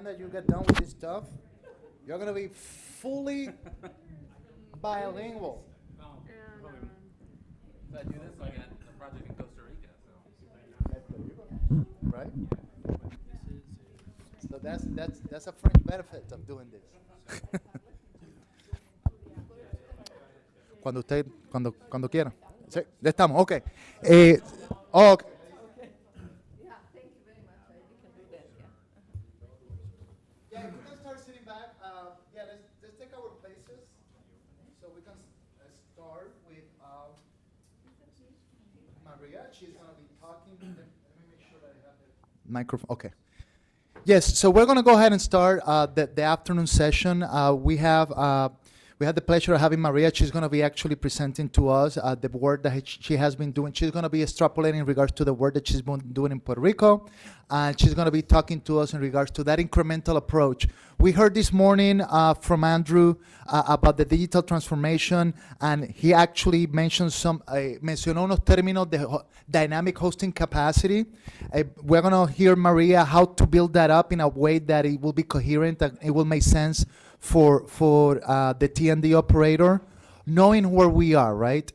time that you get done with this stuff, you're gonna be fully bilingual. So I do this, I got a project in Costa Rica. Right? So that's a French benefit of doing this. cuando quiera. Sí, ya estamos, ok. Ok. Yeah, we can start sitting back. Let's take our places. So we can start with Maria. She's going to be talking. Let me make sure that I have the microphone. Okay. Yes, so we're going to go ahead and start the afternoon session. We had the pleasure of having Maria. She's going to be actually presenting to us the work that she has been doing. She's going to be extrapolating in regards to the work that she's been doing in Puerto Rico. And she's going to be talking to us in regards to that incremental approach. We heard this morning from Andrew about the digital transformation, and he actually mentioned mencionó unos términos de dynamic hosting capacity. We're going to hear Maria how to build that up in a way that it will be coherent, and it will make sense for the T&D operator, knowing where we are, right?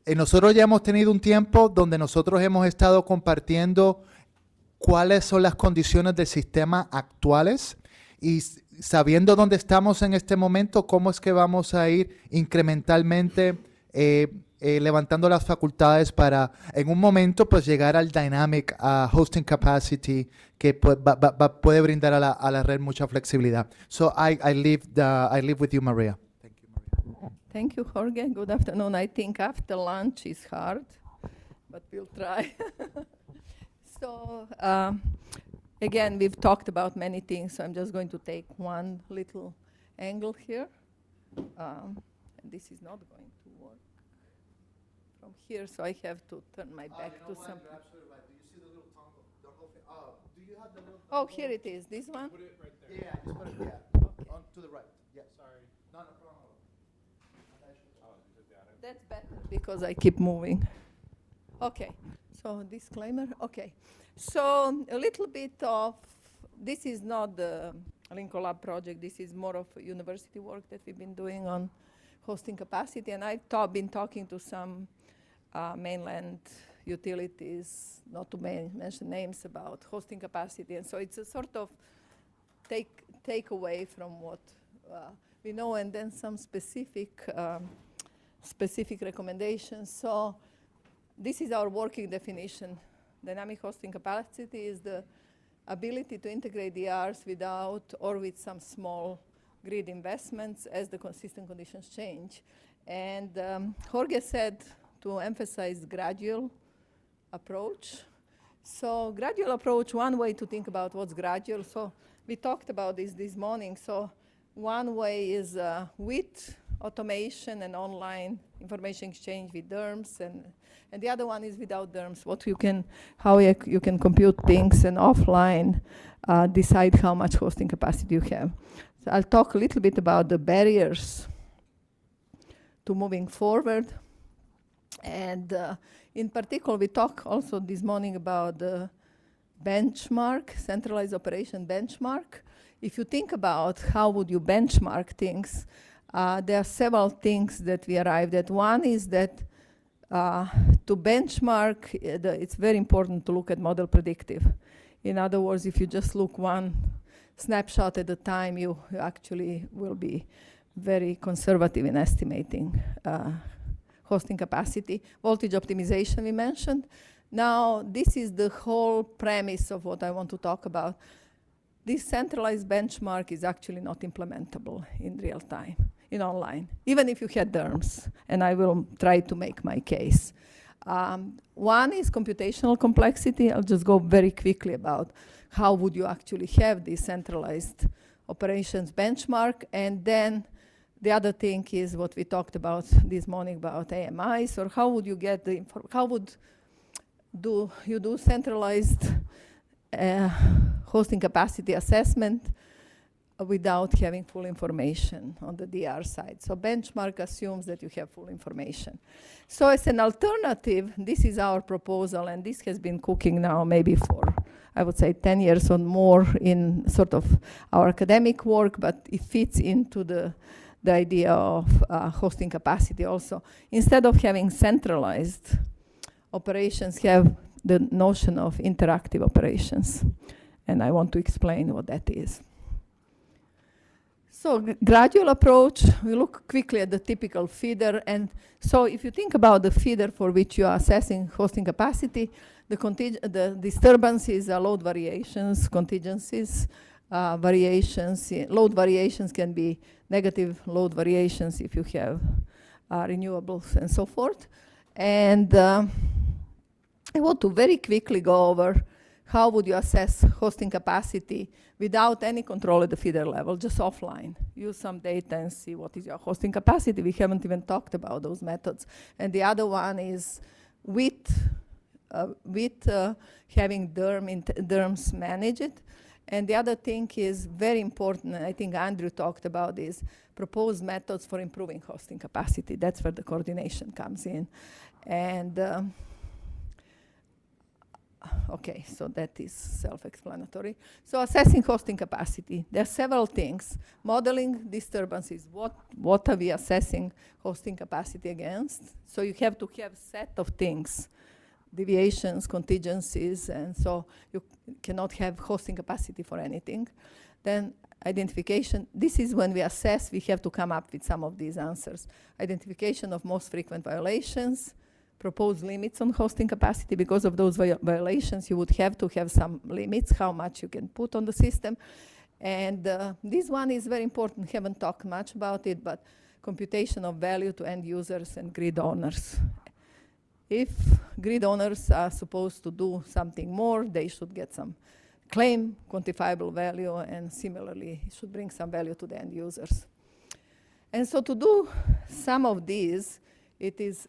Nosotros ya hemos tenido un tiempo donde nosotros hemos estado compartiendo cuáles son las condiciones del sistema actuales y sabiendo dónde estamos en este momento, cómo es que vamos a ir incrementalmente levantando las facultades para en un momento pues llegar al dynamic hosting capacity que puede brindar a la red mucha flexibilidad. So I leave with you, Maria. Thank you, Maria. Thank you, Jorge. Good afternoon. I think after lunch is hard, but we'll try. So again, we've talked about many things, so I'm just going to take one little angle here. And this is not going to work from here, so I have to turn my back to some. You're absolutely right. Do you see the little toggle? Do you have the little Oh, here it is. This one? Put it right there. Yeah, just put it, Okay. on to the right. Yeah. Sorry. No problem. Oh, you did that. That's better because I keep moving. Okay, so disclaimer. Okay, so a little bit of, this is not the Lincoln Lab project. This is more of university work that we've been doing on hosting capacity. And I've been talking to some mainland utilities, not to mention names, about hosting capacity. And so it's a sort of take away from what we know, and then some specific recommendations. So this is our working definition. Dynamic hosting capacity is the ability to integrate DRs without or with some small grid investments as the consistent conditions change. And Jorge said to emphasize gradual approach. So gradual approach, one way to think about what's gradual. So we talked about this morning. So one way is with automation and online information exchange with DERMS, and the other one is without DERMS. How you can compute things and offline decide how much hosting capacity you have. So I'll talk a little bit about the barriers to moving forward. And in particular, we talk also this morning about the benchmark, centralized operation benchmark. If you think about how would you benchmark things, there are several things that we arrived at. One is that to benchmark, it's very important to look at model predictive. In other words, if you just look one snapshot at a time, you actually will be very conservative in estimating hosting capacity. Voltage optimization we mentioned. Now, this is the whole premise of what I want to talk about. This centralized benchmark is actually not implementable in real time, in online, even if you had DERMS, and I will try to make my case. One is computational complexity. I'll just go very quickly about how would you actually have this centralized operations benchmark, and then the other thing is what we talked about this morning about AMIs, or how would you get you do centralized hosting capacity assessment without having full information on the DR side. So benchmark assumes that you have full information. So as an alternative, this is our proposal, and this has been cooking now maybe for I would say 10 years or more in sort of our academic work, but it fits into the idea of hosting capacity also. Instead of having centralized operations, have the notion of interactive operations. And I want to explain what that is. So gradual approach, we look quickly at the typical feeder. And so if you think about the feeder for which you are assessing hosting capacity, the disturbances are load variations, contingencies, variations. Load variations can be negative load variations if you have renewables and so forth. And I want to very quickly go over how would you assess hosting capacity without any control at the feeder level, just offline. Use some data and see what is your hosting capacity. We haven't even talked about those methods. And the other one is with having DERMs manage it. And the other thing is very important, and I think Andrew talked about this, propose methods for improving hosting capacity. That's where the coordination comes in. And okay, so that is self-explanatory. So assessing hosting capacity, there are several things. Modeling disturbances, what are we assessing hosting capacity against? So you have to have set of things, deviations, contingencies, and so you cannot have hosting capacity for anything. Then identification, this is when we assess, we have to come up with some of these answers. Identification of most frequent violations, propose limits on hosting capacity. Because of those violations, you would have to have some limits, how much you can put on the system. And this one is very important, haven't talked much about it, but computation of value to end users and grid owners. If grid owners are supposed to do something more, they should get some claim quantifiable value, and similarly, it should bring some value to the end users. And so to do some of these, it is,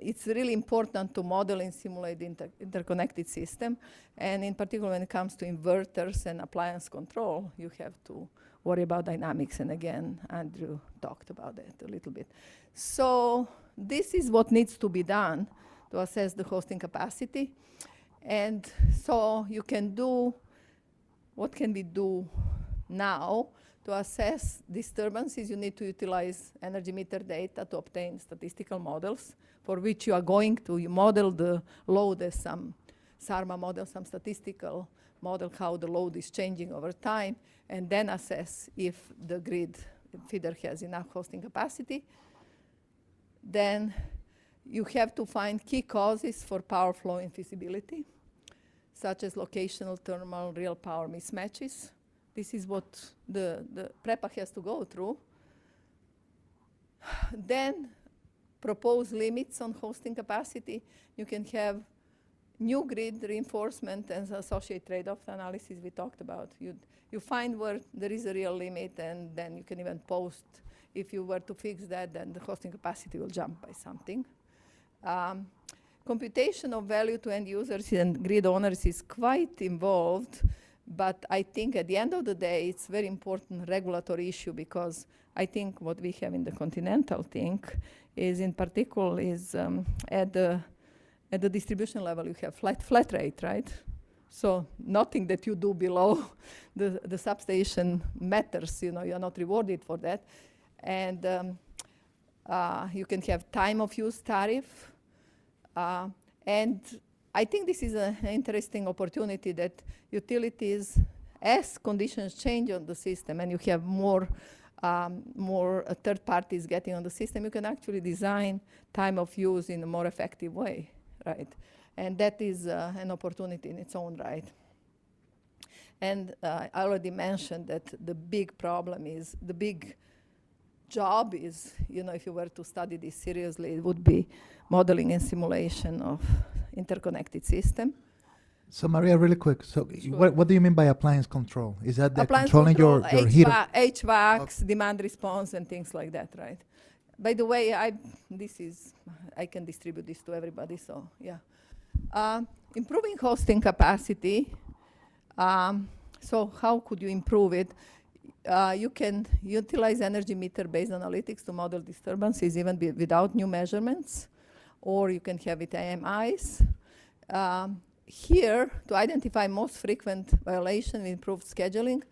it's really important to model and simulate the interconnected system. And in particular, when it comes to inverters and appliance control, you have to worry about dynamics. And again, Andrew talked about that a little bit. So this is what needs to be done to assess the hosting capacity. And so you can do, what can we do now? To assess disturbances, you need to utilize energy meter data to obtain statistical models for which you are going to model the load as some SARMA model, some statistical model, how the load is changing over time, and then assess if the grid feeder has enough hosting capacity. Then you have to find key causes for power flow infeasibility, such as locational, thermal, real power mismatches. This is what the PREPA has to go through. Then propose limits on hosting capacity. You can have new grid reinforcement and associate trade-off analysis we talked about. You find where there is a real limit, and then you can even post, if you were to fix that, then the hosting capacity will jump by something. Computation of value to end users and grid owners is quite involved. But I think at the end of the day, it's very important regulatory issue, because I think what we have in the continental thing is, in particular, is at the distribution level, you have flat rate, right? So nothing that you do below the substation matters. You know, you're not rewarded for that. And you can have time of use tariff. And I think this is an interesting opportunity that utilities, as conditions change on the system and you have more third parties getting on the system, you can actually design time of use in a more effective way, right? And that is an opportunity in its own right. And I already mentioned that the big problem is, the big job is, you know, if you were to study this seriously, it would be modeling and simulation of interconnected system. So Maria, really quick, so Sure. what do you mean by appliance control? Is that the Appliance controlling control, your heater? HVACs, demand response, and things like that, right? By the way, I can distribute this to everybody, so yeah. Improving hosting capacity. So how could you improve it? You can utilize energy meter-based analytics to model disturbances even without new measurements, or you can have it AMIs. Here, to identify most frequent violation, improved scheduling,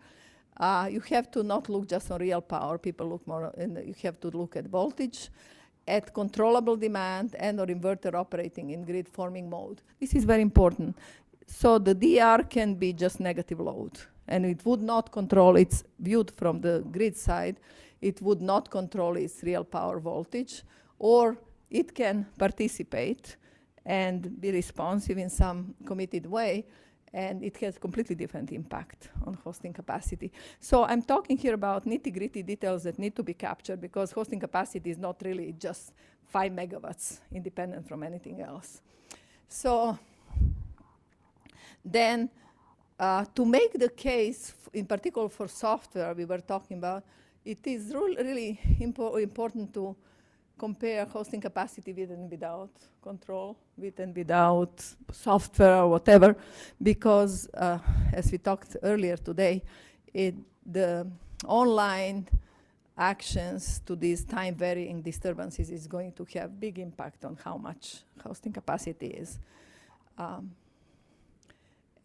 you have to not look just on real power. People look more, you have to look at voltage, at controllable demand, and or inverter operating in grid forming mode. This is very important. So the DR can be just negative load, and it would not control, it's viewed from the grid side, it would not control its real power voltage, or it can participate and be responsive in some committed way, and it has completely different impact on hosting capacity. So I'm talking here about nitty-gritty details that need to be captured, because hosting capacity is not really just 5 megawatts independent from anything else. So then to make the case, in particular for software we were talking about, it is really important to compare hosting capacity with and without control, with and without software or whatever, because as we talked earlier today, the online actions to these time varying disturbances is going to have big impact on how much hosting capacity is.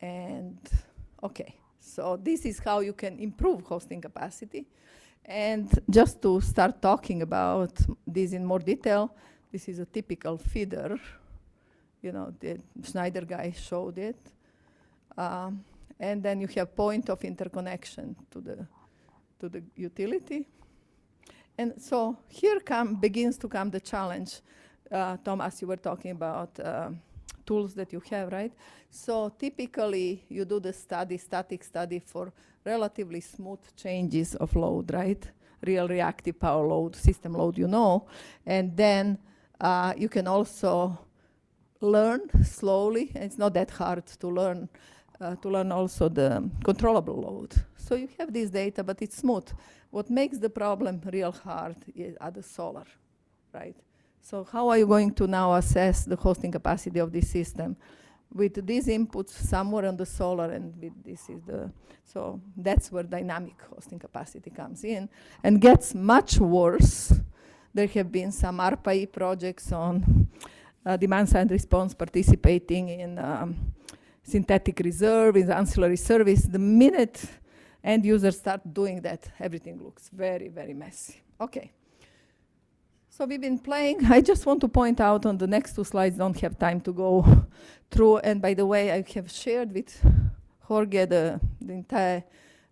And okay, so this is how you can improve hosting capacity. And just to start talking about this in more detail, this is a typical feeder. You know, the Schneider guy showed it. And then you have point of interconnection to the utility. And so here begins to come the challenge. Thomas, you were talking about tools that you have, right? So typically you do the static study for relatively smooth changes of load, right? Real reactive power load, system load, you know. And then you can also learn slowly, and it's not that hard to learn also the controllable load. So you have this data, but it's smooth. What makes the problem real hard are the solar, right? So how are you going to now assess the hosting capacity of this system? With these inputs somewhere on the solar, and with this is so that's where dynamic hosting capacity comes in and gets much worse. There have been some ARPA-E projects on demand side response participating in synthetic reserve, in ancillary service. The minute end users start doing that, everything looks very, very messy. Okay. So we've been playing. I just want to point out on the next 2 slides, don't have time to go through. And by the way, I have shared with Jorge the entire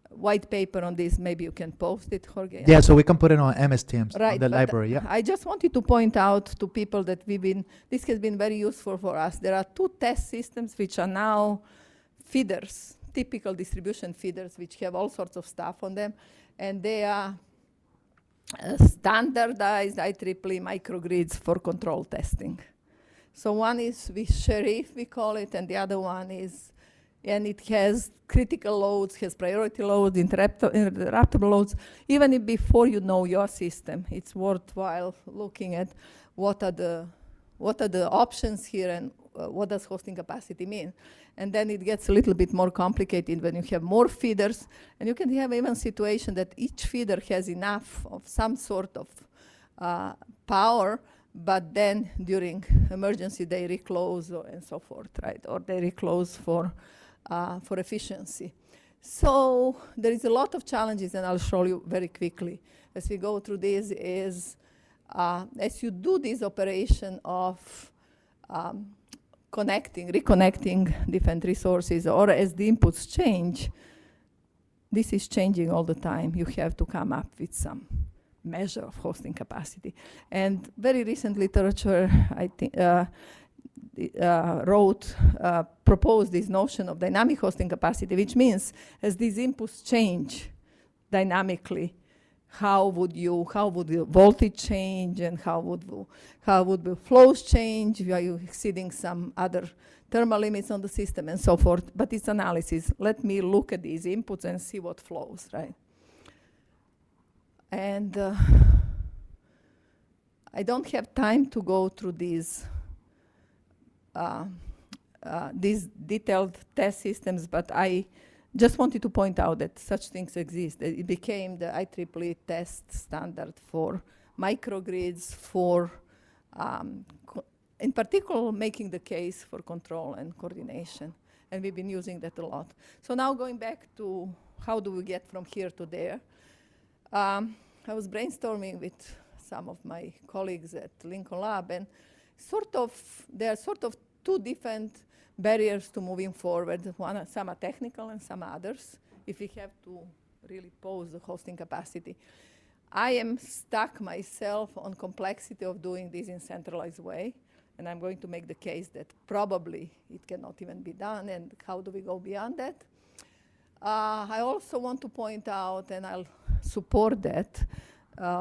white paper on this. Maybe you can post it, Jorge. Yeah, so we can put it on MS Teams, right, on the library, yeah. I just wanted to point out to people that this has been very useful for us. There are 2 test systems which are now feeders, typical distribution feeders, which have all sorts of stuff on them. And they are standardized IEEE microgrids for control testing. So one is with Sheriff, we call it, and the other one is, and it has critical loads, has priority loads, interruptible loads. Even if before you know your system, it's worthwhile looking at what are the options here and what does hosting capacity mean. And then it gets a little bit more complicated when you have more feeders, and you can have even a situation that each feeder has enough of some sort of power, but then during emergency they reclose and so forth, right? Or they reclose for efficiency. So there is a lot of challenges, and I'll show you very quickly as we go through this is, as you do this operation of reconnecting different resources, or as the inputs change, this is changing all the time. You have to come up with some measure of hosting capacity. And very recent literature, I think, proposed this notion of dynamic hosting capacity, which means as these inputs change dynamically, how would the voltage change, and how would the flows change? Are you exceeding some other thermal limits on the system and so forth? But it's analysis. Let me look at these inputs and see what flows, right? And I don't have time to go through these detailed test systems, but I just wanted to point out that such things exist. It became the IEEE test standard for microgrids, for in particular, making the case for control and coordination. And we've been using that a lot. So now going back to how do we get from here to there. I was brainstorming with some of my colleagues at Lincoln Lab, and there are sort of two different barriers to moving forward. Some are technical and some others, if we have to really pose the hosting capacity. I am stuck myself on complexity of doing this in centralized way, and I'm going to make the case that probably it cannot even be done, and how do we go beyond that? I also want to point out, and I'll support that,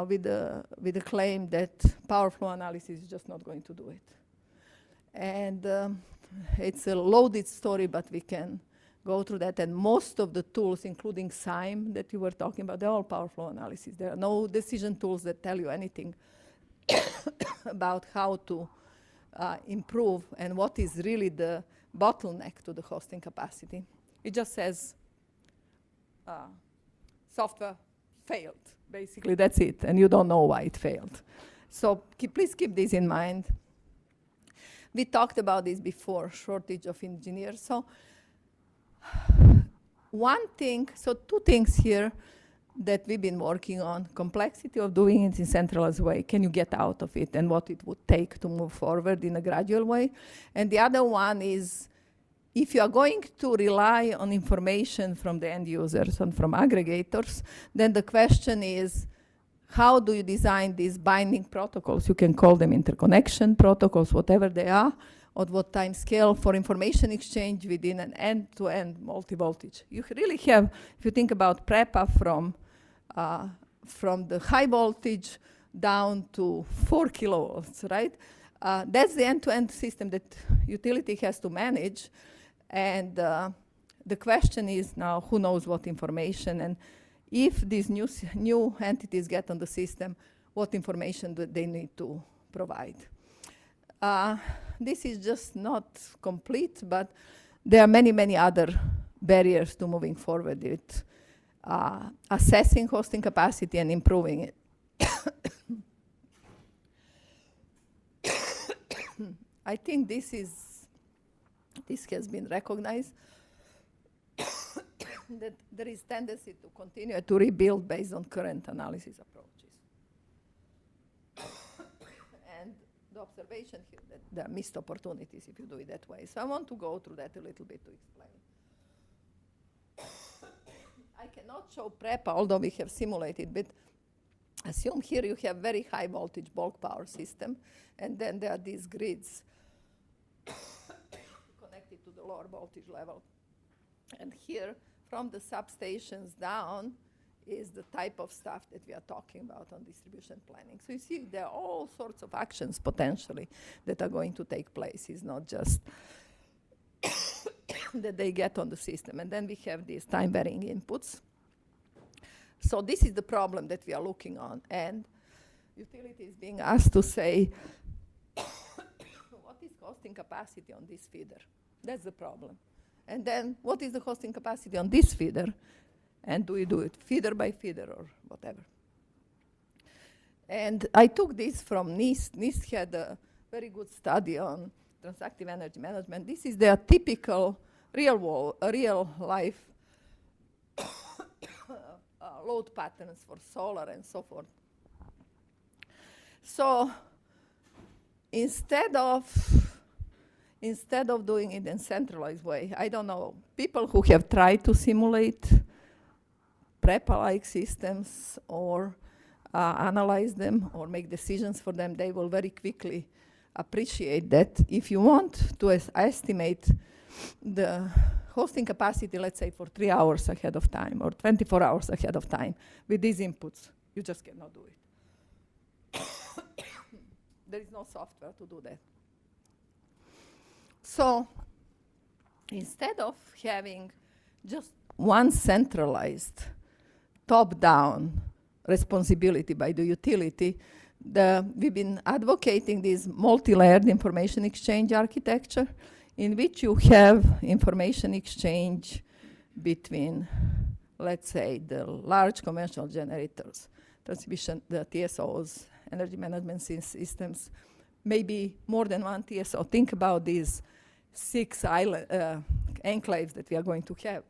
with the claim that power flow analysis is just not going to do it. And it's a loaded story, but we can go through that. And most of the tools, including SIME that you were talking about, they're all power flow analysis. There are no decision tools that tell you anything about how to improve and what is really the bottleneck to the hosting capacity. It just says software failed. Basically, that's it, and you don't know why it failed. So please keep this in mind. We talked about this before, shortage of engineers. So two things here that we've been working on: complexity of doing it in centralized way. Can you get out of it, and what it would take to move forward in a gradual way? And the other one is, if you are going to rely on information from the end users and from aggregators, then the question is, how do you design these binding protocols? You can call them interconnection protocols, whatever they are, or what time scale for information exchange within an end-to-end multi-voltage. You really have, if you think about PREPA from the high voltage down to 4 kilovolts, right? That's the end-to-end system that utility has to manage. And the question is now, who knows what information? And if these new entities get on the system, what information do they need to provide? This is just not complete, but there are many, many other barriers to moving forward with assessing hosting capacity and improving it. I think this has been recognized, that there is tendency to continue to rebuild based on current analysis approaches. And the observation here that there are missed opportunities if you do it that way. So I want to go through that a little bit to explain. I cannot show PREPA, although we have simulated, but assume here you have very high voltage bulk power system, and then there are these grids connected to the lower voltage level. And here, from the substations down, is the type of stuff that we are talking about on distribution planning. So you see, there are all sorts of actions potentially that are going to take place. It's not just that they get on the system. And then we have these time varying inputs. So this is the problem that we are looking on. And utility is being asked to say, what is hosting capacity on this feeder? That's the problem. And then what is the hosting capacity on this feeder? And do we do it feeder by feeder or whatever? And I took this from NIST. NIST had a very good study on transactive energy management. This is their typical real life load patterns for solar and so forth. So instead of doing it in centralized way, I don't know, people who have tried to simulate PREPA-like systems or analyze them or make decisions for them, they will very quickly appreciate that if you want to estimate the hosting capacity, let's say for 3 hours ahead of time or 24 hours ahead of time with these inputs, you just cannot do it. There is no software to do that. So instead of having just one centralized top-down responsibility by the utility, we've been advocating this multi-layered information exchange architecture in which you have information exchange between, let's say, the large conventional generators, transmission, the TSOs, energy management systems, maybe more than one TSO. Think about these 6 enclaves that we are going to have.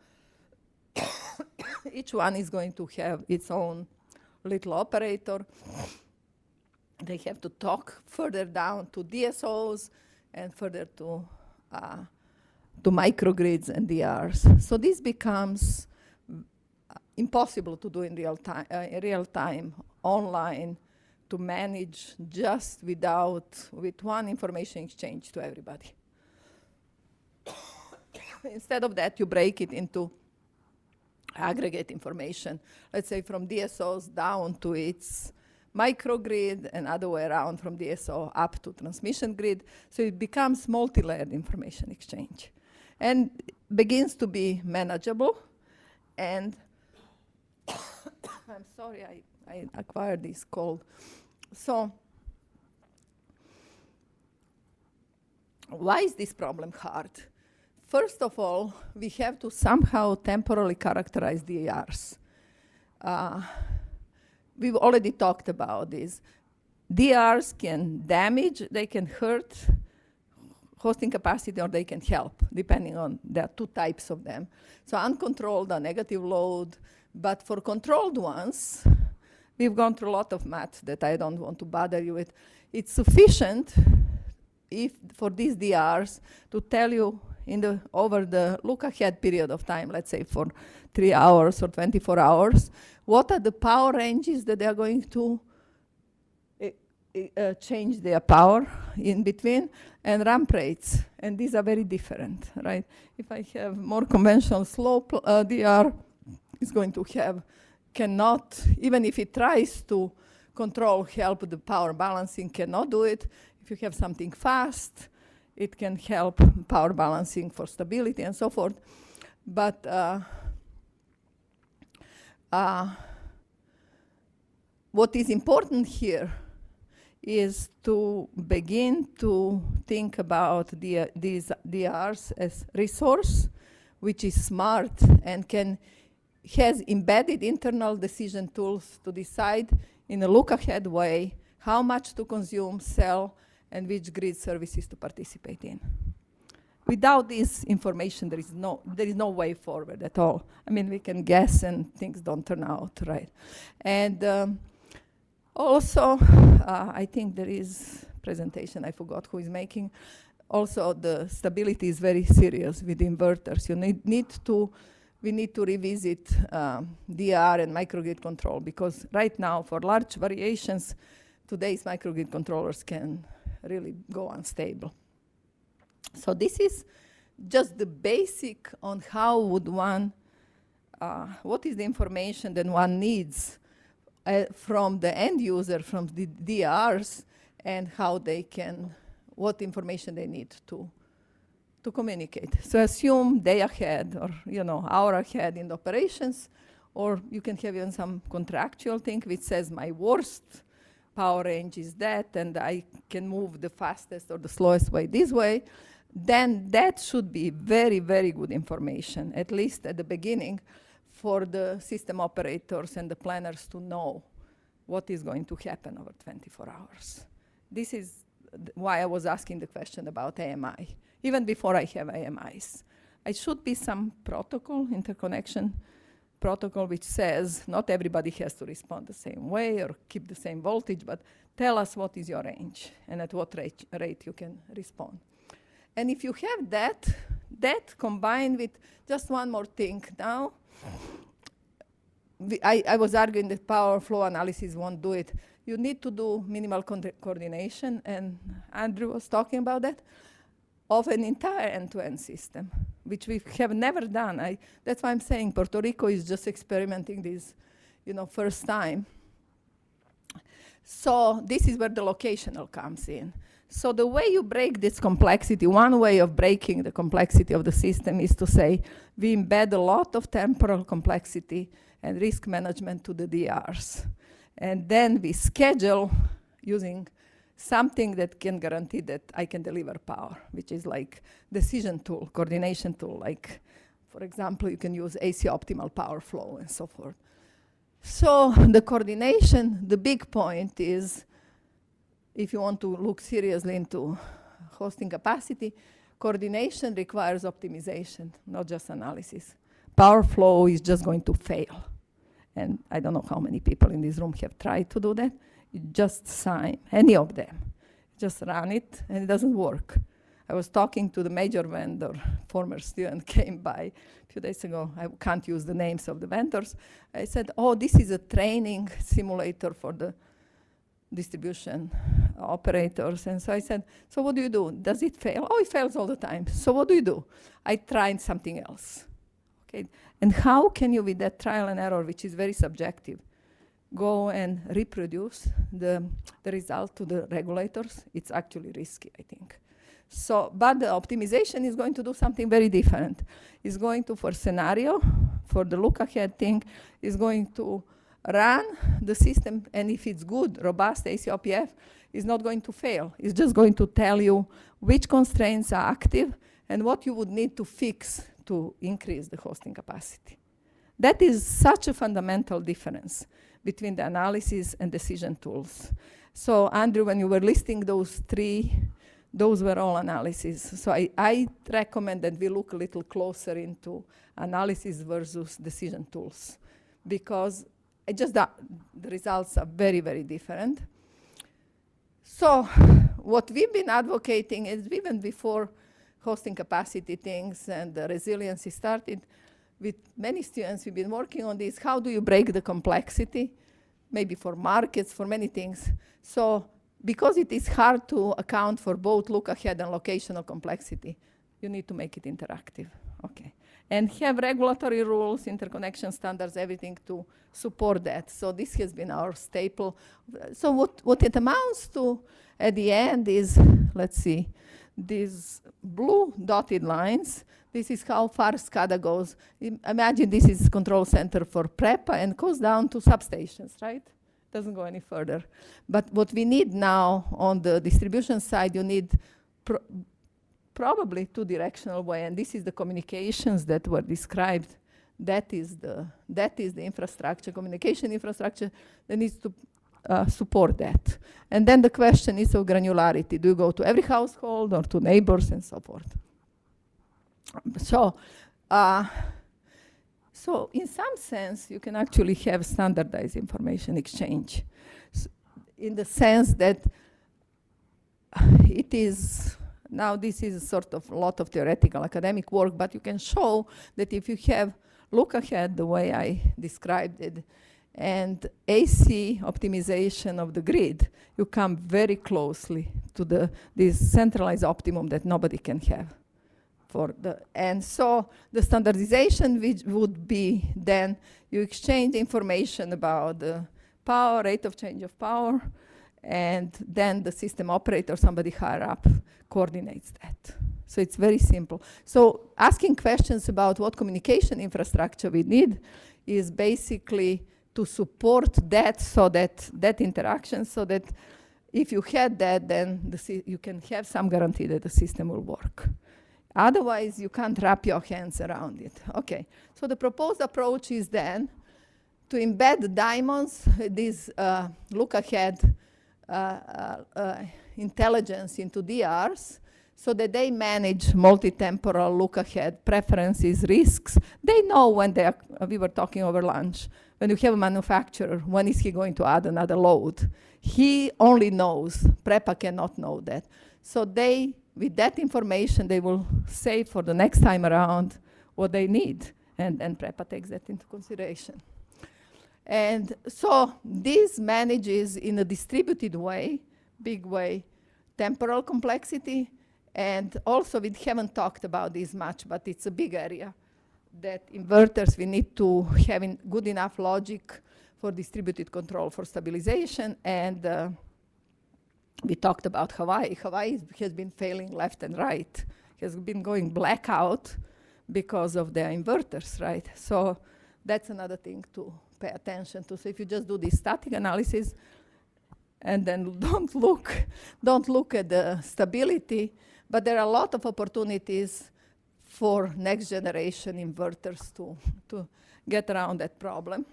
Each one is going to have its own little operator. They have to talk further down to DSOs and further to microgrids and DRs. So this becomes impossible to do in real time, online, to manage just with one information exchange to everybody. Instead of that, you break it into aggregate information, let's say from DSOs down to its microgrid and other way around from DSO up to transmission grid. So it becomes multi-layered information exchange and begins to be manageable. And I'm sorry, I acquired this cold. So why is this problem hard? First of all, we have to somehow temporally characterize DRs. We've already talked about this. DRs can damage, they can hurt hosting capacity, or they can help, depending on, there are 2 types of them. So uncontrolled are negative load, but for controlled ones, we've gone through a lot of math that I don't want to bother you with. It's sufficient for these DRs to tell you over the look-ahead period of time, let's say for 3 hours or 24 hours, what are the power ranges that they are going to change their power in between, and ramp rates. And these are very different, right? If I have more conventional slow DR, it's going to cannot, even if it tries to help the power balancing, cannot do it. If you have something fast, it can help power balancing for stability and so forth. But what is important here is to begin to think about these DRs as resource, which is smart and has embedded internal decision tools to decide in a look-ahead way how much to consume, sell, and which grid services to participate in. Without this information, there is no way forward at all. I mean, we can guess and things don't turn out right. And also, I think there is presentation, I forgot who is making. Also, the stability is very serious with inverters. We need to revisit DR and microgrid control, because right now, for large variations, today's microgrid controllers can really go unstable. So this is just the basic on how would one, what is the information that one needs from the end user, from the DRs, and how they can, what information they need to communicate. So assume day ahead, or hour ahead in the operations, or you can have even some contractual thing which says my worst power range is that, and I can move the fastest or the slowest way this way. Then that should be very, very good information, at least at the beginning, for the system operators and the planners to know what is going to happen over 24 hours. This is why I was asking the question about AMI. Even before I have AMIs, it should be some protocol, interconnection protocol, which says not everybody has to respond the same way or keep the same voltage, but tell us what is your range and at what rate you can respond. And if you have that combined with just one more thing now, I was arguing that power flow analysis won't do it. You need to do minimal coordination, and Andrew was talking about that, of an entire end-to-end system, which we have never done. That's why I'm saying Puerto Rico is just experimenting this, first time. So this is where the locational comes in. So the way you break this complexity, one way of breaking the complexity of the system is to say, we embed a lot of temporal complexity and risk management to the DRs. And then we schedule using something that can guarantee that I can deliver power, which is like decision tool, coordination tool, like, for example, you can use AC optimal power flow and so forth. So the coordination, the big point is if you want to look seriously into hosting capacity, coordination requires optimization, not just analysis. Power flow is just going to fail. And I don't know how many people in this room have tried to do that. You just sign, any of them. Just run it, and it doesn't work. I was talking to the major vendor, former student came by a few days ago. I can't use the names of the vendors. I said, oh, this is a training simulator for the distribution operators. And so I said, so what do you do? Does it fail? Oh, it fails all the time. So what do you do? I tried something else. Okay. And how can you, with that trial and error, which is very subjective, go and reproduce the result to the regulators? It's actually risky, I think. So, but the optimization is going to do something very different. It's going to, for scenario, for the look ahead thing, is going to run the system, and if it's good, robust ACOPF, is not going to fail. It's just going to tell you which constraints are active and what you would need to fix to increase the hosting capacity. That is such a fundamental difference between the analysis and decision tools. So Andrew, when you were listing those three, those were all analysis. So I recommend that we look a little closer into analysis versus decision tools, because the results are very, very different. So what we've been advocating is, even before hosting capacity things and the resiliency started, with many students, we've been working on this. How do you break the complexity? Maybe for markets, for many things. So because it is hard to account for both look ahead and locational complexity, you need to make it interactive. Okay. And have regulatory rules, interconnection standards, everything to support that. So this has been our staple. So what it amounts to at the end is, let's see, these blue dotted lines. This is how far SCADA goes. Imagine this is control center for PREPA and goes down to substations, right? Doesn't go any further. But what we need now on the distribution side, you need probably two-directional way, and this is the communications that were described. That is the infrastructure, communication infrastructure that needs to support that. And then the question is of granularity. Do you go to every household or to neighbors and so forth? So in some sense, you can actually have standardized information exchange, in the sense that it is, now this is sort of a lot of theoretical academic work, but you can show that if you have look ahead the way I described it, and AC optimization of the grid, you come very closely to this centralized optimum that nobody can have. And so the standardization which would be then you exchange information about the power, rate of change of power, and then the system operator, somebody higher up, coordinates that. So it's very simple. So asking questions about what communication infrastructure we need is basically to support that, so that interaction, so that if you had that, then you can have some guarantee that the system will work. Otherwise, you can't wrap your hands around it. Okay, so the proposed approach is then to embed the diamonds, this look ahead intelligence into DRs, so that they manage multi-temporal look ahead preferences, risks. They know when they are, we were talking over lunch, when you have a manufacturer, when is he going to add another load? He only knows, PREPA cannot know that. So they, with that information, they will say for the next time around what they need, and PREPA takes that into consideration. And so this manages in a distributed way, big way, temporal complexity, and also we haven't talked about this much, but it's a big area, that inverters, we need to have good enough logic for distributed control for stabilization, and we talked about Hawaii. Hawaii has been failing left and right, has been going blackout because of their inverters, right? So that's another thing to pay attention to. So if you just do this static analysis and then don't look at the stability, but there are a lot of opportunities for next generation inverters to get around that problem.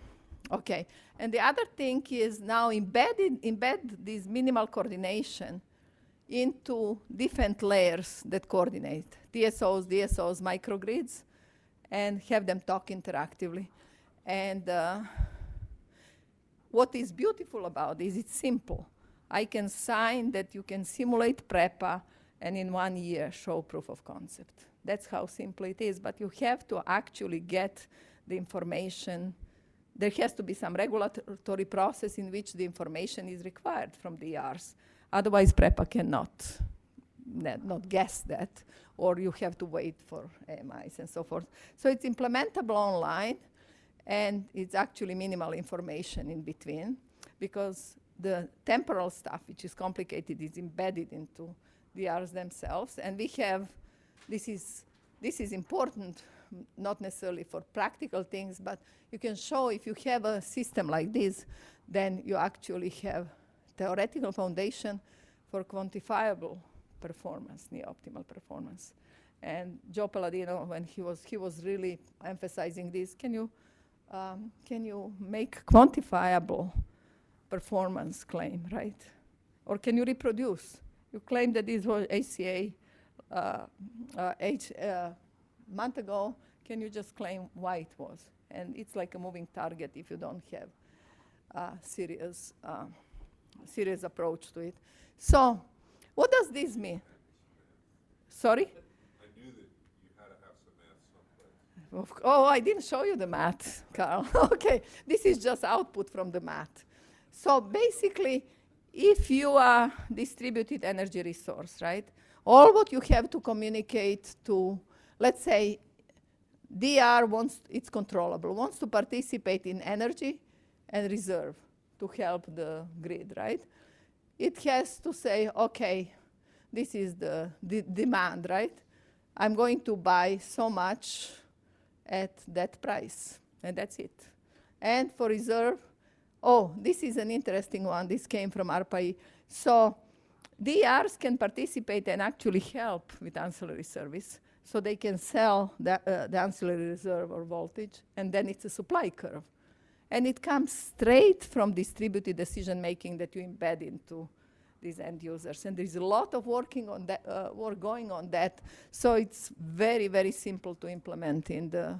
Okay, and the other thing is now embed this minimal coordination into different layers that coordinate, TSOs, DSOs, microgrids, and have them talk interactively. And what is beautiful about this, it's simple. I can sign that you can simulate PREPA and in 1 year show proof of concept. That's how simple it is, but you have to actually get the information. There has to be some regulatory process in which the information is required from the ERs. Otherwise, PREPA cannot not guess that, or you have to wait for AMIs and so forth. So it's implementable online, and it's actually minimal information in between, because the temporal stuff, which is complicated, is embedded into the ERs themselves. And we have, this is important, not necessarily for practical things, but you can show if you have a system like this, then you actually have theoretical foundation for quantifiable performance, near optimal performance. And Joe Palladino, when he was really emphasizing this, can you make quantifiable performance claim, right? Or can you reproduce? You claim that this was ACA month ago. Can you just claim why it was? And it's like a moving target if you don't have a serious approach to it. So what does this mean? Sorry? I knew that you had to have some math someplace. Oh, I didn't show you the math, Carl. Okay, this is just output from the math. So basically, if you are distributed energy resource, right, all what you have to communicate to, let's say, DR wants, it's controllable, wants to participate in energy and reserve to help the grid, right? It has to say, okay, this is the demand, right? I'm going to buy so much at that price, and that's it. And for reserve, oh, this is an interesting one. This came from ARPA-E. So DRs can participate and actually help with ancillary service. So they can sell the ancillary reserve or voltage, and then it's a supply curve. And it comes straight from distributed decision-making that you embed into these end users. And there's a lot of work going on that. So it's very, very simple to implement in the,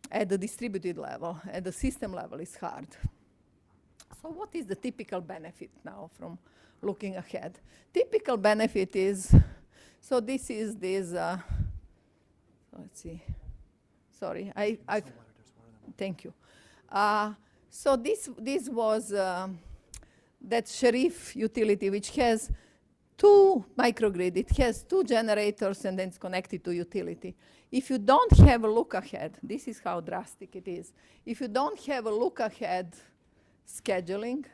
at the distributed level. At the system level, it's hard. So what is the typical benefit now from looking ahead? Typical benefit is, so this is this, let's see. Sorry, thank you. So this was that Sheriff utility, which has 2 microgrid. It has 2 generators, and then it's connected to utility. If you don't have a look ahead, this is how drastic it is. If you don't have a look ahead scheduling,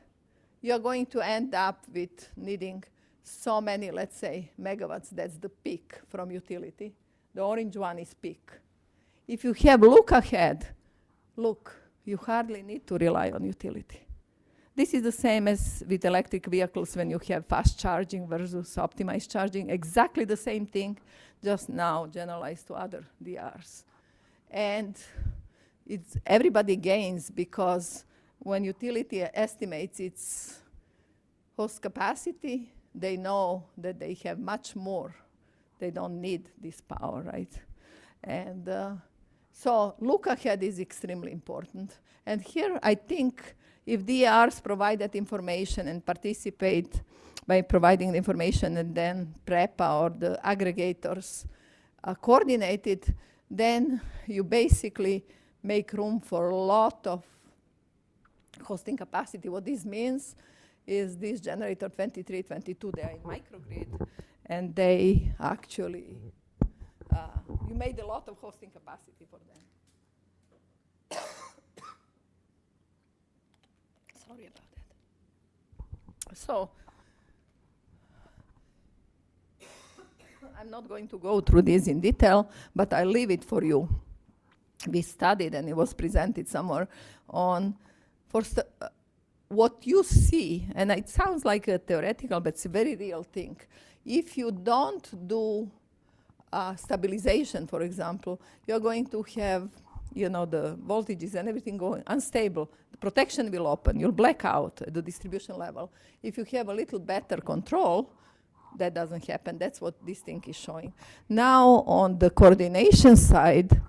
you're going to end up with needing so many, let's say, megawatts. That's the peak from utility. The orange one is peak. If you have look ahead, look, you hardly need to rely on utility. This is the same as with electric vehicles when you have fast charging versus optimized charging. Exactly the same thing, just now generalized to other DRs. And everybody gains, because when utility estimates its host capacity, they know that they have much more. They don't need this power, right? And so look ahead is extremely important. And here, I think, if DRs provide that information and participate by providing the information, and then PREPA or the aggregators coordinate it, then you basically make room for a lot of hosting capacity. What this means is this generator 23, 22, they are in microgrid, and they actually, you made a lot of hosting capacity for them. Sorry about that. So, I'm not going to go through this in detail, but I leave it for you. We studied, and it was presented somewhere on what you see, and it sounds like a theoretical, but it's a very real thing. If you don't do stabilization, for example, you're going to have the voltages and everything going unstable, the protection will open. You'll black out at the distribution level. If you have a little better control, that doesn't happen. That's what this thing is showing. Now, on the coordination side,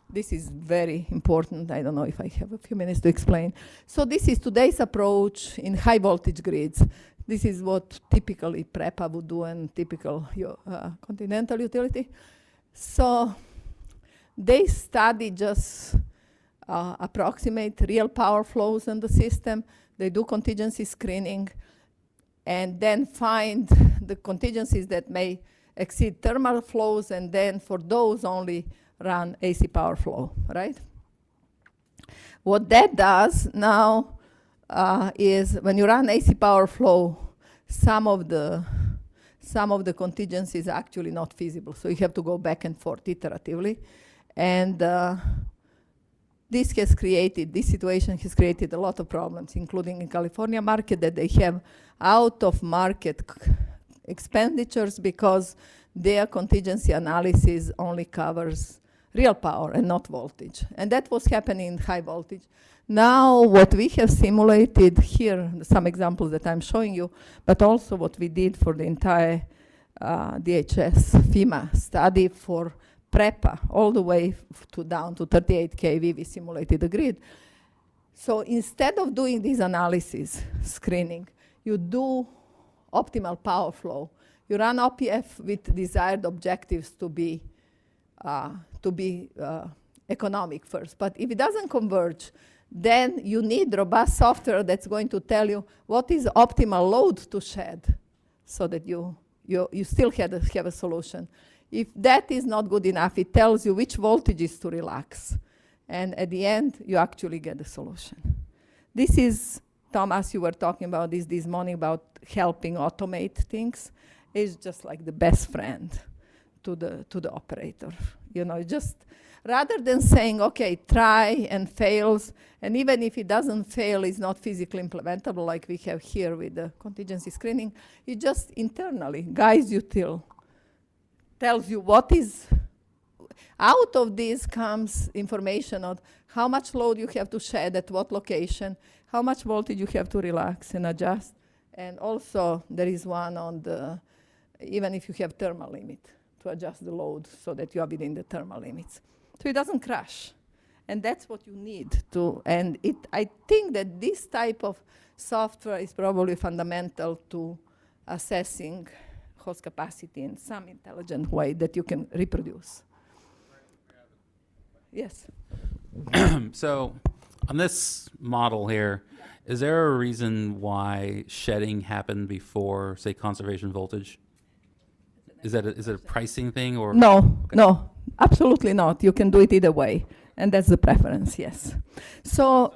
this is very important. I don't know if I have a few minutes to explain. So this is today's approach in high voltage grids. This is what typically PREPA would do and typical continental utility. So they study just approximate real power flows in the system. They do contingency screening and then find the contingencies that may exceed thermal flows, and then for those only run AC power flow, right? What that does now is when you run AC power flow, some of the contingencies are actually not feasible. So you have to go back and forth iteratively. And this situation has created a lot of problems, including in California market, that they have out of market expenditures because their contingency analysis only covers real power and not voltage. And that was happening in high voltage. Now what we have simulated here, some examples that I'm showing you, but also what we did for the entire DHS FEMA study for PREPA, all the way down to 38 kV, we simulated the grid. So instead of doing this analysis, screening, you do optimal power flow. You run OPF with desired objectives to be economic first. But if it doesn't converge, then you need robust software that's going to tell you what is optimal load to shed so that you still have a solution. If that is not good enough, it tells you which voltages to relax. And at the end, you actually get the solution. This is, Thomas, you were talking about this morning about helping automate things. It's just like the best friend to the operator. Just rather than saying, okay, try and fails, and even if it doesn't fail, it's not physically implementable like we have here with the contingency screening, it just internally guides you tells you what is, out of this comes information on how much load you have to shed at what location, how much voltage you have to relax and adjust, and also there is one on the, even if you have thermal limit, to adjust the load so that you are within the thermal limits. So it doesn't crash. And that's what you need to, and I think that this type of software is probably fundamental to assessing host capacity in some intelligent way that you can reproduce. Yes. So on this model here, is there a reason why shedding happened before, say, conservation voltage? Is it a pricing thing or? No, okay. No, absolutely not. You can do it either way. And that's the preference, yes. So,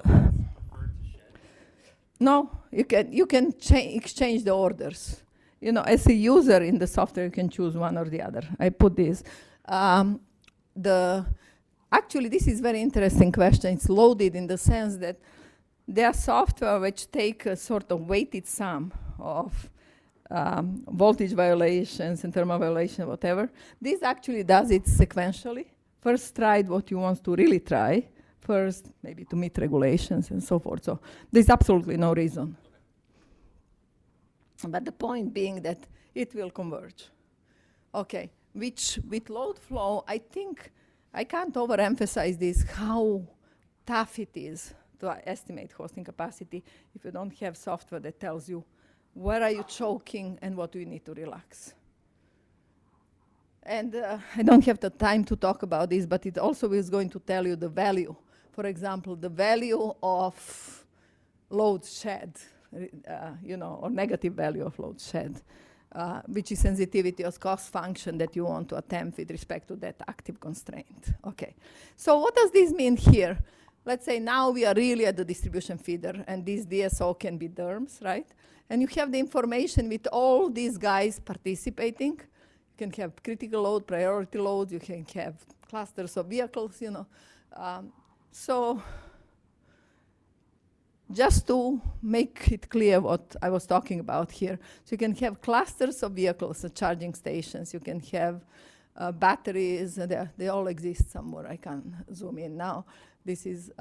no, you can exchange the orders. As a user in the software, you can choose one or the other. I put this. Actually, this is very interesting question. It's loaded in the sense that there are software which take a sort of weighted sum of voltage violations and thermal violation, whatever. This actually does it sequentially. First tried what you want to really try. First, maybe to meet regulations and so forth. So there's absolutely no reason. But the point being that it will converge. Okay, which with load flow, I think I can't overemphasize this, how tough it is to estimate hosting capacity if you don't have software that tells you where are you choking and what do you need to relax. And I don't have the time to talk about this, but it also is going to tell you the value. For example, the value of load shed, or negative value of load shed, which is sensitivity of cost function that you want to attempt with respect to that active constraint. Okay, so what does this mean here? Let's say now we are really at the distribution feeder, and this DSO can be DERMS, right? And you have the information with all these guys participating. You can have critical load, priority loads, you can have clusters of vehicles, So just to make it clear what I was talking about here, so you can have clusters of vehicles at charging stations, you can have batteries, they all exist somewhere. I can zoom in now. This is,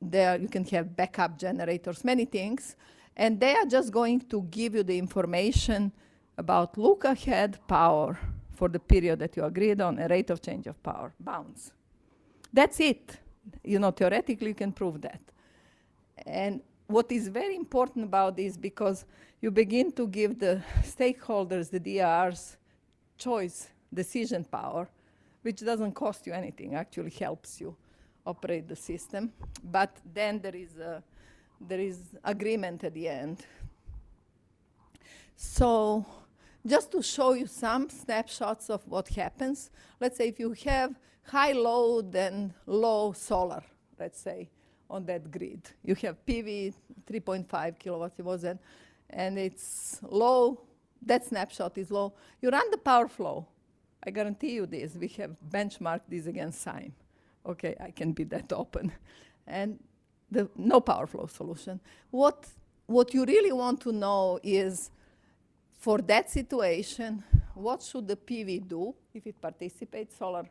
there you can have backup generators, many things. And they are just going to give you the information about look-ahead power for the period that you agreed on, a rate of change of power, bounds. That's it. You know, theoretically, you can prove that. And what is very important about this, because you begin to give the stakeholders, the DRs, choice, decision power, which doesn't cost you anything, actually helps you operate the system. But then there is agreement at the end. So just to show you some snapshots of what happens, let's say if you have high load and low solar, let's say, on that grid. You have PV, 3.5 kilowatts it was then, and it's low, that snapshot is low. You run the power flow. I guarantee you this, we have benchmarked this against SIME. Okay, I can be that open. And no power flow solution. What you really want to know is, for that situation, what should the PV do if it participates, solar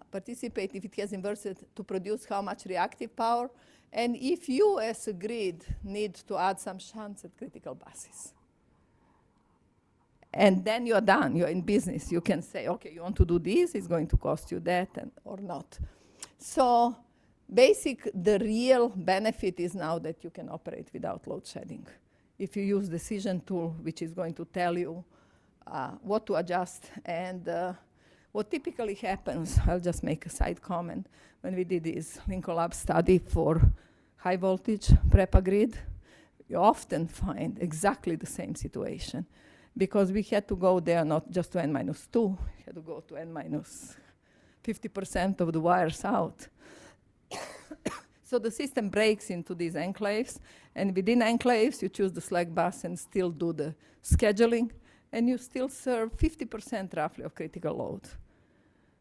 participate, if it has inverted to produce how much reactive power, and if you as a grid need to add some shunts at critical buses. And then you're done, you're in business. You can say, okay, you want to do this, it's going to cost you that, or not. So the real benefit is now that you can operate without load shedding. If you use decision tool, which is going to tell you what to adjust. And what typically happens, I'll just make a side comment, when we did this Lincoln Lab study for high voltage PREPA grid, you often find exactly the same situation, because we had to go there not just to N-2, we had to go to N-50% of the wires out. So the system breaks into these enclaves, and within enclaves, you choose the slack bus and still do the scheduling, and you still serve 50% roughly of critical load.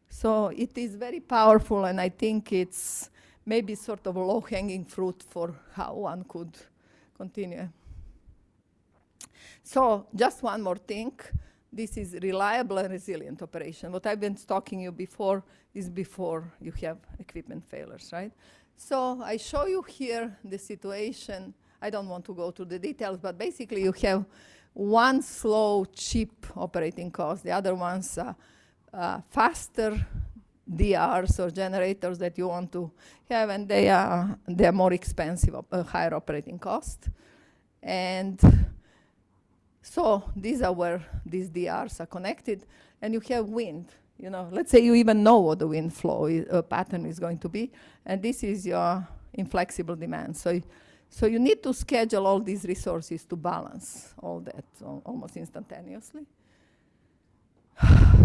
So it is very powerful, and I think it's maybe sort of a low-hanging fruit for how one could continue. So just one more thing. This is reliable and resilient operation. What I've been talking you before is before you have equipment failures, right? So I show you here the situation. I don't want to go to the details, but basically you have one slow, cheap operating cost. The other ones faster DRs or generators that you want to have, and they are more expensive, higher operating cost. And so these are where these DRs are connected, and you have wind. You know, let's say you even know what the wind flow pattern is going to be, and this is your inflexible demand. So you need to schedule all these resources to balance all that almost instantaneously.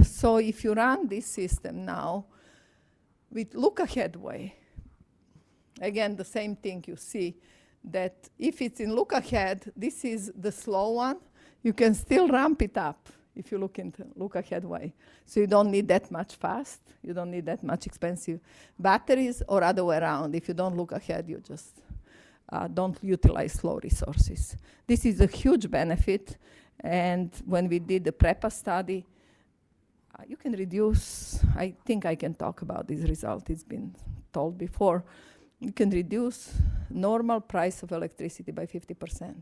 So if you run this system now with look-ahead way, again, the same thing you see, that if it's in look-ahead, this is the slow one, you can still ramp it up if you look into look-ahead way. So you don't need that much fast, you don't need that much expensive batteries, or other way around. If you don't look ahead, you just don't utilize slow resources. This is a huge benefit, and when we did the PREPA study, you can reduce, I think I can talk about this result, it's been told before, you can reduce normal price of electricity by 50%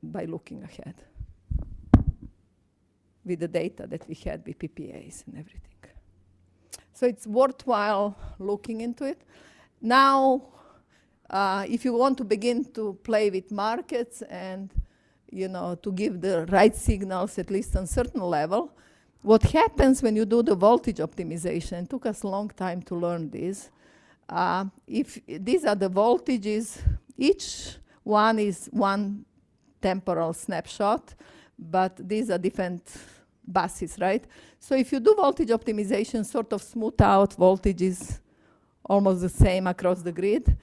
by looking ahead with the data that we had with PPAs and everything. So it's worthwhile looking into it. Now, if you want to begin to play with markets and to give the right signals, at least on a certain level, what happens when you do the voltage optimization, it took us a long time to learn this. If these are the voltages, each one is one temporal snapshot, but these are different buses, right? So if you do voltage optimization, sort of smooth out voltages almost the same across the grid.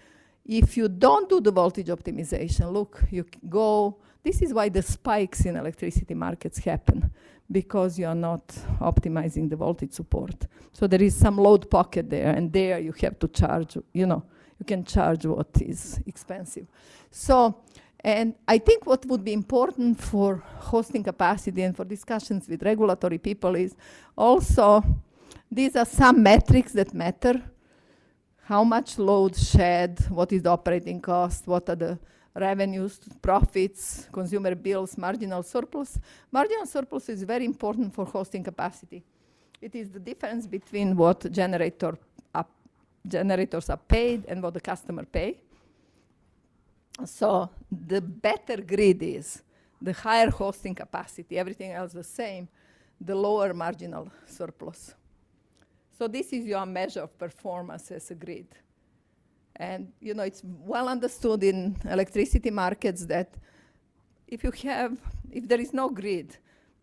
If you don't do the voltage optimization, look, you go, this is why the spikes in electricity markets happen, because you are not optimizing the voltage support. So there is some load pocket there, and there you have to charge, you can charge what is expensive. So, And I think what would be important for hosting capacity and for discussions with regulatory people is also, these are some metrics that matter. How much load shed, what is the operating cost, what are the revenues, profits, consumer bills, marginal surplus. Marginal surplus is very important for hosting capacity. It is the difference between what generators are paid and what the customer pay. So the better grid is, the higher hosting capacity, everything else the same, the lower marginal surplus. So this is your measure of performance as a grid. And it's well understood in electricity markets that if there is no grid,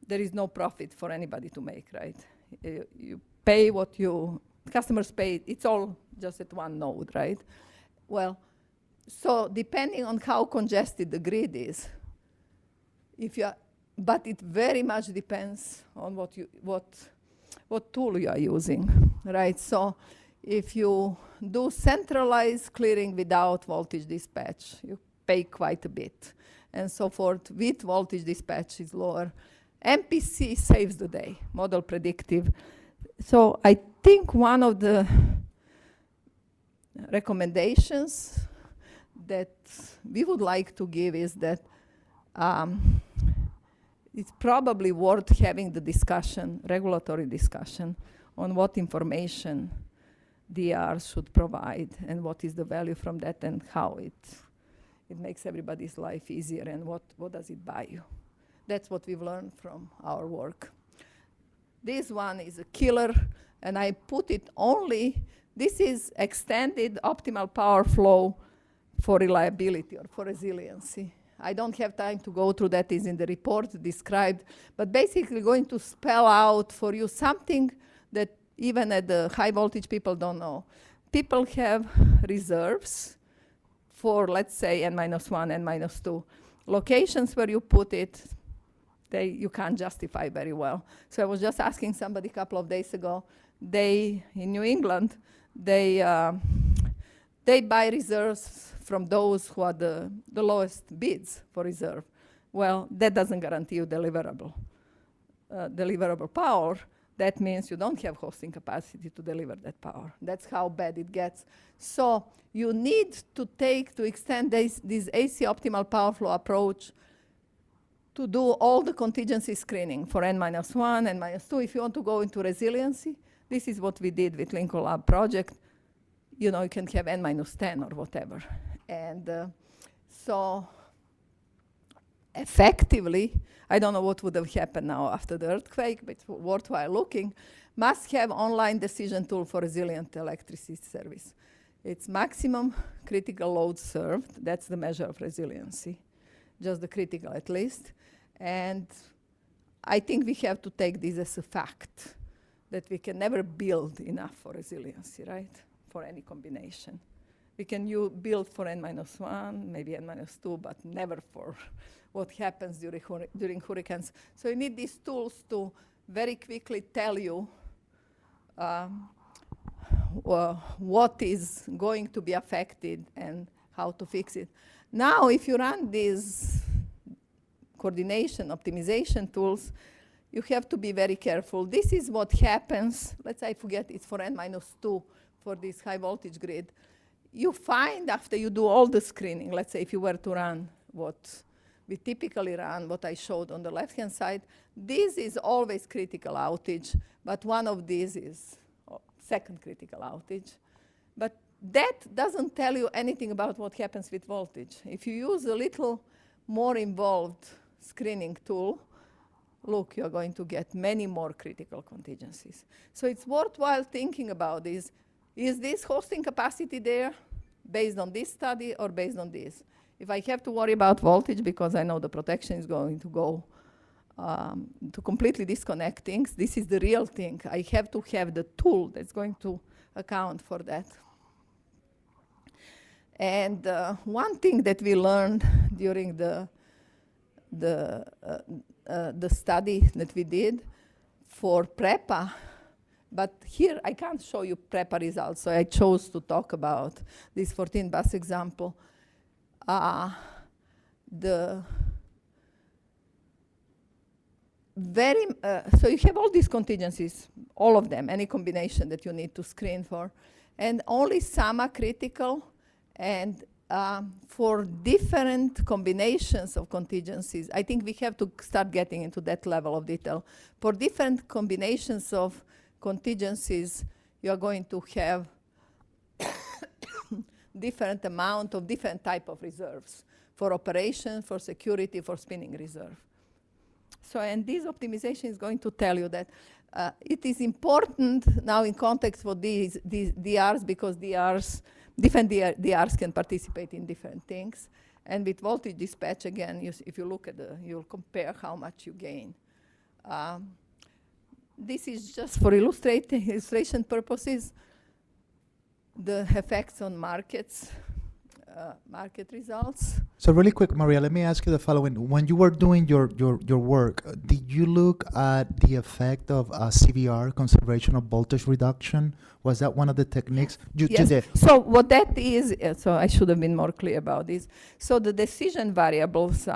there is no profit for anybody to make, right? You pay what customers pay, it's all just at one node, right? Well, so depending on how congested the grid is, but it very much depends on what tool you are using, right? So if you do centralized clearing without voltage dispatch, you pay quite a bit, and so forth. With voltage dispatch is lower. MPC saves the day, model predictive. So I think one of the recommendations that we would like to give is that it's probably worth having the discussion, regulatory discussion, on what information DRs should provide and what is the value from that and how it makes everybody's life easier and what does it buy you. That's what we've learned from our work. This one is a killer, and I put it only, this is extended optimal power flow for reliability or for resiliency. I don't have time to go through that, is in the report described, but basically going to spell out for you something that even at the high voltage people don't know. People have reserves for, let's say, N-1, N-2. Locations where you put it, you can't justify very well. So I was just asking somebody a couple of days ago, in New England, they buy reserves from those who are the lowest bids for reserve. Well, that doesn't guarantee you deliverable power. That means you don't have hosting capacity to deliver that power. That's how bad it gets. So you need to extend this AC optimal power flow approach to do all the contingency screening for N-1, N-2. If you want to go into resiliency, this is what we did with Lincoln Lab project. You can have N-10 or whatever. And so effectively, I don't know what would have happened now after the earthquake, but worthwhile looking, must have online decision tool for resilient electricity service. It's maximum critical load served. That's the measure of resiliency, just the critical at least. And I think we have to take this as a fact, that we can never build enough for resiliency, right? For any combination. We can build for N-1, maybe N-2, but never for what happens during hurricanes. So you need these tools to very quickly tell you what is going to be affected and how to fix it. Now, if you run these coordination, optimization tools, you have to be very careful. This is what happens. Let's say I forget it's for N-2 for this high voltage grid. You find after you do all the screening, let's say if you were to run what we typically run, what I showed on the left-hand side, this is always critical outage, but one of these is second critical outage. But that doesn't tell you anything about what happens with voltage. If you use a little more involved screening tool, look, you're going to get many more critical contingencies. So it's worthwhile thinking about this. Is this hosting capacity there based on this study or based on this? If I have to worry about voltage because I know the protection is going to go to completely disconnect things, this is the real thing. I have to have the tool that's going to account for that. And one thing that we learned during the study that we did for PREPA, but here I can't show you PREPA results, so I chose to talk about this 14 bus example. the so you have all these contingencies, all of them, any combination that you need to screen for, and only some are critical, and for different combinations of contingencies, I think we have to start getting into that level of detail. For different combinations of contingencies, you are going to have different amount of different type of reserves for operation, for security, for spinning reserve. So, and this optimization is going to tell you that it is important now in context for these DRs, because different DRs can participate in different things. And with voltage dispatch, again, if you look at you'll compare how much you gain. This is just for illustration purposes, the effects on markets, market results. So really quick, Maria, let me ask you the following. When you were doing your work, did you look at the effect of CVR, conservation of voltage reduction? Was that one of the techniques? You Yes. did. So what that is, so I should have been more clear about this. So the decision variables,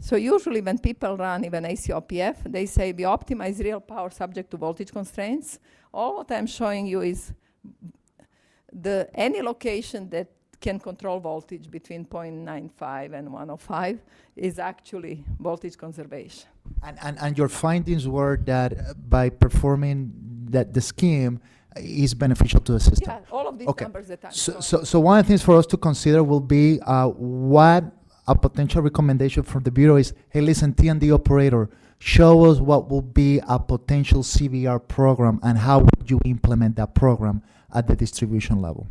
so usually when people run even ACOPF, they say we optimize real power subject to voltage constraints. All what I'm showing you is any location that can control voltage between 0.95 and 105 is actually voltage conservation. And your findings were that by performing the scheme is beneficial to the system. Yeah, all of these Okay. numbers that I'm So, showing. so one of the things for us to consider will be what a potential recommendation from the Bureau is, hey, listen, T&D operator, show us what will be a potential CVR program and how would you implement that program at the distribution level.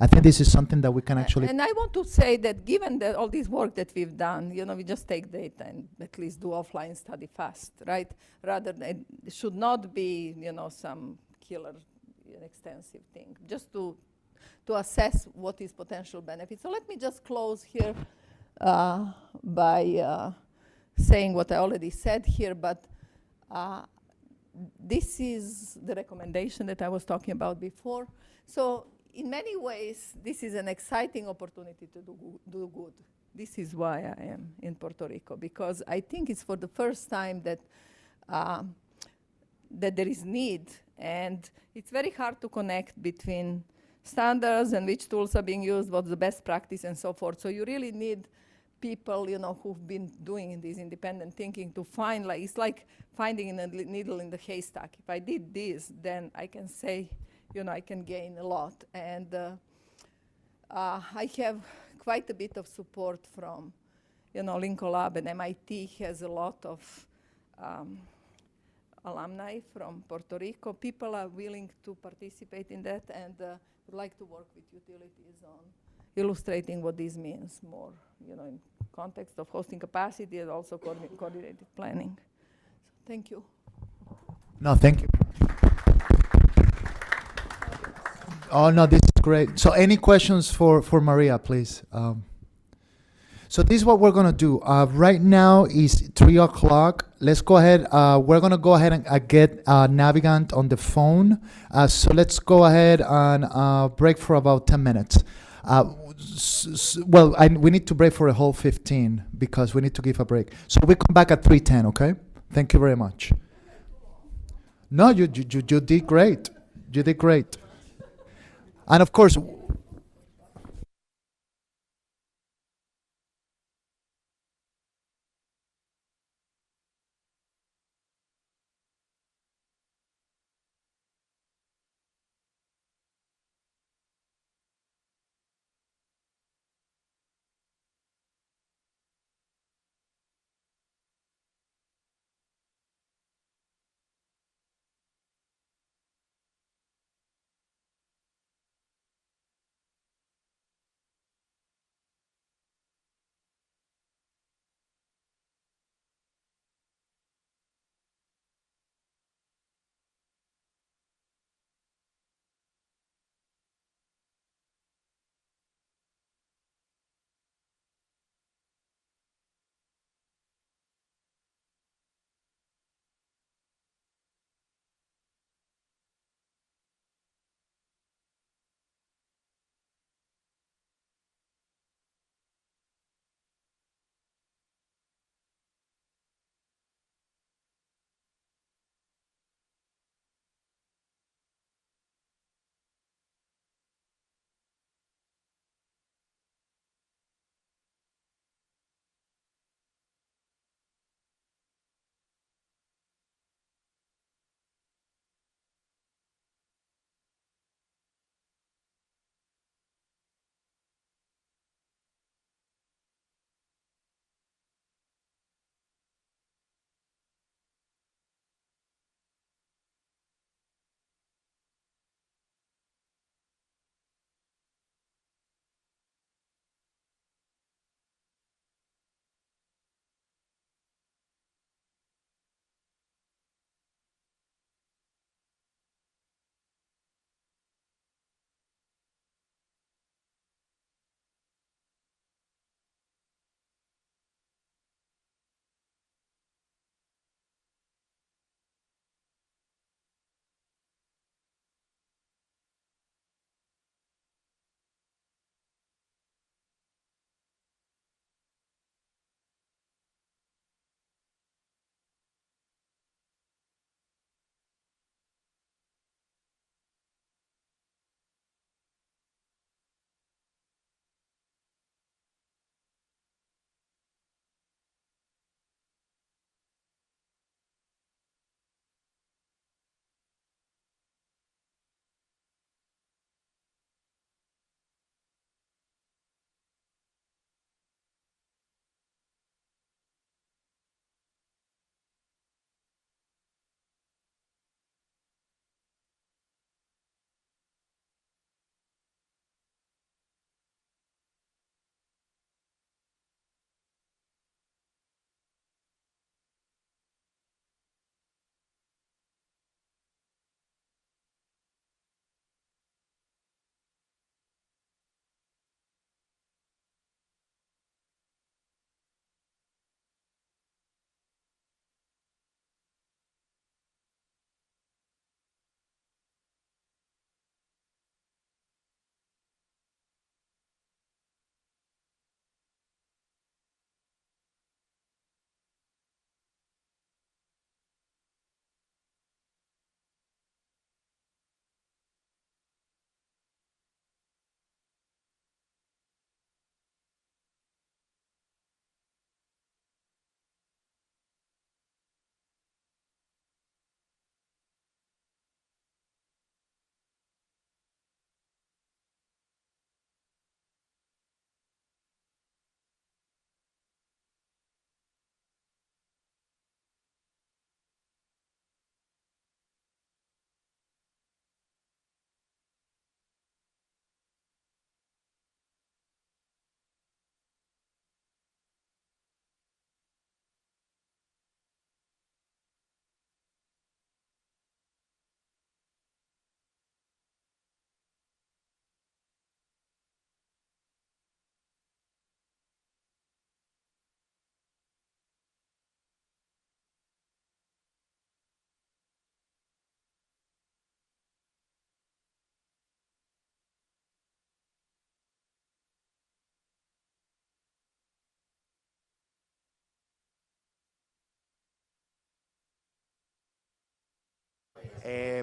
I think this is something that we can actually... And I want to say that given all this work that we've done, we just take data and at least do offline study fast, right? Rather than, it should not be, some killer extensive thing, just to assess what is potential benefit. So let me just close here by saying what I already said here, but this is the recommendation that I was talking about before. So in many ways, this is an exciting opportunity to do good. This is why I am in Puerto Rico, because I think it's for the first time that there is need, and it's very hard to connect between standards and which tools are being used, what's the best practice, and so forth. So you really need people, who've been doing this independent thinking to find, it's like finding a needle in the haystack. If I did this, then I can say, I can gain a lot. And I have quite a bit of support from, Lincoln Lab, and MIT has a lot of alumni from Puerto Rico. People are willing to participate in that, and would like to work with utilities on illustrating what this means more, in context of hosting capacity and also coordinated planning. So thank you. No, thank you. Oh, no, this is great. So any questions for Maria, please? So this is what we're going to do. Right now is 3 o'clock. Let's go ahead. We're going to go ahead and get Navigant on the phone. So let's go ahead and break for about 10 minutes. We need to break for a whole 15 because we need to give a break. So we come back at 3:10, okay? Thank you very much. No, you did great. You did great. And of course,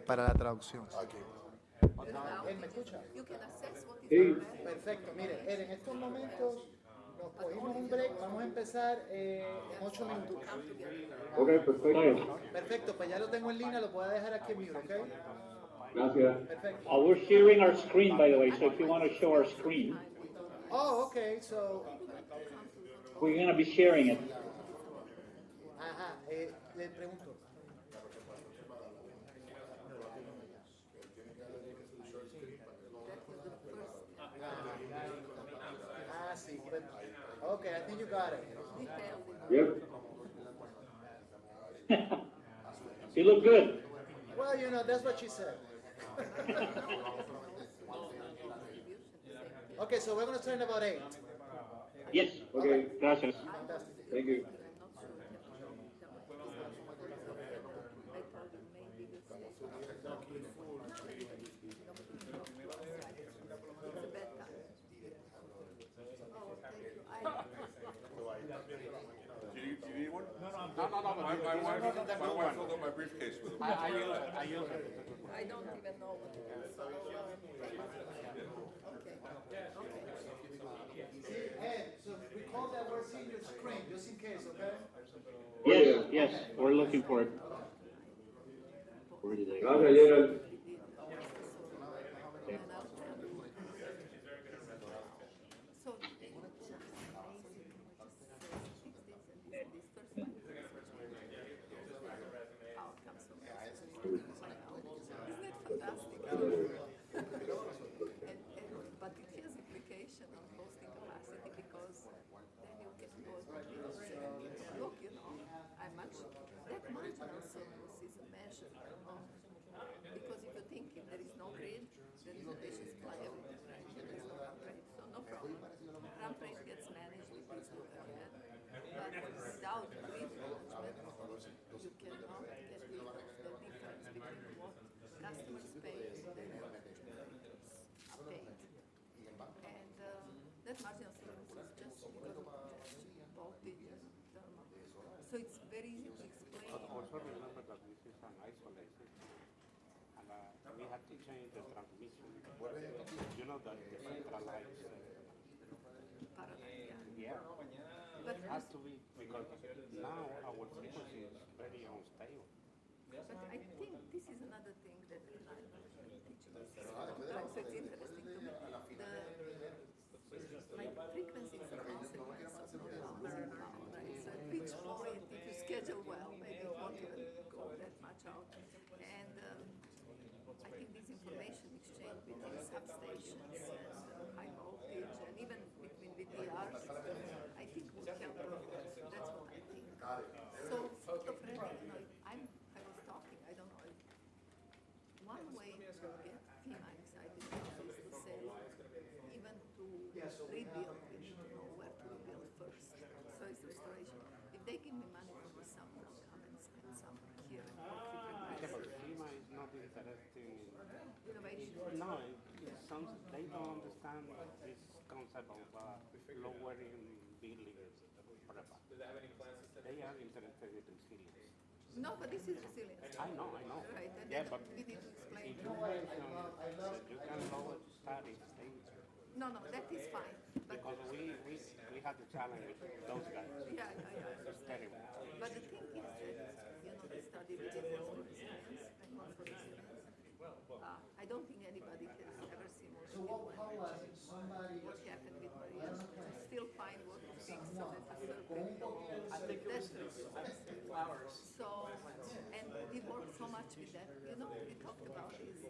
para la traducción. ¿Él me escucha? You can assess what is Sí. the Perfecto, mire, Ed, en estos momentos nos cogimos un break, vamos a empezar en 8 minutos. Ok, perfecto. Perfecto, pues ya lo tengo en línea, lo puedo dejar aquí en mute, ¿ok? Gracias. Perfecto. We're sharing our screen, by the way, so if you want to show our screen, Oh, okay, so, we're going to be sharing it. ajá, le pregunto. Ah, sí, but, okay, I think you got it. Yep. You look good. Well, you know, that's what she said. Okay, so we're gonna start in about 8. Yes. Okay. Gracias. Fantastic. Thank you. Do you need one? No, my wife filled up my briefcase with them. I don't even know what it is. Ed, so recall that we're seeing your screen, just in case, okay? Yes, yes, we're looking for it. Where did they go? Gracias, Gerald. So, isn't it fantastic? But it has implication on hosting capacity because then you can go and look, you know, I'm actually, that marginal surplus is a measure of, because if you think if there is no grid, then innovation supply everything, right? There is no run rate, so no problem. Run rate gets managed with these two overhead, but without grid management, you cannot get rid of the difference between what customers pay and then what generators are paid. And that marginal surplus is just because of congestion, voltage, and thermal. So it's very easy to explain. Also remember that this is an isolation, and we have to change the transmission. You know that the centralized, Paradigm, yeah, But it has to be, because now our frequency is very unstable. I think this is another thing that I'm teaching this for a long time, so it's interesting to me. Like frequency is a consequence of no power now, right? So at which point, if you schedule well, maybe it won't even go that much out. And I think this information exchange between substations and high voltage and even between VDRs, I think would help. That's what I think. So sort of really, you know, I was talking, I don't know, one way to get FEMA excited is to say, even to rebuild, we need to know where to rebuild first. So it's restoration. If they give me money for this summer, I'll come and spend some here and work Yeah, but with FEMA is not interested in, innovation. no, it sounds, they don't understand this concept of lowering billing forever. They are interested in resilience. No, but this is resilience. I know. Right, and Yeah, then but we need to explain. if you mention that you can lower tariffs, they, No, that is fine. But because we had the challenge with those guys. yeah. It's terrible. But the thing is that, you know, the study we did was for resilience and not for resilience. I don't think anybody has ever seen what So what happened with Maria. To still find what to fix so that the circuit that's resilience. So, and we worked so much with that. You know, we talked about this,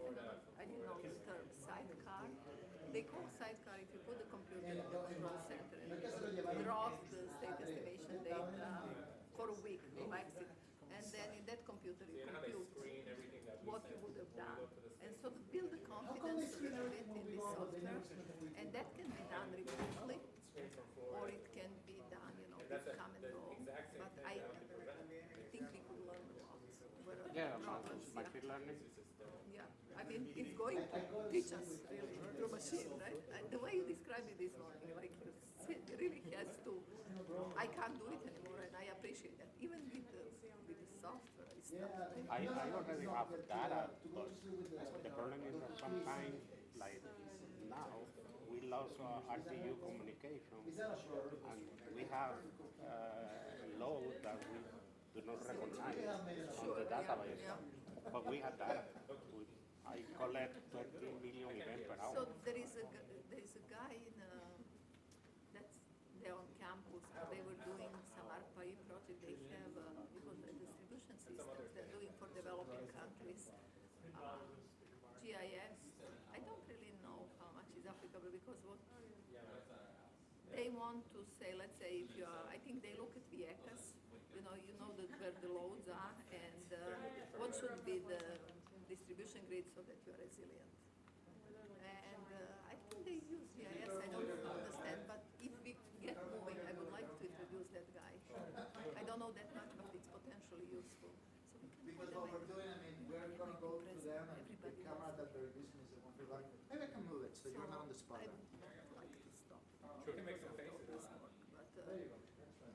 I didn't know the term sidecar. They call sidecar if you put the computer in the control center and draws the state estimation data for a week, collects it, and then in that computer you compute what you would have done. And so to build the confidence a little bit in this software, and that can be done remotely, or it can be done, you know, with come and go. But I think we could learn a lot. Where are the Yeah, problems? machine learning. Yeah, I mean, it's going to teach us really through machine, right? And the way you described it this morning, like you said, it really has to, I can't do it anymore, and I appreciate that. Even with the software, it's not. I I already have data, but the problem is that sometimes, like now, we lost RTU communication, and we have load that we do not recognize on the database. But we have data. I collect 20 million events per hour. So there is a guy in that's there on campus. They were doing some RPI project. They have because the distribution systems they're doing for developing countries. GIS. I don't really know how much is applicable because what they want to say. Let's say if you are, I think they look at VIECAS. You know that where the loads are and what should be the distribution grid so that you are resilient. And I think they use GIS, I don't understand, but if we get moving, I would like to introduce that guy. I don't know that much, but it's potentially useful. So we can Because what we're doing, I mean, we're going to go to them, and the camera that they're using is the one we're running. Maybe I can move it so you're not on the spot. I would like to stop. Sure, we can make some faces.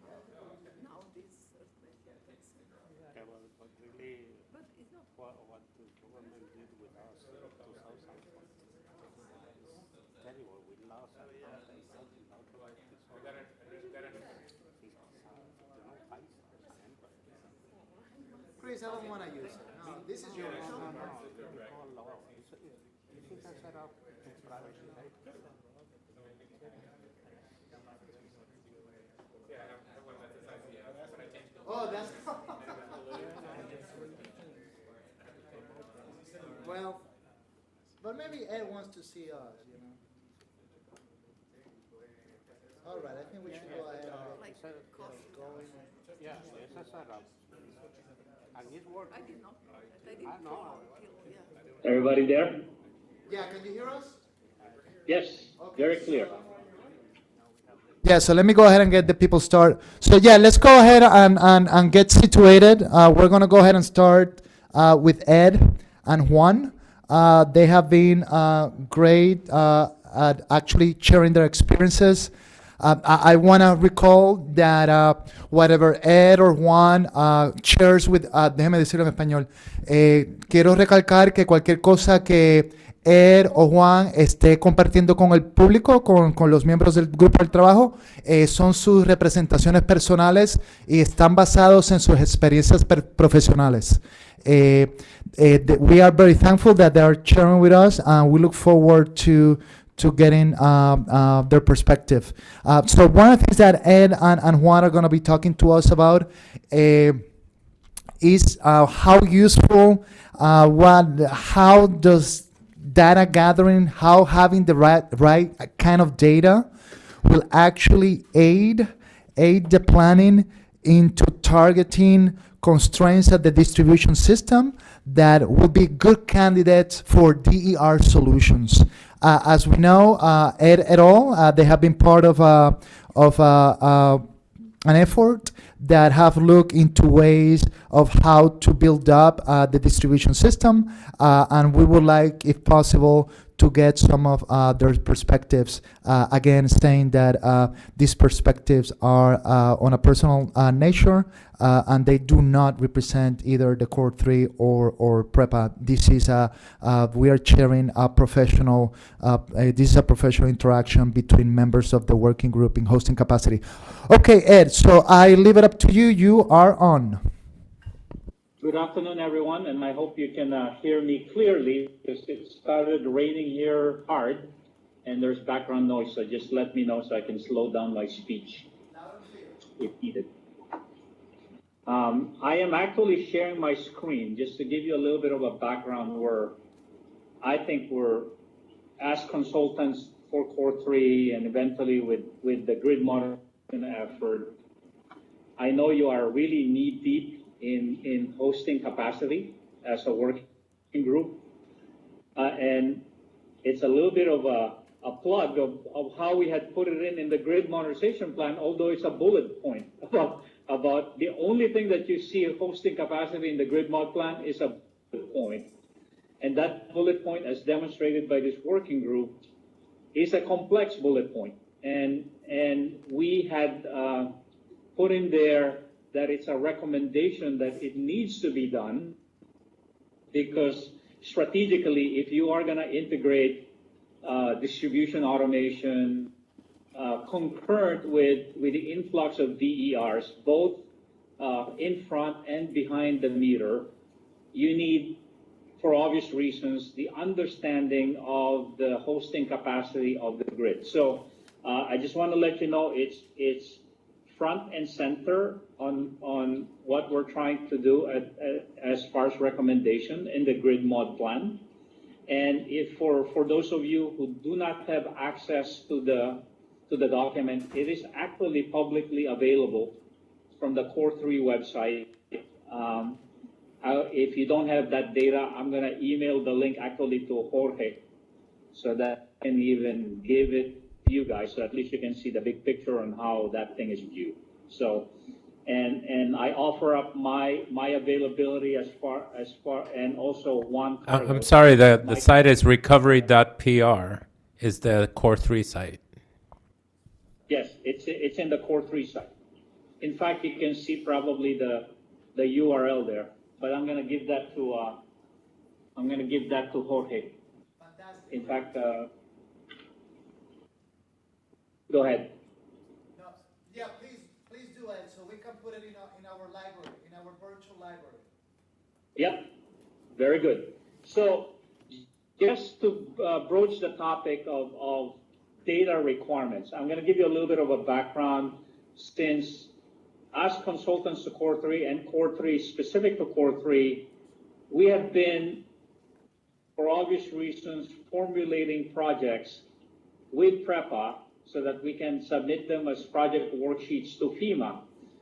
But now this earthquake happens. Yeah, well, but really, But it's not. what the government did with us in 2000 was terrible. We lost a lot of Chris, I don't want to use it. No, this is your own. You can set up privacy, right? Oh, that's. Well, but maybe Ed wants to see us, All right, I think we should go ahead and Like get cost. going. Yeah, it's a setup. And it's working. I did not know that. I didn't I know. follow until, yeah. Everybody there? Yeah, can you hear us? Yes, very clear. Yeah, so let me go ahead and get the people started. So yeah, let's go ahead and get situated. We're going to go ahead and start with Ed and Juan. They have been great at actually sharing their experiences. I want to recall that whatever Ed or Juan shares with, déjeme decirlo en español, quiero recalcar que cualquier cosa que Ed o Juan esté compartiendo con el público, con los miembros del grupo del trabajo, son sus representaciones personales y están basados en sus experiencias profesionales. We are very thankful that they are sharing with us, and we look forward to getting their perspective. So one of the things that Ed and Juan are going to be talking to us about is how useful, how does data gathering, how having the right kind of data will actually aid the planning into targeting constraints at the distribution system that will be good candidates for DER solutions. As we know, Ed et al., they have been part of an effort that have looked into ways of how to build up the distribution system, and we would like, if possible, to get some of their perspectives. Again, saying that these perspectives are on a personal nature, and they do not represent either the Core 3 or PREPA. This is we are sharing a professional, this is a professional interaction between members of the working group in hosting capacity. Okay, Ed, so I leave it up to you. You are on. Good afternoon, everyone, and I hope you can hear me clearly because it started raining here hard and there's background noise, so just let me know so I can slow down my speech if needed. I am actually sharing my screen just to give you a little bit of a background where I think we're, as consultants for Core 3 and eventually with the grid monitoring effort, I know you are really knee-deep in hosting capacity as a working group. And it's a little bit of a plug of how we had put it in the grid modernization plan, although it's a bullet point about the only thing that you see hosting capacity in the grid mod plan is a bullet point. And that bullet point, as demonstrated by this working group, is a complex bullet point. And we had put in there that it's a recommendation that it needs to be done, because strategically, if you are going to integrate distribution automation concurrent with the influx of DERs, both in front and behind the meter, you need, for obvious reasons, the understanding of the hosting capacity of the grid. So I just want to let you know it's front and center on what we're trying to do as far as recommendation in the grid mod plan. And if for those of you who do not have access to the document, it is actually publicly available from the Core 3 website. If you don't have that data, I'm going to email the link actually to Jorge so that I can even give it to you guys, so at least you can see the big picture on how that thing is viewed. So, and I offer up my availability as far, and also one. I'm sorry, the site is recovery.pr is the Core 3 site. Yes, it's in the Core 3 site. In fact, you can see probably the URL there, but I'm going to give that to Jorge. Fantastic. In fact, go ahead. No, yeah, please do it so we can put it in our library, in our virtual library. Yep, very good. So just to broach the topic of data requirements, I'm going to give you a little bit of a background, since as consultants to Core 3 and Core 3 specific to Core 3, we have been, for obvious reasons, formulating projects with PREPA so that we can submit them as project worksheets to FEMA.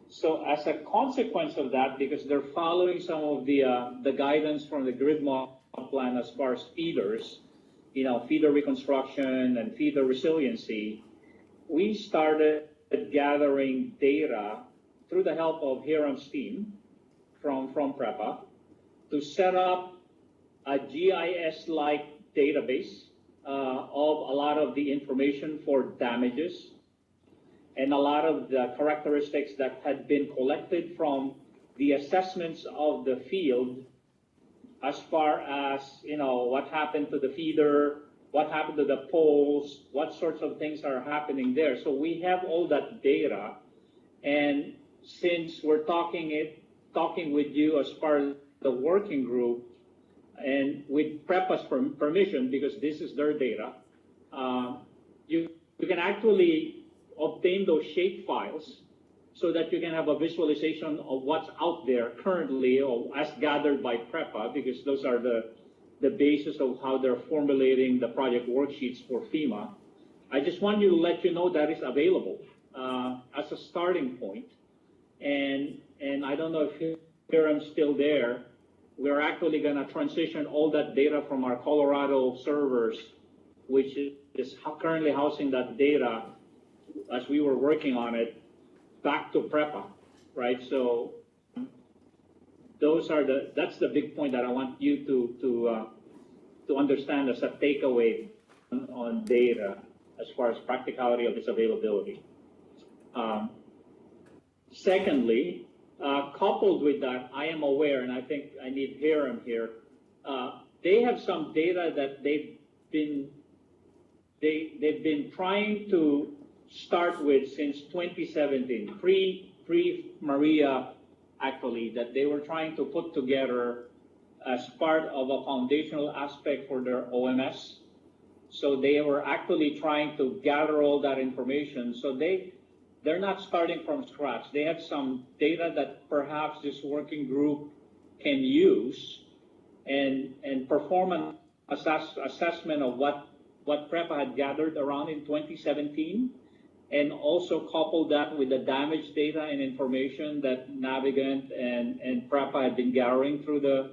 So as a consequence of that, because they're following some of the guidance from the grid mod plan as far as feeders, feeder reconstruction and feeder resiliency, we started gathering data through the help of Hiram's team from PREPA to set up a GIS-like database of a lot of the information for damages and a lot of the characteristics that had been collected from the assessments of the field, as far as, what happened to the feeder, what happened to the poles, what sorts of things are happening there. So we have all that data, and since we're talking with you as part of the working group, and with PREPA's permission, because this is their data, you can actually obtain those shape files so that you can have a visualization of what's out there currently, or as gathered by PREPA, because those are the basis of how they're formulating the project worksheets for FEMA. I just want you to let you know that is available as a starting point. And I don't know if Hiram's still there. We're actually going to transition all that data from our Colorado servers, which is currently housing that data as we were working on it, back to PREPA, right? So that's the big point that I want you to understand as a takeaway on data as far as practicality of its availability. Secondly, coupled with that, I am aware, and I think I need Hiram here, they have some data that they've been trying to start with since 2017, pre-Maria, actually, that they were trying to put together as part of a foundational aspect for their OMS. So they were actually trying to gather all that information. So they're not starting from scratch. They have some data that perhaps this working group can use and perform an assessment of what PREPA had gathered around in 2017, and also couple that with the damage data and information that Navigant and PREPA had been gathering through the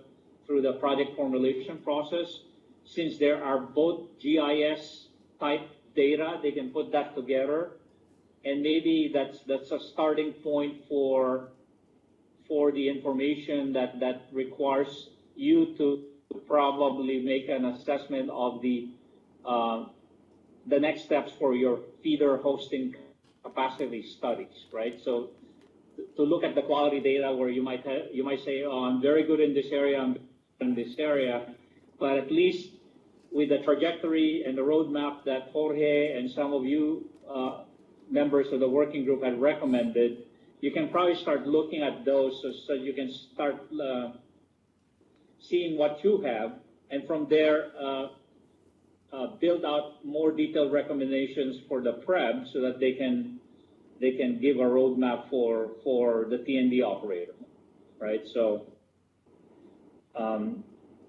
project formulation process. Since there are both GIS type data, they can put that together, and maybe that's a starting point for the information that requires you to probably make an assessment of the next steps for your feeder hosting capacity studies, right? So to look at the quality data where you might say, oh, I'm very good in this area, I'm in this area, but at least with the trajectory and the roadmap that Jorge and some of you members of the working group had recommended, you can probably start looking at those so you can start seeing what you have, and from there build out more detailed recommendations for the PREB so that they can give a roadmap for the TND operator, right? So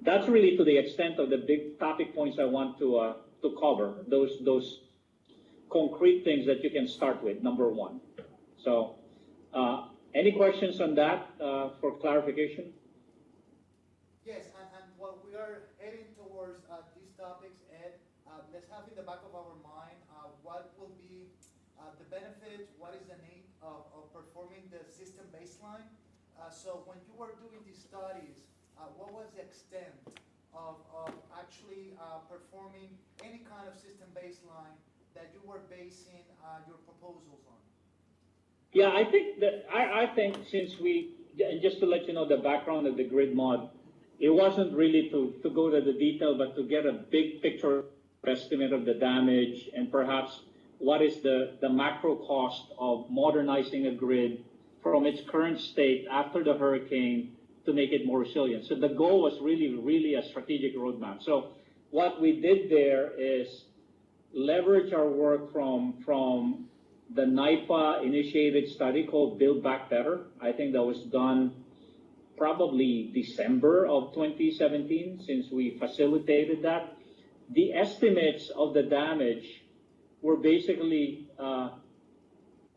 that's really to the extent of the big topic points I want to cover, those concrete things that you can start with, number one. So any questions on that for clarification? Yes, and while we are heading towards these topics, Ed, let's have in the back of our mind what will be the benefits, what is the need of performing the system baseline. So when you were doing these studies, what was the extent of actually performing any kind of system baseline that you were basing your proposals on? Yeah, I think since and just to let you know the background of the grid mod, it wasn't really to go to the detail, but to get a big picture estimate of the damage and perhaps what is the macro cost of modernizing a grid from its current state after the hurricane to make it more resilient. So the goal was really a strategic roadmap. So what we did there is leverage our work from the NIPA initiated study called Build Back Better. I think that was done probably December of 2017, since we facilitated that. The estimates of the damage were basically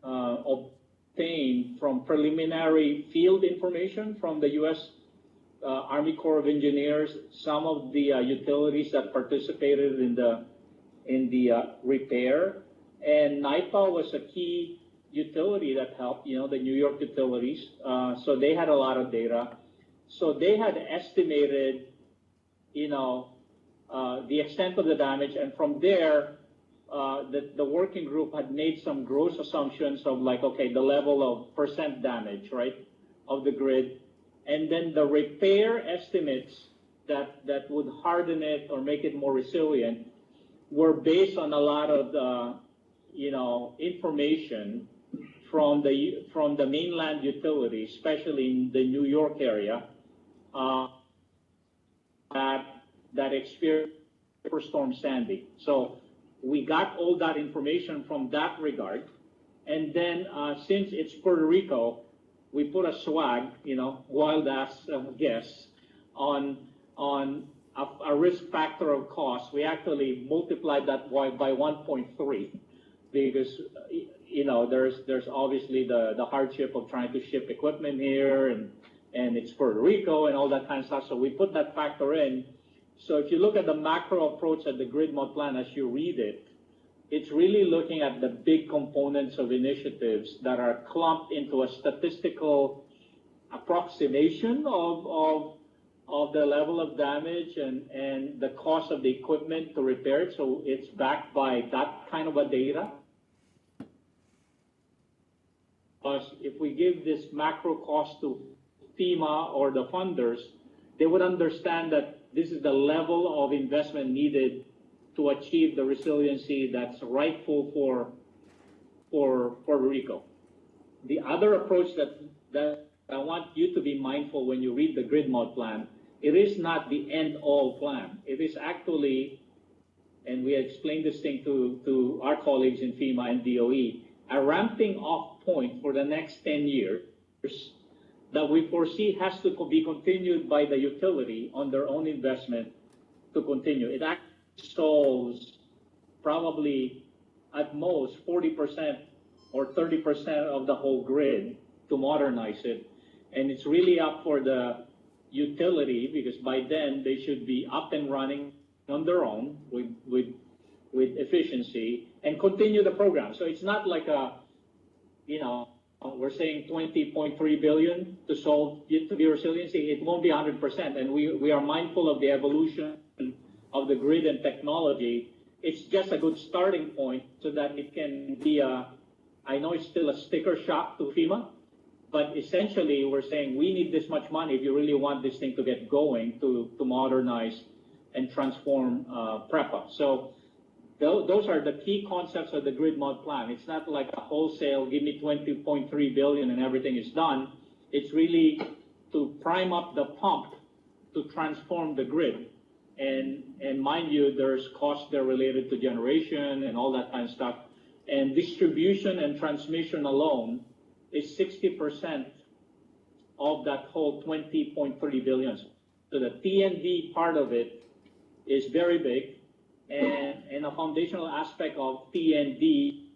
obtained from preliminary field information from the U.S. Army Corps of Engineers, some of the utilities that participated in the repair, and NIPA was a key utility that helped, the New York utilities. So they had a lot of data. So they had estimated, the extent of the damage, and from there, the working group had made some gross assumptions of like, okay, the level of percent damage, right, of the grid, and then the repair estimates that would harden it or make it more resilient were based on a lot of the, information from the mainland utilities, especially in the New York area, that experienced Superstorm Sandy. So we got all that information from that regard, and then since it's Puerto Rico, we put a swag, wild ass guess on a risk factor of cost. We actually multiplied that by 1.3 because there's obviously the hardship of trying to ship equipment here, and it's Puerto Rico and all that kind of stuff. So we put that factor in. So if you look at the macro approach at the grid mod plan as you read it, it's really looking at the big components of initiatives that are clumped into a statistical approximation of the level of damage and the cost of the equipment to repair it. So it's backed by that kind of a data. Because if we give this macro cost to FEMA or the funders, they would understand that this is the level of investment needed to achieve the resiliency that's rightful for Puerto Rico. The other approach that I want you to be mindful when you read the grid mod plan, it is not the end-all plan. It is actually, and we explained this thing to our colleagues in FEMA and DOE, a ramping off point for the next 10 years that we foresee has to be continued by the utility on their own investment to continue. It actually solves probably at most 40% or 30% of the whole grid to modernize it. And it's really up for the utility, because by then they should be up and running on their own with efficiency and continue the program. So it's not like we're saying 20.3 billion to solve it to be resiliency. It won't be 100%, and we are mindful of the evolution of the grid and technology. It's just a good starting point so that it can be I know it's still a sticker shock to FEMA, but essentially we're saying we need this much money if you really want this thing to get going to modernize and transform PREPA. So those are the key concepts of the grid mod plan. It's not like a wholesale, give me 20.3 billion and everything is done. It's really to prime up the pump to transform the grid. And mind you, there's costs there related to generation and all that kind of stuff. And distribution and transmission alone is 60% of that whole 20.3 billion. So the T&D part of it is very big. And a foundational aspect of T&D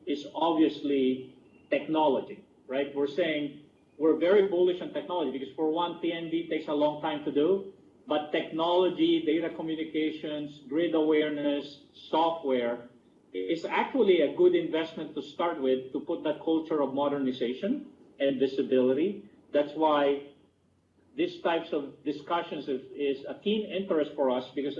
is obviously technology, right? We're saying we're very bullish on technology because for one, T&D takes a long time to do, but technology, data communications, grid awareness, software is actually a good investment to start with to put that culture of modernization and visibility. That's why these types of discussions is a keen interest for us because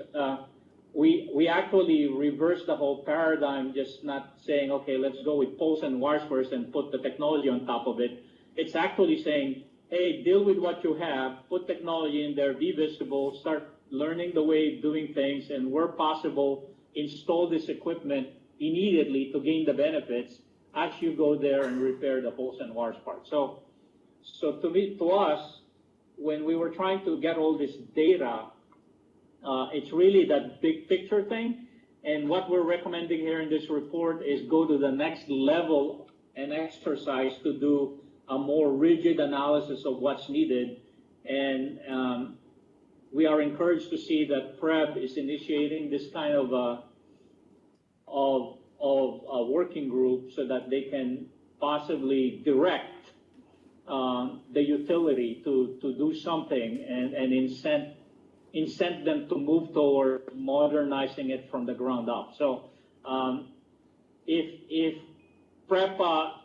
we actually reverse the whole paradigm, just not saying, okay, let's go with poles and wires first and put the technology on top of it. It's actually saying, hey, deal with what you have, put technology in there, be visible, start learning the way of doing things, and where possible, install this equipment immediately to gain the benefits as you go there and repair the poles and wires part. So to us, when we were trying to get all this data, it's really that big picture thing. And what we're recommending here in this report is go to the next level and exercise to do a more rigid analysis of what's needed. And we are encouraged to see that PREB is initiating this kind of a working group so that they can possibly direct the utility to do something and incent them to move toward modernizing it from the ground up. So if PREPA,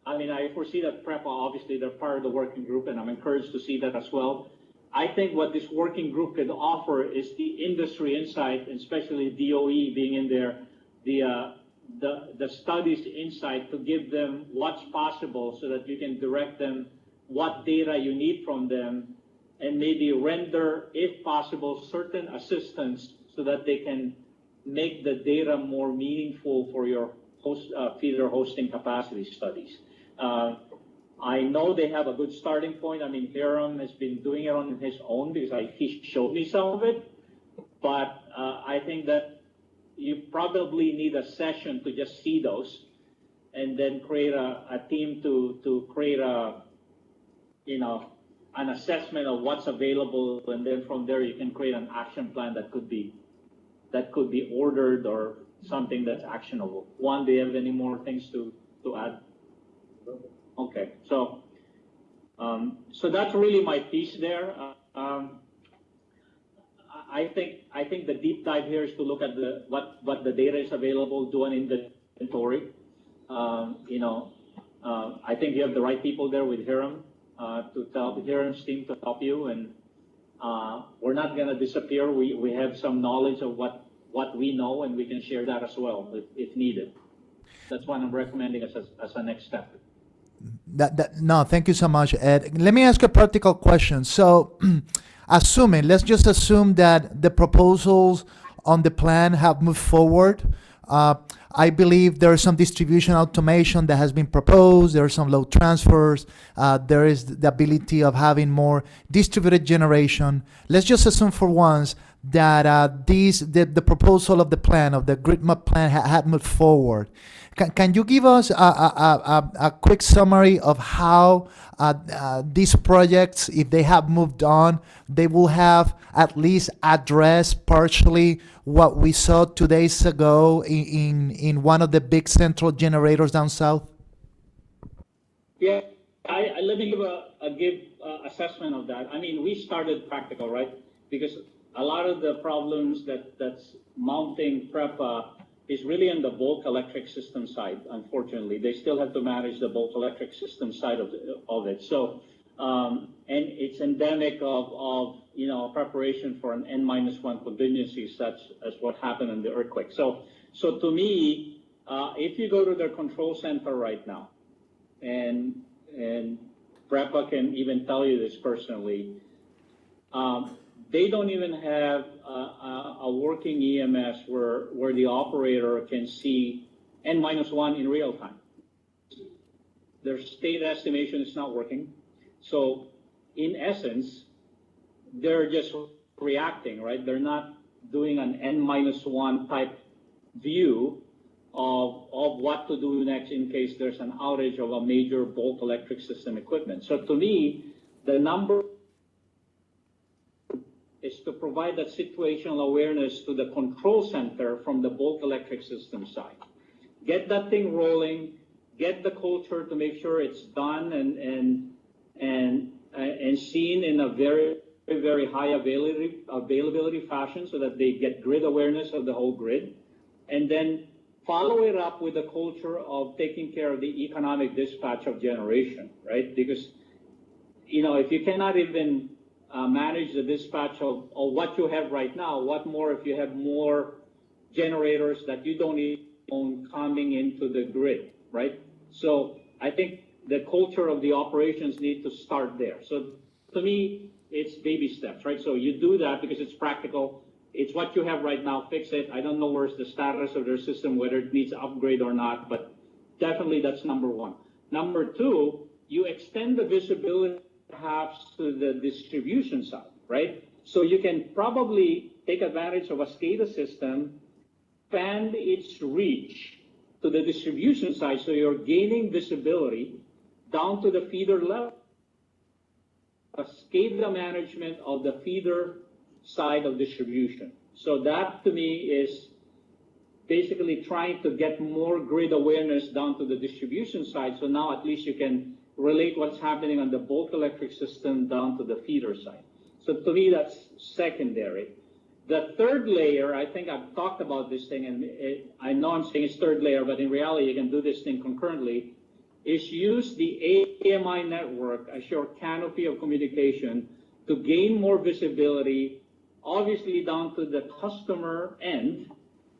I mean, I foresee that PREPA, obviously they're part of the working group, and I'm encouraged to see that as well. I think what this working group could offer is the industry insight, and especially DOE being in there, the studies insight to give them what's possible so that you can direct them what data you need from them and maybe render, if possible, certain assistance so that they can make the data more meaningful for your feeder hosting capacity studies. I know they have a good starting point. I mean, Hiram has been doing it on his own because he showed me some of it, but I think that you probably need a session to just see those and then create a team to create an assessment of what's available, and then from there you can create an action plan that could be ordered or something that's actionable. Juan, do you have any more things to add? Okay, so that's really my piece there. I think the deep dive here is to look at what the data is available, do an inventory. I think you have the right people there with Hiram to tell Hiram's team to help you, and we're not going to disappear. We have some knowledge of what we know, and we can share that as well if needed. That's what I'm recommending as a next step. No, thank you so much, Ed. Let me ask a practical question. So, let's just assume that the proposals on the plan have moved forward. I believe there is some distribution automation that has been proposed. There are some load transfers. There is the ability of having more distributed generation. Let's just assume for once that the proposal of the plan, of the grid map plan had moved forward. Can you give us a quick summary of how these projects, if they have moved on, they will have at least addressed partially what we saw 2 days ago in one of the big central generators down south? Yeah, let me give a assessment of that. I mean, we started practical, right? Because a lot of the problems that's mounting PREPA is really on the bulk electric system side. Unfortunately, they still have to manage the bulk electric system side of it. So, and it's endemic of preparation for an N-1 contingency, such as what happened in the earthquake. So to me, if you go to their control center right now, and PREPA can even tell you this personally. They don't even have a working EMS where the operator can see N-1 in real time. Their state estimation is not working. So in essence, they're just reacting, right? They're not doing an N-1 type view of what to do next in case there's an outage of a major bulk electric system equipment. So to me, the number is to provide that situational awareness to the control center from the bulk electric system side. Get that thing rolling, get the culture to make sure it's done and seen in a very, very high availability fashion so that they get grid awareness of the whole grid, and then follow it up with a culture of taking care of the economic dispatch of generation, right? Because, you know, if you cannot even manage the dispatch of what you have right now, what more if you have more generators that you don't even own coming into the grid, right? So I think the culture of the operations need to start there. So to me, it's baby steps, right? So you do that because it's practical. It's what you have right now, fix it. I don't know where's the status of their system, whether it needs upgrade or not, but definitely that's number one. Number two, you extend the visibility perhaps to the distribution side, right? So you can probably take advantage of a SCADA system, expand its reach to the distribution side, so you're gaining visibility down to the feeder level. A SCADA management of the feeder side of distribution. So that to me is basically trying to get more grid awareness down to the distribution side. So now at least you can relate what's happening on the bulk electric system down to the feeder side. So to me, that's secondary. The third layer, I think I've talked about this thing, and I know I'm saying it's third layer, but in reality, you can do this thing concurrently, is use the AMI network as your canopy of communication to gain more visibility, obviously down to the customer end,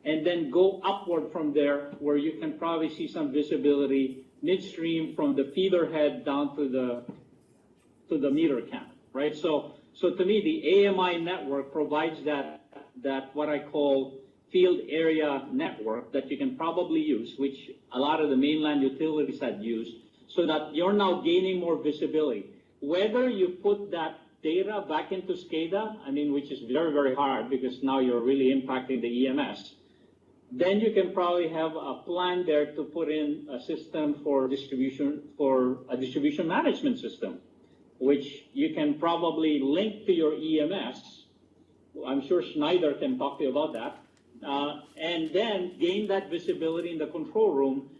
and then go upward from there where you can probably see some visibility midstream from the feeder head down to the meter camp, right? So to me, the AMI network provides that what I call field area network that you can probably use, which a lot of the mainland utilities had used, so that you're now gaining more visibility. Whether you put that data back into SCADA, I mean, which is very, very hard because now you're really impacting the EMS, then you can probably have a plan there to put in a system for distribution, for a distribution management system, which you can probably link to your EMS. I'm sure Schneider can talk to you about that. And then gain that visibility in the control room.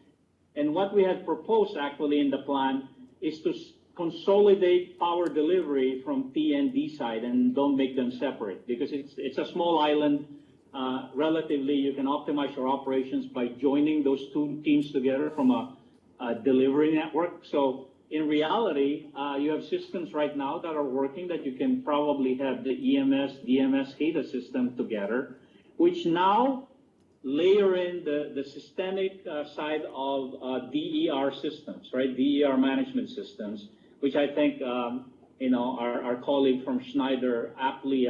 And what we had proposed actually in the plan is to consolidate power delivery from T and D side and don't make them separate, because it's a small island. Relatively, you can optimize your operations by joining those two teams together from a delivery network. So in reality, you have systems right now that are working that you can probably have the EMS, DMS, SCADA system together, which now layer in the systemic side of DER systems, right? DER management systems, which I think, you know, our colleague from Schneider aptly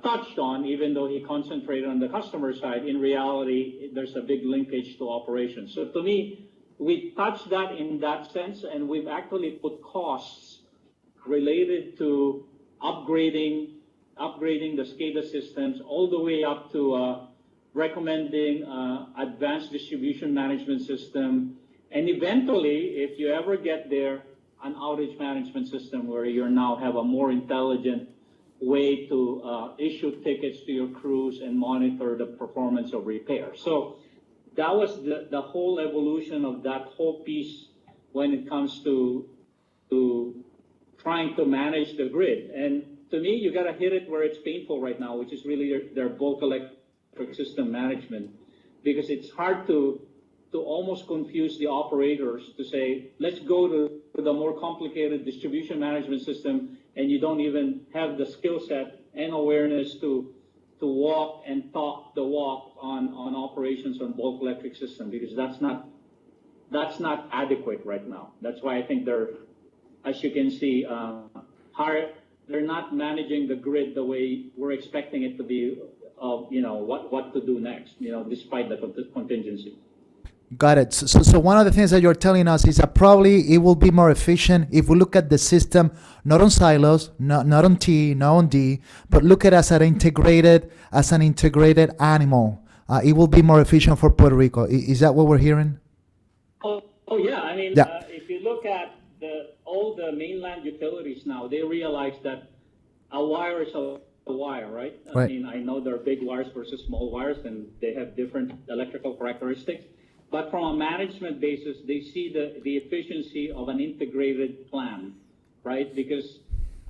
touched on, even though he concentrated on the customer side. In reality, there's a big linkage to operations. So to me, we touched that in that sense, and we've actually put costs related to upgrading the SCADA systems all the way up to recommending advanced distribution management system, and eventually, if you ever get there, an outage management system where you now have a more intelligent way to issue tickets to your crews and monitor the performance of repair. So that was the whole evolution of that whole piece when it comes to trying to manage the grid. And to me, you got to hit it where it's painful right now, which is really their bulk electric system management, because it's hard to almost confuse the operators to say, let's go to the more complicated distribution management system, and you don't even have the skill set and awareness to walk and talk the walk on operations on bulk electric system, because that's not adequate right now. That's why I think they're as you can see, they're not managing the grid the way we're expecting it to be, of, you know, what to do next, you know, despite the contingency. Got it. So one of the things that you're telling us is that probably it will be more efficient if we look at the system not on silos, not on T, not on D, but look at it as an integrated animal. It will be more efficient for Puerto Rico. Is that what we're hearing? Oh yeah. I mean, Yeah. if you look at all the mainland utilities now, they realize that a wire is a wire, right? Right. I mean, I know there are big wires versus small wires, and they have different electrical characteristics. But from a management basis, they see the efficiency of an integrated plan, right? Because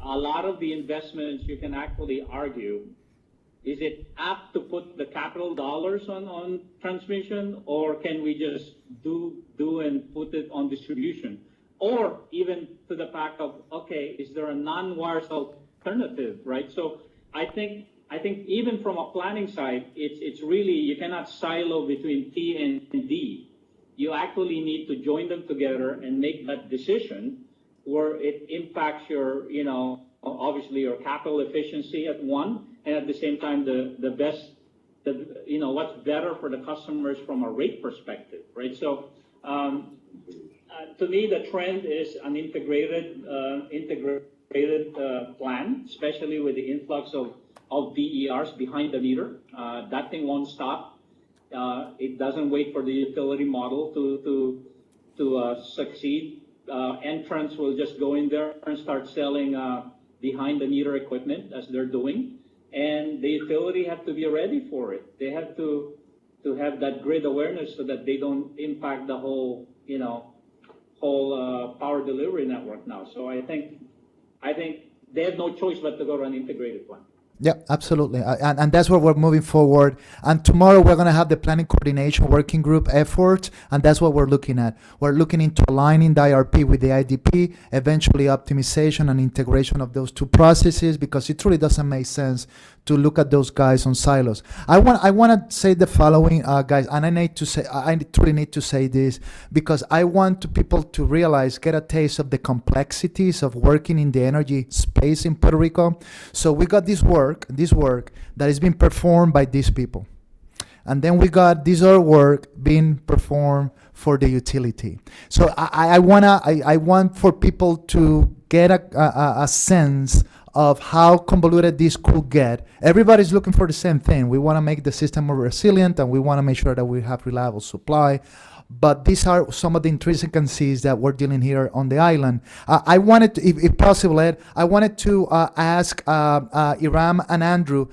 a lot of the investments, you can actually argue, is it apt to put the capital dollars on transmission, or can we just do and put it on distribution? Or even to the fact of, okay, is there a non-wires alternative, right? So I think even from a planning side, it's really, you cannot silo between T and D. You actually need to join them together and make that decision where it impacts your, you know, obviously your capital efficiency at one, and at the same time the best, you know, what's better for the customers from a rate perspective, right? So to me, the trend is an integrated plan, especially with the influx of DERs behind the meter. That thing won't stop. It doesn't wait for the utility model to succeed. Entrants will just go in there and start selling behind the meter equipment, as they're doing, and the utility have to be ready for it. They have to have that grid awareness so that they don't impact the whole, you know, power delivery network now. So I think they have no choice but to go to an integrated plan. Yeah, absolutely. And that's where we're moving forward. And tomorrow we're going to have the planning coordination working group effort, and that's what we're looking at. We're looking into aligning the IRP with the IDP, eventually optimization and integration of those two processes, because it really doesn't make sense to look at those guys on silos. I want to say the following, guys, and I truly need to say this because I want people to realize, get a taste of the complexities of working in the energy space in Puerto Rico. So we got this work that is being performed by these people. And then we got this other work being performed for the utility. So I want for people to get a sense of how convoluted this could get. Everybody's looking for the same thing. We want to make the system more resilient, and we want to make sure that we have reliable supply. But these are some of the intricacies that we're dealing here on the island. I wanted to, if possible, Ed, I wanted to ask Iram and Andrew,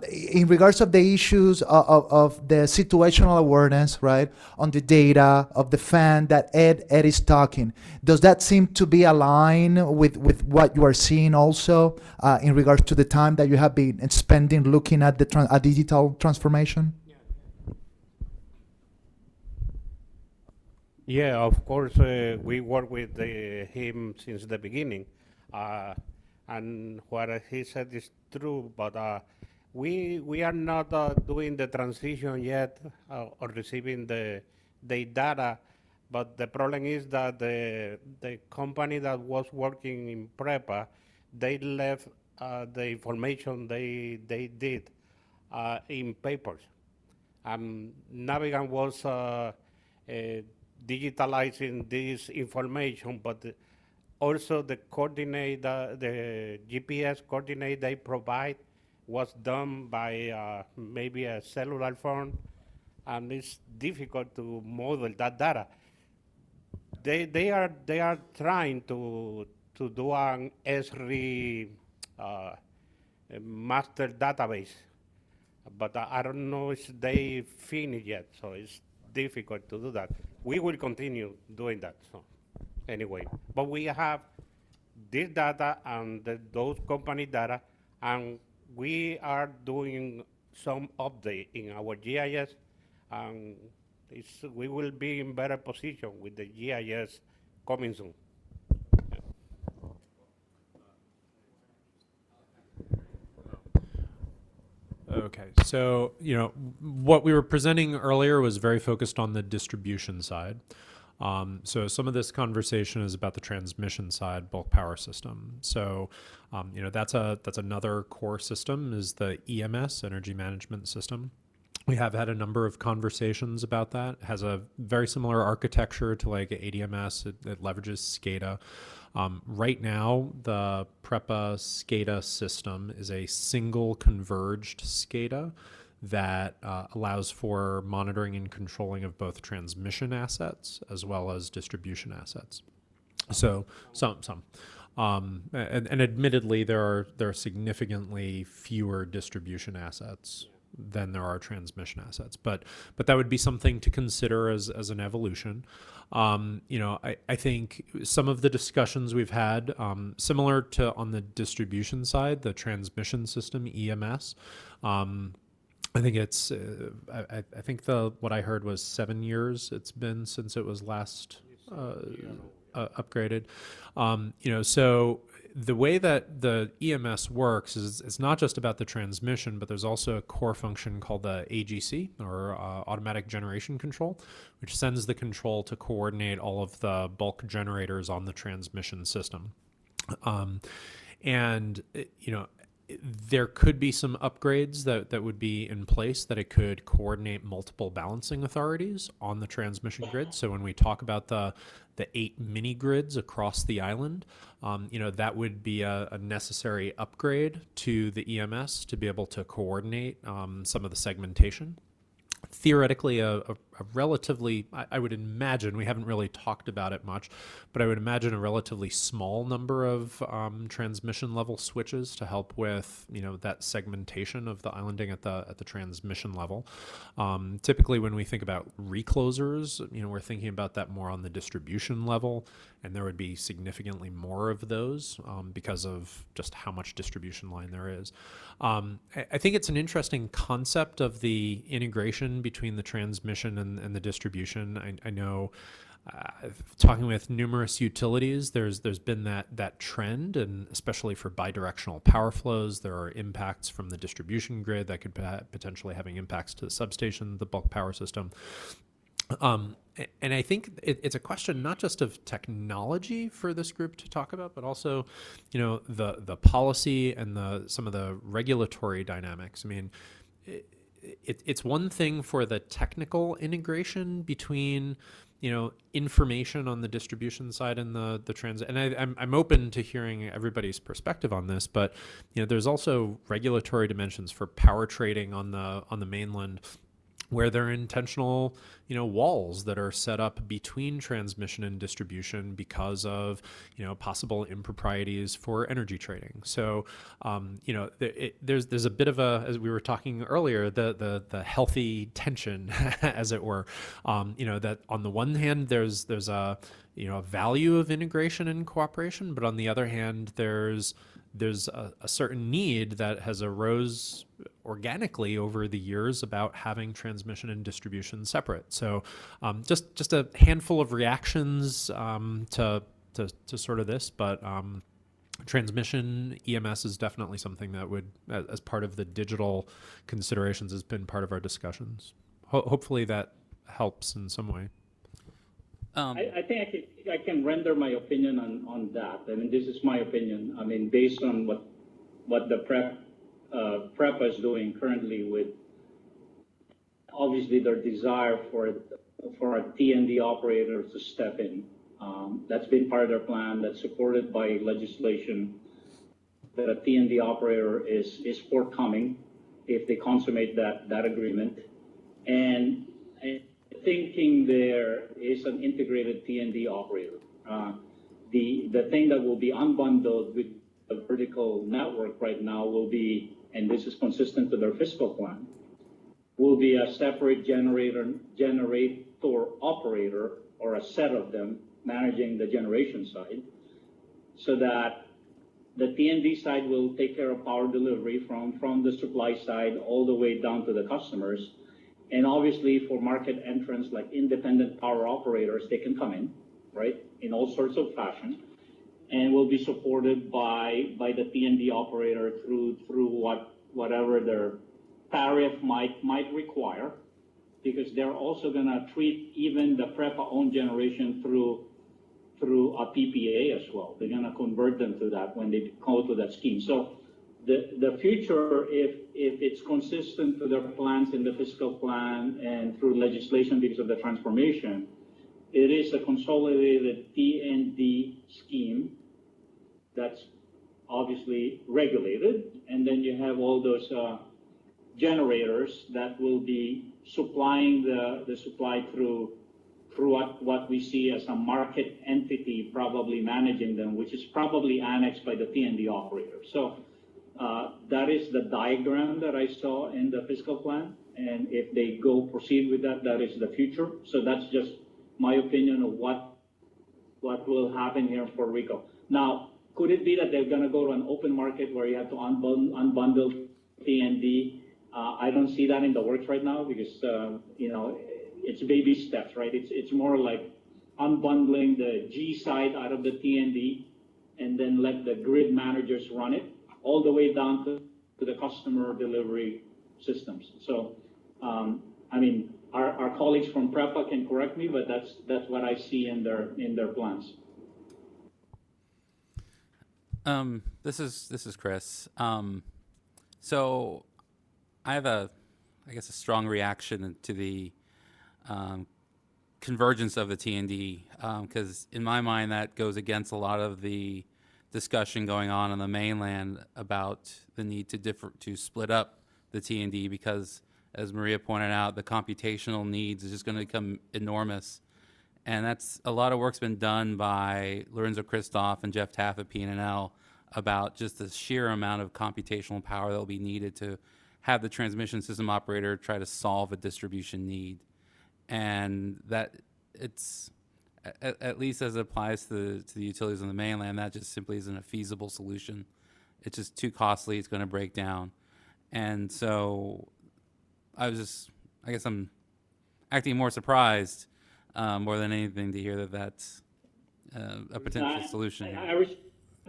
in regards of the issues of the situational awareness, right, on the data, of the fan that Ed is talking. Does that seem to be aligned with what you are seeing also in regards to the time that you have been spending looking at the digital transformation? Yeah, of course, we work with him since the beginning, and what he said is true, but we are not doing the transition yet or receiving the data, but the problem is that the company that was working in PREPA, they left the information they did in papers. Navigant was digitalizing this information, but also the GPS coordinate they provide was done by maybe a cellular phone, and it's difficult to model that data. They are trying to do an ESRI master database, but I don't know if they finished yet, so it's difficult to do that. We will continue doing that. So anyway, but we have this data and those company data, and we are doing some update in our GIS, and we will be in better position with the GIS coming soon. Okay, so what we were presenting earlier was very focused on the distribution side. So some of this conversation is about the transmission side, bulk power system. So, that's another core system is the EMS, Energy Management System. We have had a number of conversations about that. It has a very similar architecture to like ADMS. It leverages SCADA. Right now, the PREPA SCADA system is a single converged SCADA that allows for monitoring and controlling of both transmission assets as well as distribution assets. So and admittedly, there are significantly fewer distribution assets than there are transmission assets, but that would be something to consider as an evolution. I think some of the discussions we've had, similar to on the distribution side, the transmission system EMS. I think it's. I think what I heard was 7 years it's been since it was last upgraded. So the way that the EMS works is it's not just about the transmission, but there's also a core function called the AGC, or automatic generation control, which sends the control to coordinate all of the bulk generators on the transmission system. There could be some upgrades that would be in place that it could coordinate multiple balancing authorities on the transmission grid. So when we talk about the 8 mini grids across the island, that would be a necessary upgrade to the EMS to be able to coordinate some of the segmentation. Theoretically, a relatively, I would imagine, we haven't really talked about it much, but I would imagine a relatively small number of transmission level switches to help with, that segmentation of the islanding at the transmission level. Typically, when we think about reclosers, we're thinking about that more on the distribution level, and there would be significantly more of those because of just how much distribution line there is. I think it's an interesting concept of the integration between the transmission and the distribution. I know, talking with numerous utilities, there's been that trend, and especially for bidirectional power flows, there are impacts from the distribution grid that could potentially having impacts to the substation, the bulk power system. And I think it's a question not just of technology for this group to talk about, but also, the policy and some of the regulatory dynamics. I mean, it's one thing for the technical integration between, information on the distribution side and the transit. And I'm open to hearing everybody's perspective on this, but there's also regulatory dimensions for power trading on the mainland, where there are intentional, walls that are set up between transmission and distribution because of, possible improprieties for energy trading. So, there's a bit of as we were talking earlier, the healthy tension, as it were, that on the one hand, there's a value of integration and cooperation, but on the other hand, there's a certain need that has arose organically over the years about having transmission and distribution separate. So just a handful of reactions to sort of this, but transmission EMS is definitely something that would, as part of the digital considerations, has been part of our discussions. Hopefully that helps in some way. I think I can render my opinion on that. I mean, this is my opinion. I mean, based on what the PREPA is doing currently, with obviously their desire for a T&D operator to step in. That's been part of their plan. That's supported by legislation, that a T&D operator is forthcoming if they consummate that agreement. And thinking there is an integrated T&D operator. The thing that will be unbundled with the vertical network right now will be, and this is consistent with their fiscal plan, will be a separate generator operator, or a set of them managing the generation side, so that the T&D side will take care of power delivery from the supply side all the way down to the customers. And obviously, for market entrants like independent power operators, they can come in, right, in all sorts of fashion, and will be supported by the T&D operator through whatever their tariff might require. because they're also going to treat even the PREPA-owned generation through a PPA as well. They're going to convert them to that when they go to that scheme. So the future, if it's consistent to their plans in the fiscal plan and through legislation because of the transformation, it is a consolidated T&D scheme that's obviously regulated, and then you have all those generators that will be supplying the supply through what we see as a market entity probably managing them, which is probably annexed by the T&D operator. So that is the diagram that I saw in the fiscal plan, and if they proceed with that, that is the future. So that's just my opinion of what will happen here in Puerto Rico. Now, could it be that they're going to go to an open market where you have to unbundle T&D? I don't see that in the works right now because it's baby steps, right? It's more like unbundling the G side out of the T&D and then let the grid managers run it all the way down to the customer delivery systems. So, I mean, our colleagues from PREPA can correct me, but that's what I see in their plans. This is Chris. So I have a strong reaction to the convergence of the T&D, because in my mind that goes against a lot of the discussion going on the mainland about the need to split up the T&D, because as Maria pointed out, the computational needs is just going to become enormous. And that's a lot of work's been done by Lorenzo Christoph and Jeff Taff at PNL about just the sheer amount of computational power that will be needed to have the transmission system operator try to solve a distribution need. And that it's, at least as it applies to the utilities on the mainland, that just simply isn't a feasible solution. It's just too costly, it's going to break down. And so I guess I'm acting more surprised more than anything to hear that that's a potential solution here.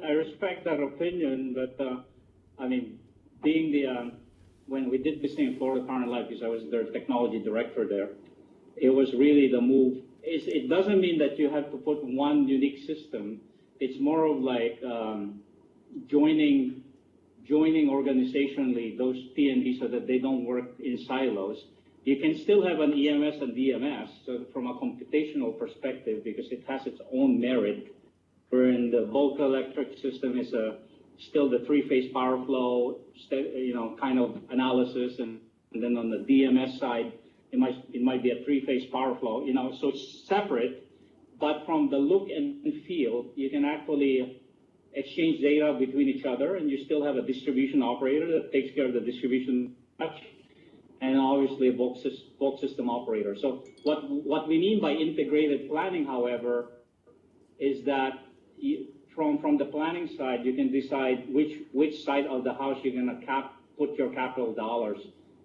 I respect that opinion, but I mean, being when we did this thing in Florida Power and Light, because I was their technology director there, it was really the move. It doesn't mean that you have to put one unique system. It's more of like joining organizationally those T&D so that they don't work in silos. You can still have an EMS and DMS, so from a computational perspective, because it has its own merit, wherein the bulk electric system is still the three-phase power flow, kind of analysis, and then on the DMS side, it might be a three-phase power flow, so it's separate, but from the look and feel, you can actually exchange data between each other, and you still have a distribution operator that takes care of the distribution, and obviously a bulk system operator. So what we mean by integrated planning, however, is that from the planning side, you can decide which side of the house you're going to put your capital dollars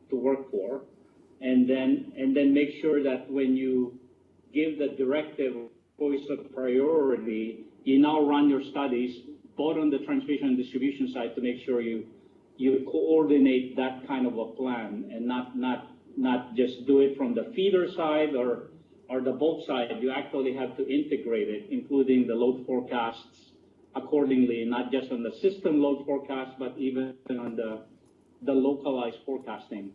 to work for, and then make sure that when you give the directive voice of priority, you now run your studies both on the transmission and distribution side to make sure you coordinate that kind of a plan and not just do it from the feeder side or the bulk side. You actually have to integrate it, including the load forecasts accordingly, not just on the system load forecast, but even on the localized forecasting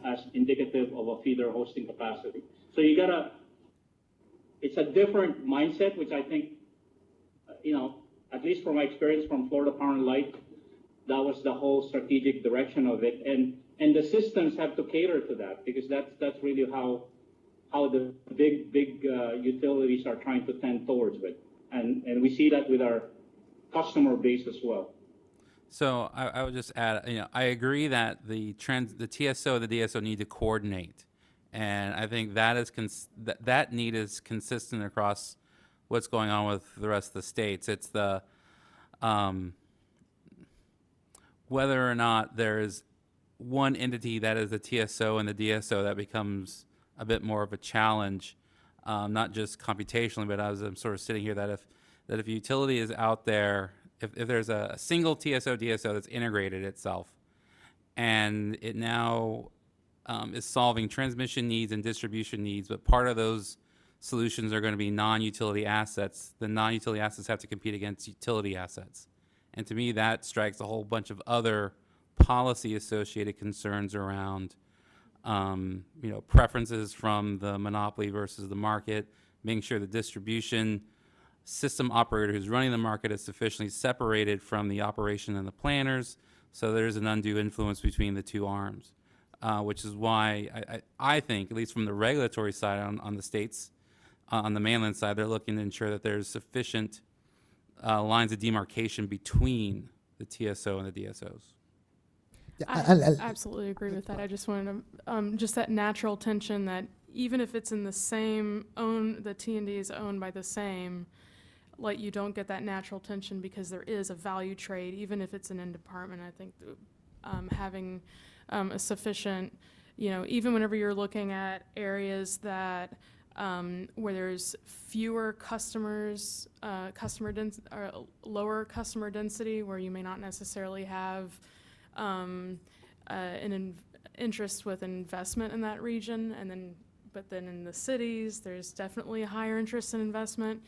as indicative of a feeder hosting capacity. So it's a different mindset, which I think, at least from my experience from Florida Power and Light, that was the whole strategic direction of it. And the systems have to cater to that, because that's really how the big utilities are trying to tend towards it. And we see that with our customer base as well. So I would just add, I agree that the TSO and the DSO need to coordinate, and I think that need is consistent across what's going on with the rest of the states. It's the whether or not there's one entity that is the TSO and the DSO that becomes a bit more of a challenge, not just computationally, but as I'm sort of sitting here, that if a utility is out there, if there's a single TSO DSO that's integrated itself, and it now is solving transmission needs and distribution needs, but part of those solutions are going to be non-utility assets. The non-utility assets have to compete against utility assets. And to me, that strikes a whole bunch of other policy-associated concerns around, preferences from the monopoly versus the market, making sure the distribution system operator who's running the market is sufficiently separated from the operation and the planners, so there's an undue influence between the two arms, which is why I think, at least from the regulatory side on the states, on the mainland side, they're looking to ensure that there's sufficient lines of demarcation between the TSO and the DSOs. I absolutely agree with that. I just wanted to, just that natural tension that even if it's in the same the T&D is owned by the same, like you don't get that natural tension because there is a value trade, even if it's an end department. I think having a sufficient, even whenever you're looking at areas that where there's fewer customers, or lower customer density, where you may not necessarily have interest with investment in that region, but then in the cities, there's definitely a higher interest in investment.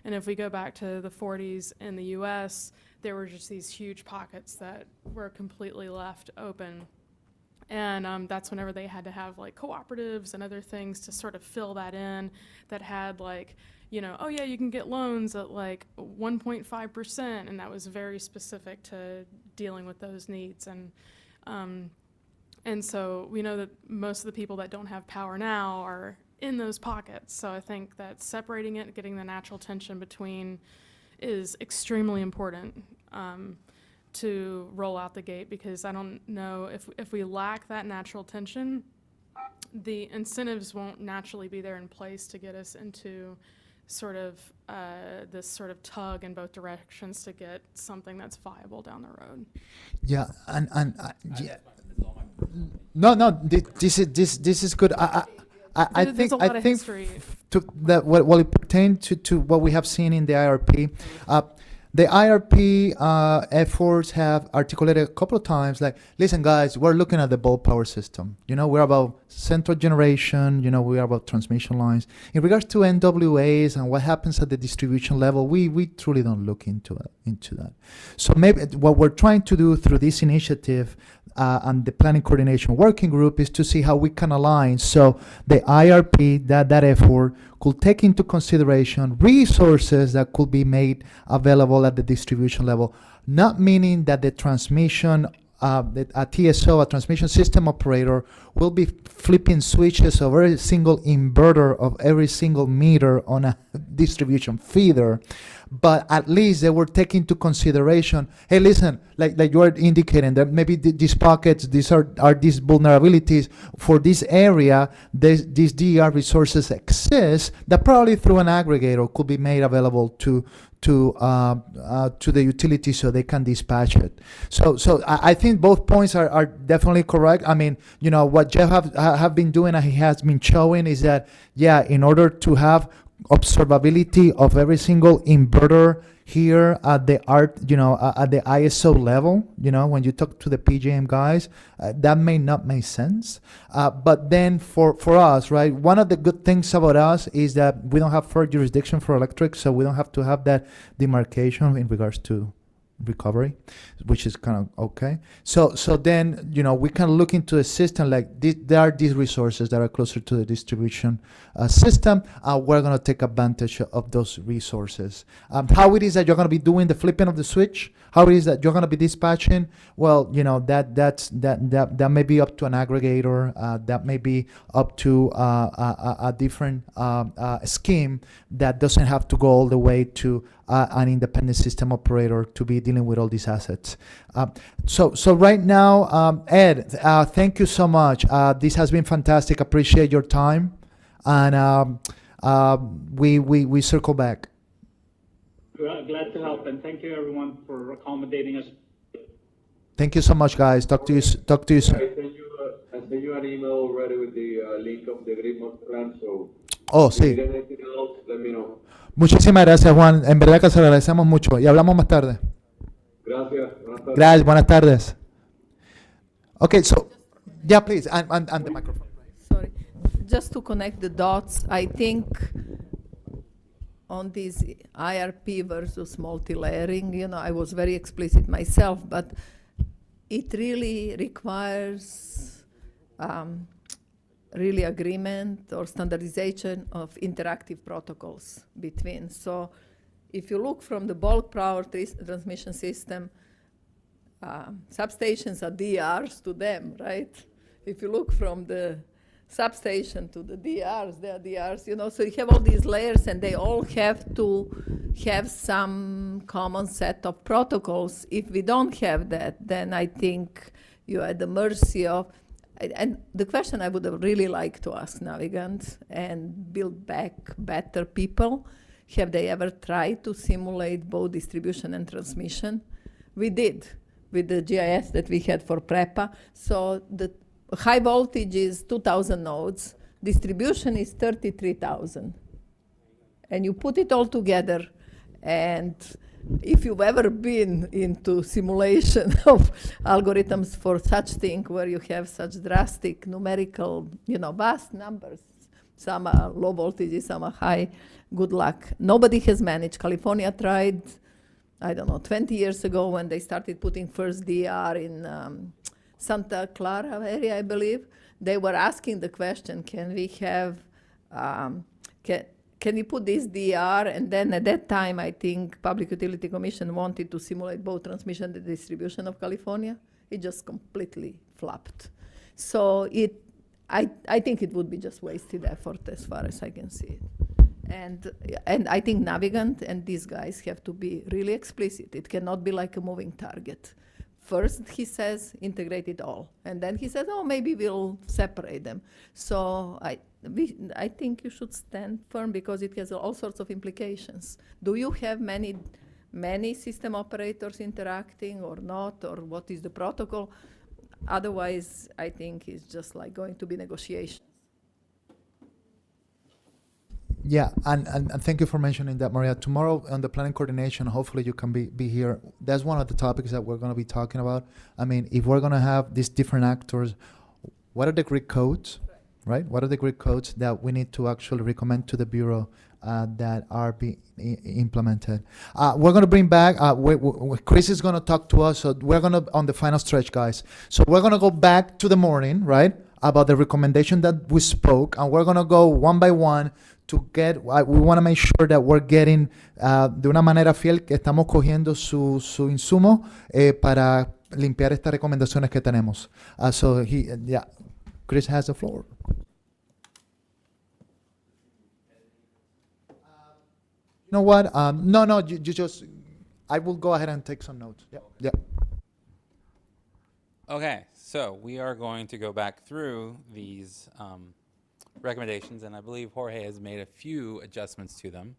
And if we go back to the 40s in the US, there were just these huge pockets that were completely left open. And that's whenever they had to have like cooperatives and other things to sort of fill that in, that had like, oh yeah, you can get loans at like 1.5%, and that was very specific to dealing with those needs. And so we know that most of the people that don't have power now are in those pockets. So I think that separating it, getting the natural tension between is extremely important to roll out the gate, because I don't know if we lack that natural tension, the incentives won't naturally be there in place to get us into sort of this sort of tug in both directions to get something that's viable down the road. Yeah, yeah. No, this is good. I think to that what it pertains to what we have seen in the IRP. The IRP efforts have articulated a couple of times, like, listen, guys, we're looking at the bulk power system. We're about central generation. We are about transmission lines. In regards to NWAs and what happens at the distribution level, we truly don't look into that. So maybe what we're trying to do through this initiative and the planning coordination working group is to see how we can align. So the IRP, that effort, could take into consideration resources that could be made available at the distribution level, not meaning that the transmission, a TSO, a transmission system operator, will be flipping switches of every single inverter of every single meter on a distribution feeder. But at least they were taking into consideration, hey, listen, like you are indicating that maybe these pockets, these are these vulnerabilities for this area, these DER resources exist, that probably through an aggregator could be made available to the utility so they can dispatch it. So I think both points are definitely correct. I mean, what Jeff have been doing and he has been showing is that, yeah, in order to have observability of every single inverter here at the at the ISO level, when you talk to the PJM guys, that may not make sense. But then for us, right, one of the good things about us is that we don't have first jurisdiction for electric, so we don't have to have that demarcation in regards to recovery, which is kind of okay. So then, we can look into a system like there are these resources that are closer to the distribution system. We're going to take advantage of those resources. How it is that you're going to be doing the flipping of the switch, how it is that you're going to be dispatching, well, that may be up to an aggregator, that may be up to a different scheme that doesn't have to go all the way to an independent system operator to be dealing with all these assets. So right now, Ed, thank you so much. This has been fantastic. Appreciate your time, and we circle back. Glad to help, and thank you everyone for accommodating us. Thank you so much, guys. Talk to you soon. I sent you an email already with the link of the grid master plan. So sí. if you need anything else, let me know. Muchísimas gracias, Juan. En verdad que se lo agradecemos mucho. Y hablamos más tarde. Gracias. Buenas tardes. Gracias. Buenas tardes. Okay, so Yeah, please, and the microphone. Sorry. Just to connect the dots, I think on this IRP versus multi-layering, I was very explicit myself, but it really requires really agreement or standardization of interactive protocols between. So if you look from the bulk power transmission system, substations are DRs to them, right? If you look from the substation to the DRs, they are DRs, so you have all these layers and they all have to have some common set of protocols. If we don't have that, then I think you're at the mercy of, and the question I would have really liked to ask Navigant and build back better people, have they ever tried to simulate both distribution and transmission? We did with the GIS that we had for PREPA. So the high voltage is 2,000 nodes, distribution is 33,000. And you put it all together, and if you've ever been into simulation of algorithms for such thing where you have such drastic numerical, vast numbers, some are low voltages, some are high, good luck. Nobody has managed. California tried, 20 years ago when they started putting first DR in Santa Clara area, I believe. They were asking the question, can we have, can you put this DR? And then at that time, I think Public Utility Commission wanted to simulate both transmission and distribution of California. It just completely flopped. So I think it would be just wasted effort as far as I can see it. And I think Navigant and these guys have to be really explicit. It cannot be like a moving target. First, he says, integrate it all. And then he says, maybe we'll separate them. So I think you should stand firm because it has all sorts of implications. Do you have many system operators interacting or not, or what is the protocol? Otherwise, I think it's just like going to be negotiations. Yeah, and thank you for mentioning that, Maria. Tomorrow on the planning coordination, hopefully you can be here. That's one of the topics that we're going to be talking about. I mean, if we're going to have these different actors, what are the grid codes, right? What are the grid codes that we need to actually recommend to the Bureau that are being implemented? We're going to bring back, Chris is going to talk to us, so we're going to, on the final stretch, guys. So we're going to go back to the morning, right, about the recommendation that we spoke, and we're going to go one by one to get, we want to make sure that we're getting de una manera fiel que estamos cogiendo su insumo para limpiar estas recomendaciones que tenemos. So Chris has the floor. You know what? No, you just, I will go ahead and take some notes. Yeah. Okay, so we are going to go back through these recommendations, and I believe Jorge has made a few adjustments to them.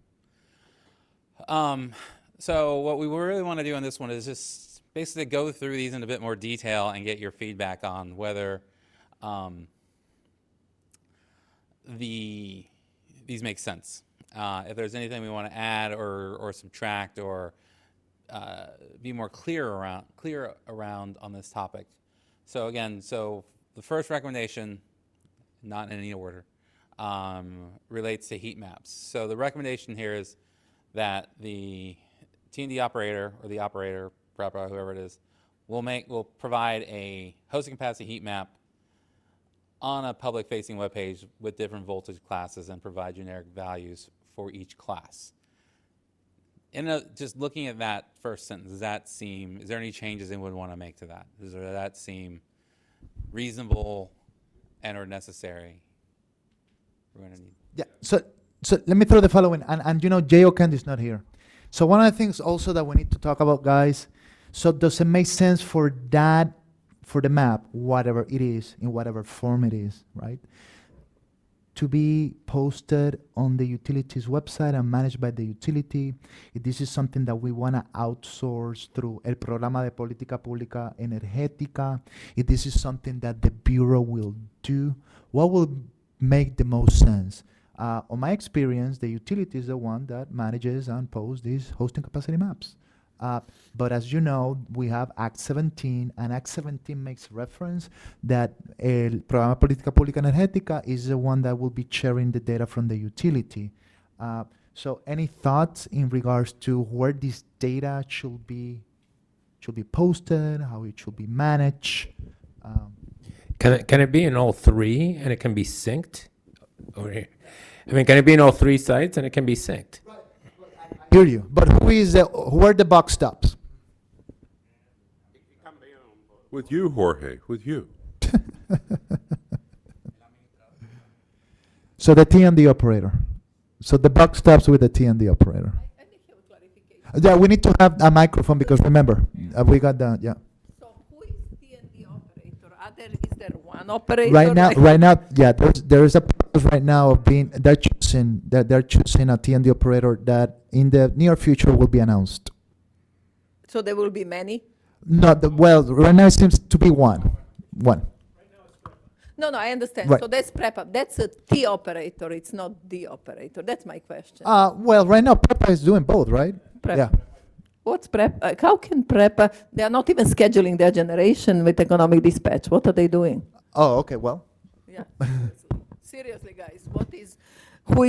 So what we really want to do on this one is just basically go through these in a bit more detail and get your feedback on whether these make sense. If there's anything we want to add or subtract or be more clear around on this topic. So again, the first recommendation, not in any order, relates to heat maps. So the recommendation here is that the T&D operator or the operator, PREPA, whoever it is, will provide a hosting capacity heat map on a public-facing web page with different voltage classes and provide generic values for each class. Just looking at that first sentence, is there any changes anyone would want to make to that? Does that seem reasonable and or necessary? We're going to need. Yeah, so let me throw the following, and Jay O'Kend is not here. So one of the things also that we need to talk about, guys, so does it make sense for the map, whatever it is, in whatever form it is, right, to be posted on the utility's website and managed by the utility? If this is something that we want to outsource through el programa de política pública energética, if this is something that the Bureau will do, what will make the most sense? On my experience, the utility is the one that manages and posts these hosting capacity maps. But as you know, we have Act 17, and Act 17 makes reference that el Programa de Política Pública Energética is the one that will be sharing the data from the utility. So any thoughts in regards to where this data should be posted, how it should be managed? Can it be in all three and it can be synced? Over here. I mean, can it be in all three sites and it can be synced? Hear you, but who are the buck stops? With you, Jorge, with you. So the T&D operator. So the buck stops with the T&D operator. I think you have clarification. Yeah, we need to have a microphone because remember, we got the, yeah. So who is T&D operator? Is there one operator? Right now, yeah, there is a process right now of they're choosing a T&D operator that in the near future will be announced. So there will be many? Well, right now it seems to be one. No, I understand. Right. So that's PREPA. That's a T operator. It's not D operator. That's my question. Well, right now PREPA is doing both, right? PREPA. Yeah. What's PREPA? How can PREPA? They are not even scheduling their generation with economic dispatch. What are they doing? Oh, okay. Well, Yeah. Seriously, guys, who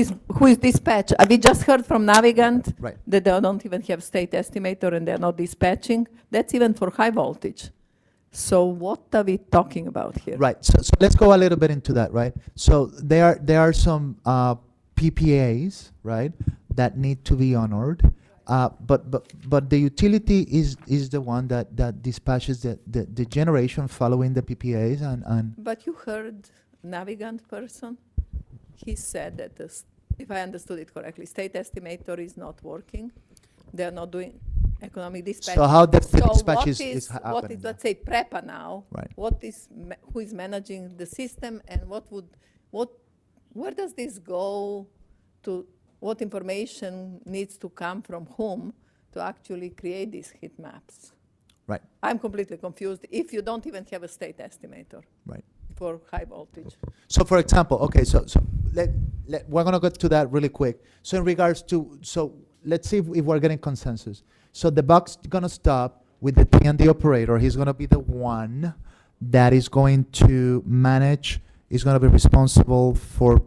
is dispatch? We just heard from Navigant Right. that they don't even have state estimator and they're not dispatching. That's even for high voltage. So what are we talking about here? right. So let's go a little bit into that, right? So there are some PPAs, right, that need to be honored. But the utility is the one that dispatches the generation following the PPAs and But you heard Navigant person? He said that, if I understood it correctly, state estimator is not working. They're not doing economic dispatch. so how the So dispatch what is is, happening. let's say, PREPA now? Right. Who is managing the system and where does this go to, what information needs to come from whom to actually create these heat maps? Right, I'm completely confused if you don't even have a state estimator right. for high voltage. So for example, okay, so we're gonna go to that really quick. So in regards to, let's see if we're getting consensus. So the buck's gonna stop with the T&D operator. He's gonna be the one that is going to manage, is gonna be responsible for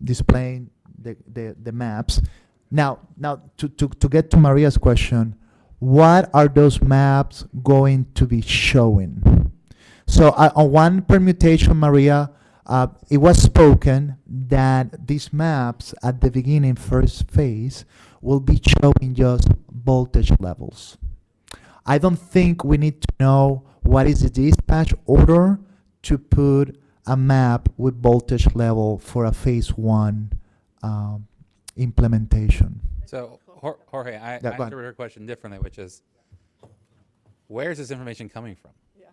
displaying the maps. Now to get to Maria's question, what are those maps going to be showing? So on one permutation, Maria, it was spoken that these maps at the beginning, first phase, will be showing just voltage levels. I don't think we need to know what is the dispatch order to put a map with voltage level for a phase one implementation. So, Jorge, I go ahead. answered her question differently, which is, where is this information coming from? Yeah.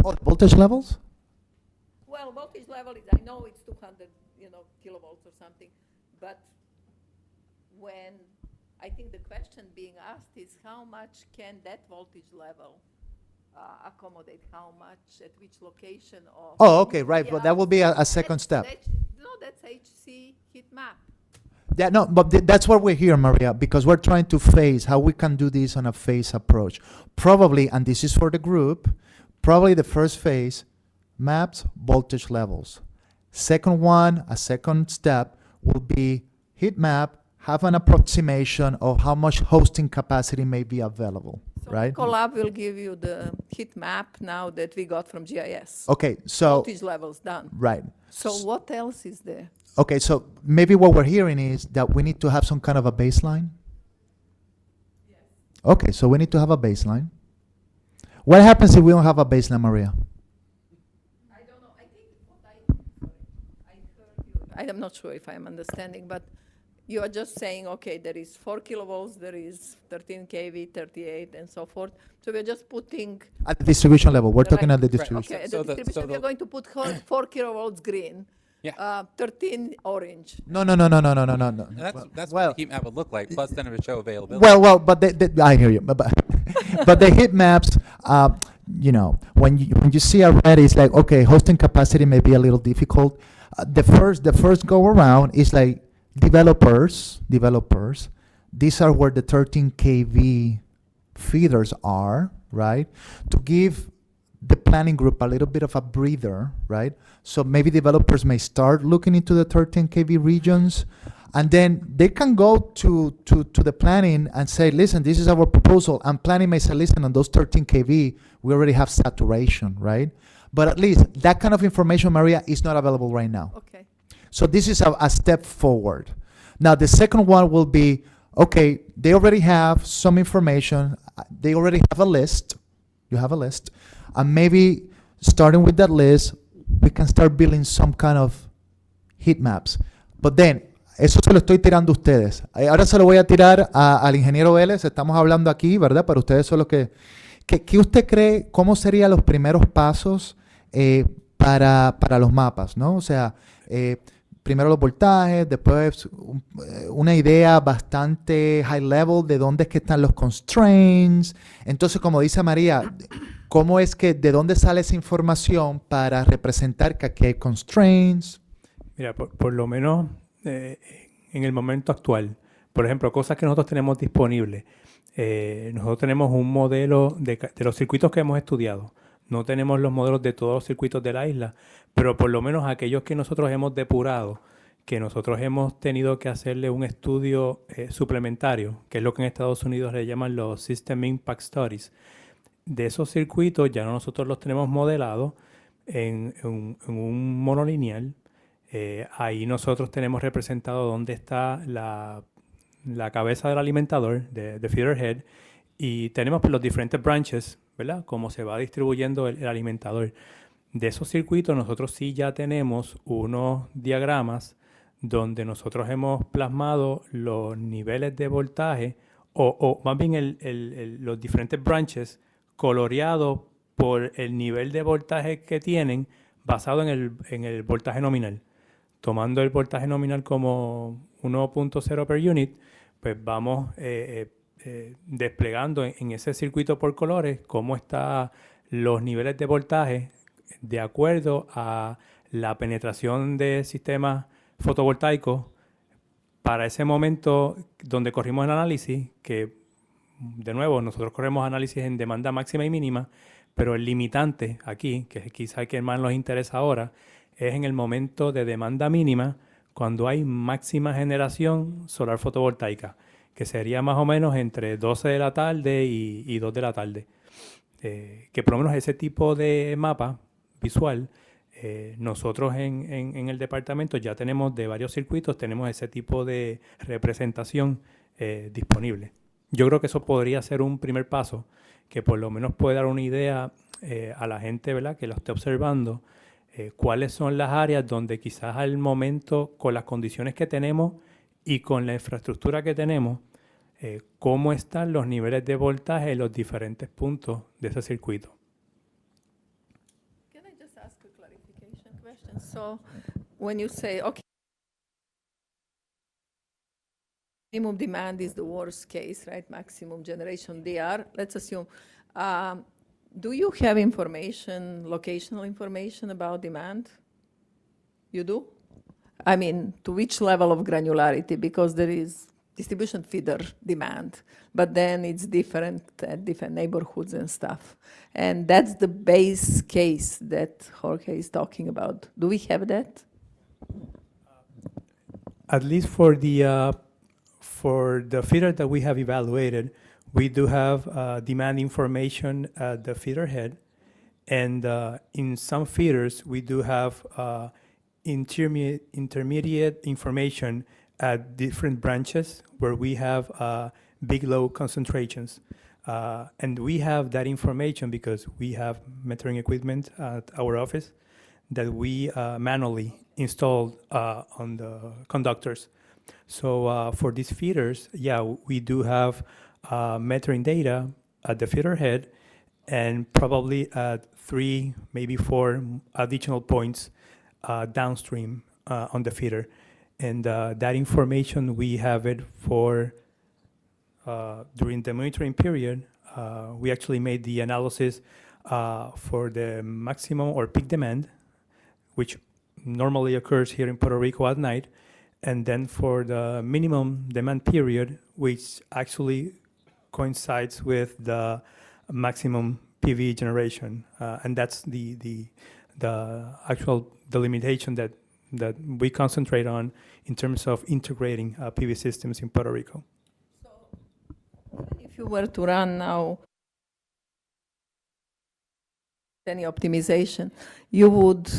Oh, voltage levels? Well, voltage level is, I know it's 200, kilovolts or something, but when I think the question being asked is how much can that voltage level accommodate, how much, at which location of. Oh, okay, right. But Yeah. that will be a second step. That's HC heat map. Yeah, no, but that's what we're here, Maria, because we're trying to phase how we can do this on a phase approach. Probably, and this is for the group, probably the first phase, maps, voltage levels. Second one, a second step, will be heat map, have an approximation of how much hosting capacity may be available, right? Colab will give you the heat map now that we got from GIS. Okay, so, Voltage levels done. right. So what else is there? Okay, so maybe what we're hearing is that we need to have some kind of a baseline? Okay, so we need to have a baseline. What happens if we don't have a baseline, Maria? I don't know. I think what I heard you. I'm not sure if I'm understanding, but you are just saying, okay, there is 4 kilovolts, there is 13 kV, 38, and so forth. So we're just putting. At the distribution level, we're talking Right. at the Right. distribution. Okay, So the the- distribution, so we're the- going to put 4 kilovolts green. Yeah. 13 orange. No. And that's Well- what the heat map would look like, plus then it would show availability. Well, but I hear you, but but the heat maps, when you see a red, it's like, okay, hosting capacity may be a little difficult. The first go around is like developers these are where the 13 kV feeders are, right? To give the planning group a little bit of a breather, right? So maybe developers may start looking into the 13 kV regions, and then they can go to the planning and say, listen, this is our proposal. And planning may say, listen, on those 13 kV, we already have saturation, right? But at least that kind of information, Maria, is not available right now. Okay. So this is a step forward. Now, the second one will be, okay, they already have some information. They already have a list. You have a list. And maybe starting with that list, we can start building some kind of heat maps. But then, eso se lo estoy tirando a ustedes. Ahora se lo voy a tirar al ingeniero Vélez. Estamos hablando aquí, ¿verdad? Para ustedes son los que... ¿Qué usted cree, cómo serían los primeros pasos para los mapas, ¿no? O sea, primero los voltajes, después una idea bastante high level de dónde es que están los constraints. Entonces, como dice María, ¿cómo es que, de dónde sale esa información para representar que aquí hay constraints? Mira, por lo menos en el momento actual, por ejemplo, cosas que nosotros tenemos disponibles. Nosotros tenemos un modelo de los circuitos que hemos estudiado. No tenemos los modelos de todos los circuitos de la isla, pero por lo menos aquellos que nosotros hemos depurado, que nosotros hemos tenido que hacerle un estudio suplementario, que es lo que en Estados Unidos le llaman los System Impact Studies. De esos circuitos ya nosotros los tenemos modelados en un monolineal. Ahí nosotros tenemos representado dónde está la cabeza del alimentador, de feeder head, y tenemos pues, los diferentes branches, ¿verdad? Cómo se va distribuyendo el alimentador. De esos circuitos nosotros sí ya tenemos unos diagramas donde nosotros hemos plasmado los niveles de voltaje o más bien los diferentes branches coloreados por el nivel de voltaje que tienen basado en el voltaje nominal. Tomando el voltaje nominal como 1.0 per unit, pues vamos desplegando en ese circuito por colores cómo están los niveles de voltaje de acuerdo a la penetración de sistemas fotovoltaicos para ese momento donde corrimos el análisis, que de nuevo nosotros corremos análisis en demanda máxima y mínima, pero el limitante aquí, que quizá que más nos interesa ahora, es en el momento de demanda mínima cuando hay máxima generación solar fotovoltaica, que sería más o menos entre 12 de la tarde y 2 de la tarde. Que por lo menos ese tipo de mapa visual, nosotros en el departamento ya tenemos de varios circuitos, tenemos ese tipo de representación disponible. Yo creo que eso podría ser un primer paso, que por lo menos puede dar una idea a la gente, ¿verdad?, que lo esté observando, cuáles son las áreas donde quizás al momento, con las condiciones que tenemos y con la infraestructura que tenemos, cómo están los niveles de voltaje en los diferentes puntos de ese circuito. Can I just ask a clarification question? So when you say, okay, minimum demand is the worst case, right? Maximum generation DR, let's assume. Do you have information, locational information about demand? You do? I mean, to which level of granularity? Because there is distribution feeder demand, but then it's different at different neighborhoods and stuff. And that's the base case that Jorge is talking about. Do we have that? At least for the feeder that we have evaluated, we do have demand information at the feeder head, and in some feeders we do have intermediate information at different branches where we have big load concentrations. And we have that information because we have metering equipment at our office that we manually installed on the conductors. So for these feeders, yeah, we do have metering data at the feeder head and probably at 3, maybe 4 additional points downstream on the feeder. And that information, we have it for during the monitoring period. We actually made the analysis for the maximum or peak demand, which normally occurs here in Puerto Rico at night. and then for the minimum demand period, which actually coincides with the maximum PV generation, and that's the actual delimitation that we concentrate on in terms of integrating PV systems in Puerto Rico. If you were to run now any optimization, you would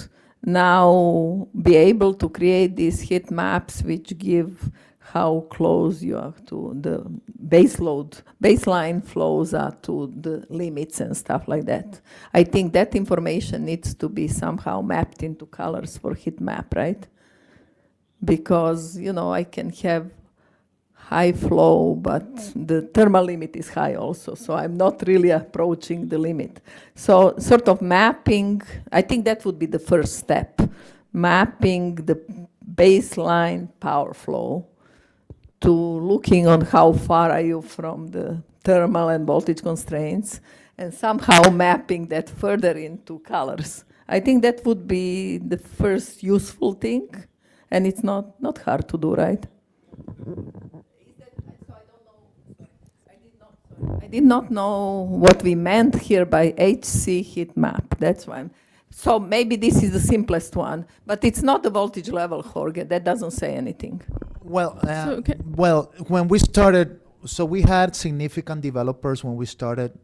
now be able to create these heat maps which give how close you are to the baseline flows are to the limits and stuff like that. I think that information needs to be somehow mapped into colors for heat map, right? Because, you know, I can have high flow, but the thermal limit is high also, so I'm not really approaching the limit. So sort of mapping, I think that would be the first step, mapping the baseline power flow to looking on how far are you from the thermal and voltage constraints, and somehow mapping that further into colors. I think that would be the first useful thing, and it's not hard to do, right? I did not know what we meant here by HC heat map. That's why. So maybe this is the simplest one, but it's not the voltage level, Jorge. That doesn't say anything. Well, when we started, so we had significant developers when we started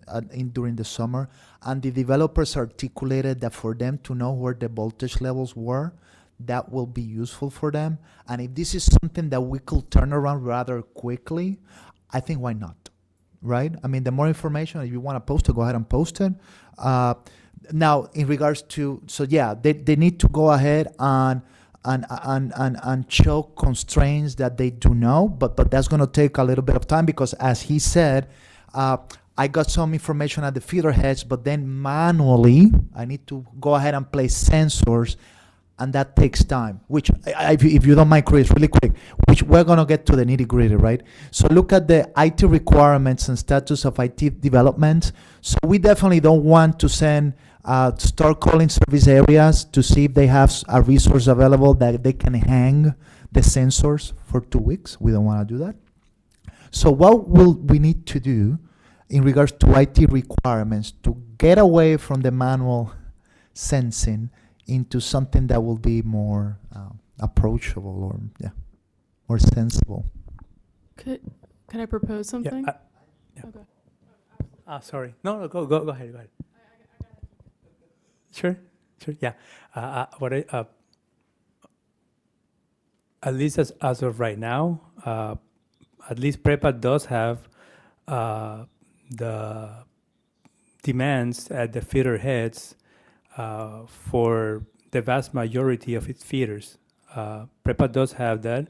during the summer, and the developers articulated that for them to know where the voltage levels were, that will be useful for them. And if this is something that we could turn around rather quickly, I think why not? Right? I mean, the more information, if you want to post it, go ahead and post it. Now, in regards to, so yeah, they need to go ahead and show constraints that they do know, but that's going to take a little bit of time because, as he said, I got some information at the feeder heads, but then manually, I need to go ahead and place sensors, and that takes time, which, if you don't mind, Chris, really quick, which we're going to get to the nitty-gritty, right? So look at the IT requirements and status of IT development. So we definitely don't want to start calling service areas to see if they have a resource available that they can hang the sensors for 2 weeks. We don't want to do that. So what will we need to do in regards to IT requirements to get away from the manual sensing into something that will be more approachable or more sensible? Can I propose something? Yeah. Okay. Sorry. No, go ahead. Sure. Yeah. At least as of right now, at least PREPA does have the demands at the feeder heads for the vast majority of its feeders. PREPA does have that.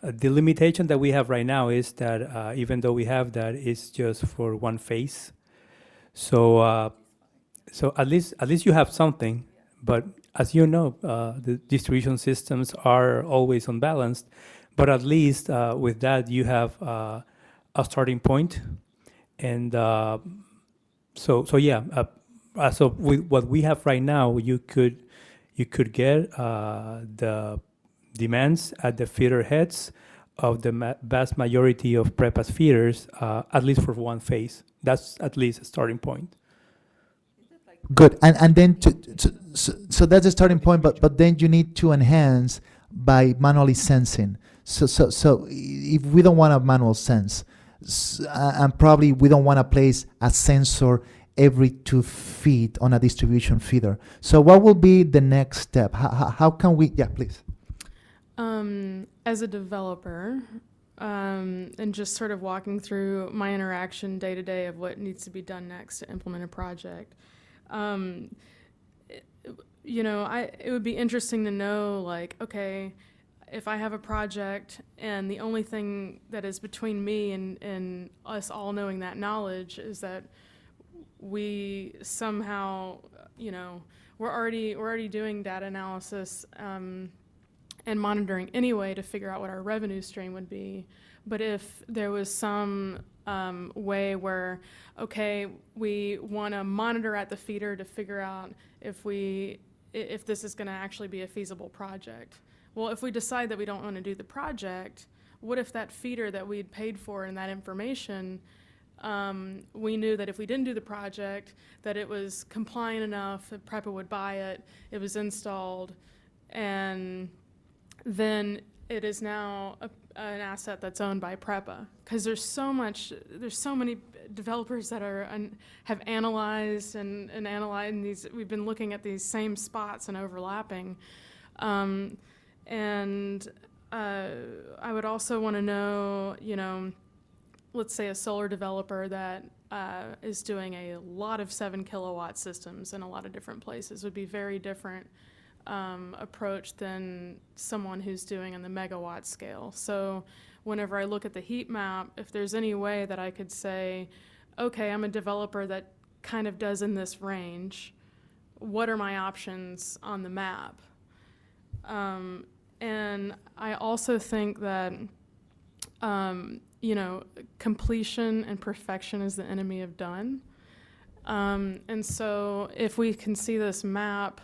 The limitation that we have right now is that even though we have that, it's just for one phase. So at least you have something, but as you know, the distribution systems are always unbalanced. But at least with that, you have a starting point, and so with what we have right now, you could get the demands at the feeder heads of the vast majority of PREPA's feeders, at least for one phase. That's at least a starting point. Good, and then so that's a starting point, but then you need to enhance by manually sensing. So if we don't want a manual sense, and probably we don't want to place a sensor every 2 feet on a distribution feeder. So what will be the next step? How can we? Yeah, please. As a developer, and just sort of walking through my interaction day to day of what needs to be done next to implement a project. It would be interesting to know, like, okay, if I have a project and the only thing that is between me and us all knowing that knowledge is that we somehow, we're already doing data analysis and monitoring anyway to figure out what our revenue stream would be. But if there was some way where, okay, we want to monitor at the feeder to figure out if this is going to actually be a feasible project, well, if we decide that we don't want to do the project, what if that feeder that we'd paid for and that information, we knew that if we didn't do the project, that it was compliant enough, that PREPA would buy it, it was installed, and then it is now an asset that's owned by PREPA. Because there's so many developers that have analyzed and analyzed these. We've been looking at these same spots and overlapping, and I would also want to know, let's say a solar developer that is doing a lot of 7 kilowatt systems in a lot of different places would be very different approach than someone who's doing on the megawatt scale. So whenever I look at the heat map, if there's any way that I could say, okay, I'm a developer that kind of does in this range, what are my options on the map? And I also think that, completion and perfection is the enemy of done. And so if we can see this map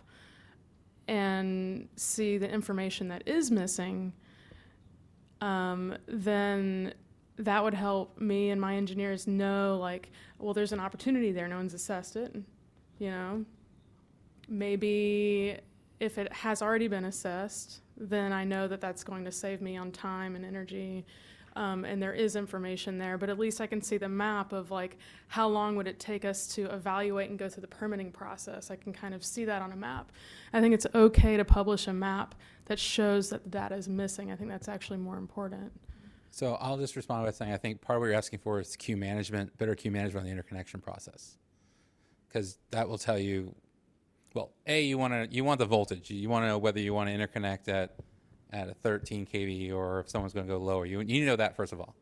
and see the information that is missing, then that would help me and my engineers know, well, there's an opportunity there, no one's assessed it, Maybe if it has already been assessed, then I know that that's going to save me on time and energy, and there is information there, but at least I can see the map of how long would it take us to evaluate and go through the permitting process. I can kind of see that on a map. I think it's okay to publish a map that shows that the data is missing. I think that's actually more important. So I'll just respond by saying I think part of what you're asking for is queue management, better queue management on the interconnection process, because that will tell you, well, you want the voltage. You want to know whether you want to interconnect at a 13 kV or if someone's going to go lower. You need to know that first of all.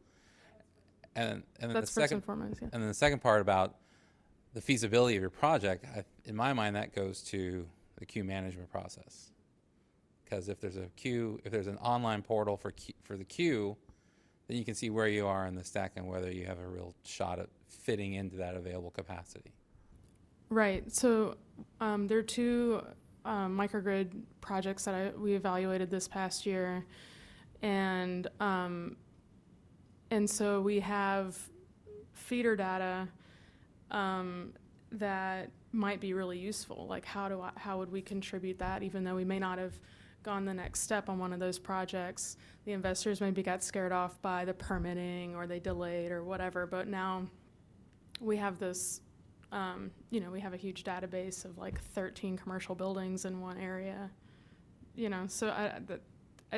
And then That's first and foremost, yeah. And then the second part about the feasibility of your project, in my mind, that goes to the queue management process. Because if there's an online portal for the queue, then you can see where you are in the stack and whether you have a real shot at fitting into that available capacity. Right. So there are 2 microgrid projects that we evaluated this past year, and so we have feeder data that might be really useful. How would we contribute that, even though we may not have gone the next step on one of those projects? The investors maybe got scared off by the permitting, or they delayed, or whatever. But now we have this. We have a huge database of 13 commercial buildings in one area, so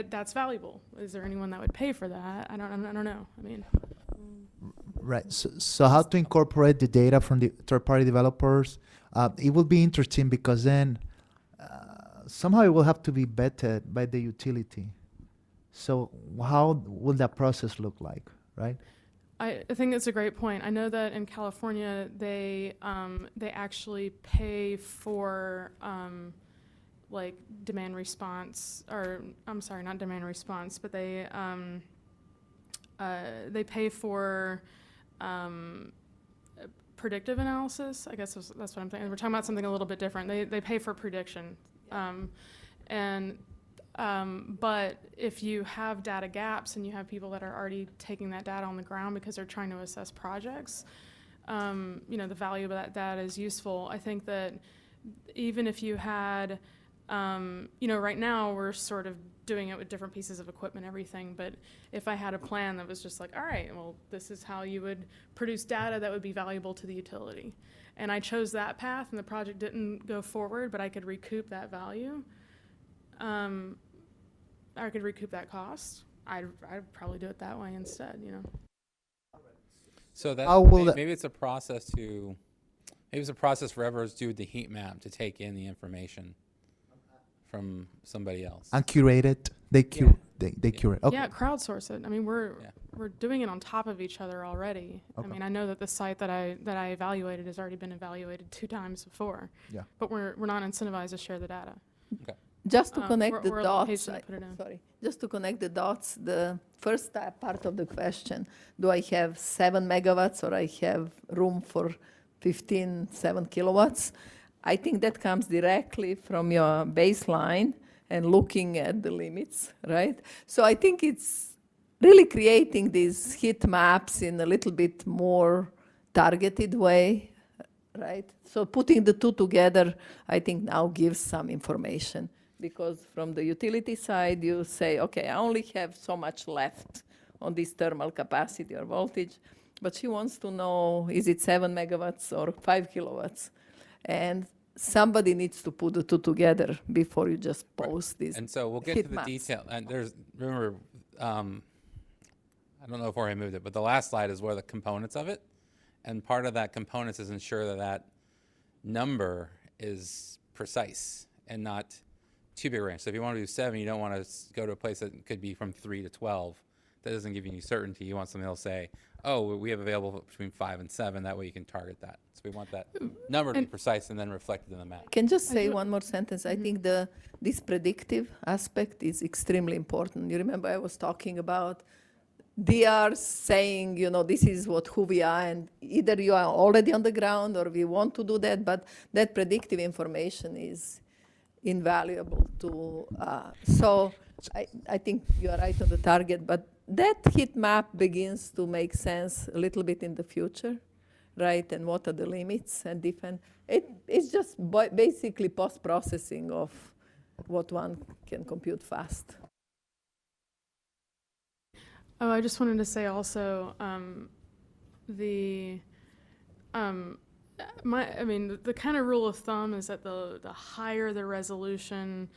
that's valuable. Is there anyone that would pay for that? I don't know. I mean, Right. So how to incorporate the data from the third-party developers? It will be interesting because then somehow it will have to be vetted by the utility. So how will that process look like, right? I think that's a great point. I know that in California, they actually pay for demand response, or I'm sorry, not demand response, but they pay for predictive analysis. I guess that's what I'm thinking. We're talking about something a little bit different. They pay for prediction, but if you have data gaps and you have people that are already taking that data on the ground because they're trying to assess projects, the value of that data is useful. I think that even if you had, right now we're sort of doing it with different pieces of equipment, everything, but if I had a plan that was just all right, well, this is how you would produce data that would be valuable to the utility. And I chose that path and the project didn't go forward, but I could recoup that value. I could recoup that cost. I'd probably do it that way instead, So maybe it's a process for whoever's doing the heat map to take in the information from somebody else. And curate it. They curate. Okay. Yeah, crowdsource it. I mean, we're doing it on top of each other already. Okay. I mean, I know that the site that I evaluated has already been evaluated 2 times before. Yeah. But we're not incentivized to share the data. Okay. Just to connect the we're dots, patient to put it in. just to connect the dots, the first part of the question, do I have 7 megawatts or I have room for 7 kilowatts? I think that comes directly from your baseline, and looking at the limits, right? So I think it's really creating these heat maps in a little bit more targeted way, right? So putting the two together, I think now gives some information, because from the utility side, you say, okay, I only have so much left on this thermal capacity or voltage, but she wants to know, is it 7 megawatts or 5 kilowatts? And somebody needs to put the two together before you just post these And so we'll get heat to the maps. detail. And there's, remember, I don't know if where I moved it, but the last slide is where the components of it. And part of that components is ensure that that number is precise and not too big a range. So if you want to do 7, you don't want to go to a place that could be from 3 to 12. That doesn't give you any certainty. You want something that'll say, oh, we have available between 5 and 7. That way you can target that. So we want that number to be precise and then reflected in the map. Can just say one more sentence. I think this predictive aspect is extremely important. You remember I was talking about DR saying, you know, this is who we are, and either you are already on the ground or we want to do that, but that predictive information is invaluable to, so I think you are right on the target, but that heat map begins to make sense a little bit in the future, right? And what are the limits and different, it's just basically post-processing of what one can compute fast. Oh, I just wanted to say also, the kind of rule of thumb is that the higher the resolution,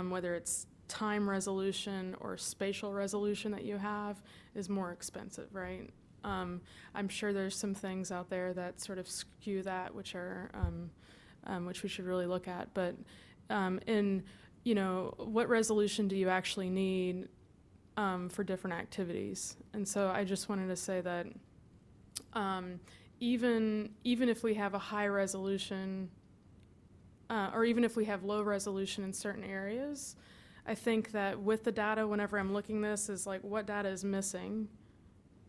whether it's time resolution or spatial resolution that you have, is more expensive, right? I'm sure there's some things out there that sort of skew that, which are which we should really look at. But in, you know, what resolution do you actually need for different activities? And so I just wanted to say that even if we have a high resolution, or even if we have low resolution in certain areas, I think that with the data, whenever I'm looking this, is like, what data is missing?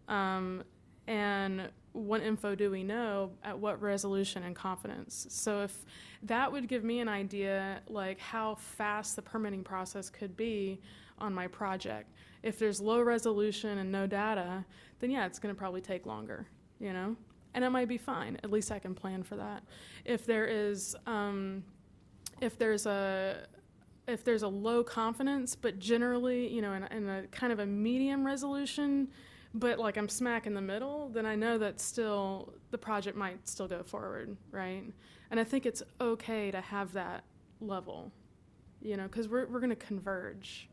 And what info do we know at what resolution and confidence? So if that would give me an idea, like how fast the permitting process could be on my project. If there's low resolution and no data, then yeah, it's gonna probably take longer, you know? And it might be fine, at least I can plan for that. If there is, if there's a low confidence, but generally, you know, in a kind of a medium resolution, but like I'm smack in the middle, then I know that still the project might still go forward, right? And I think it's okay to have that level, you know, because we're going to converge,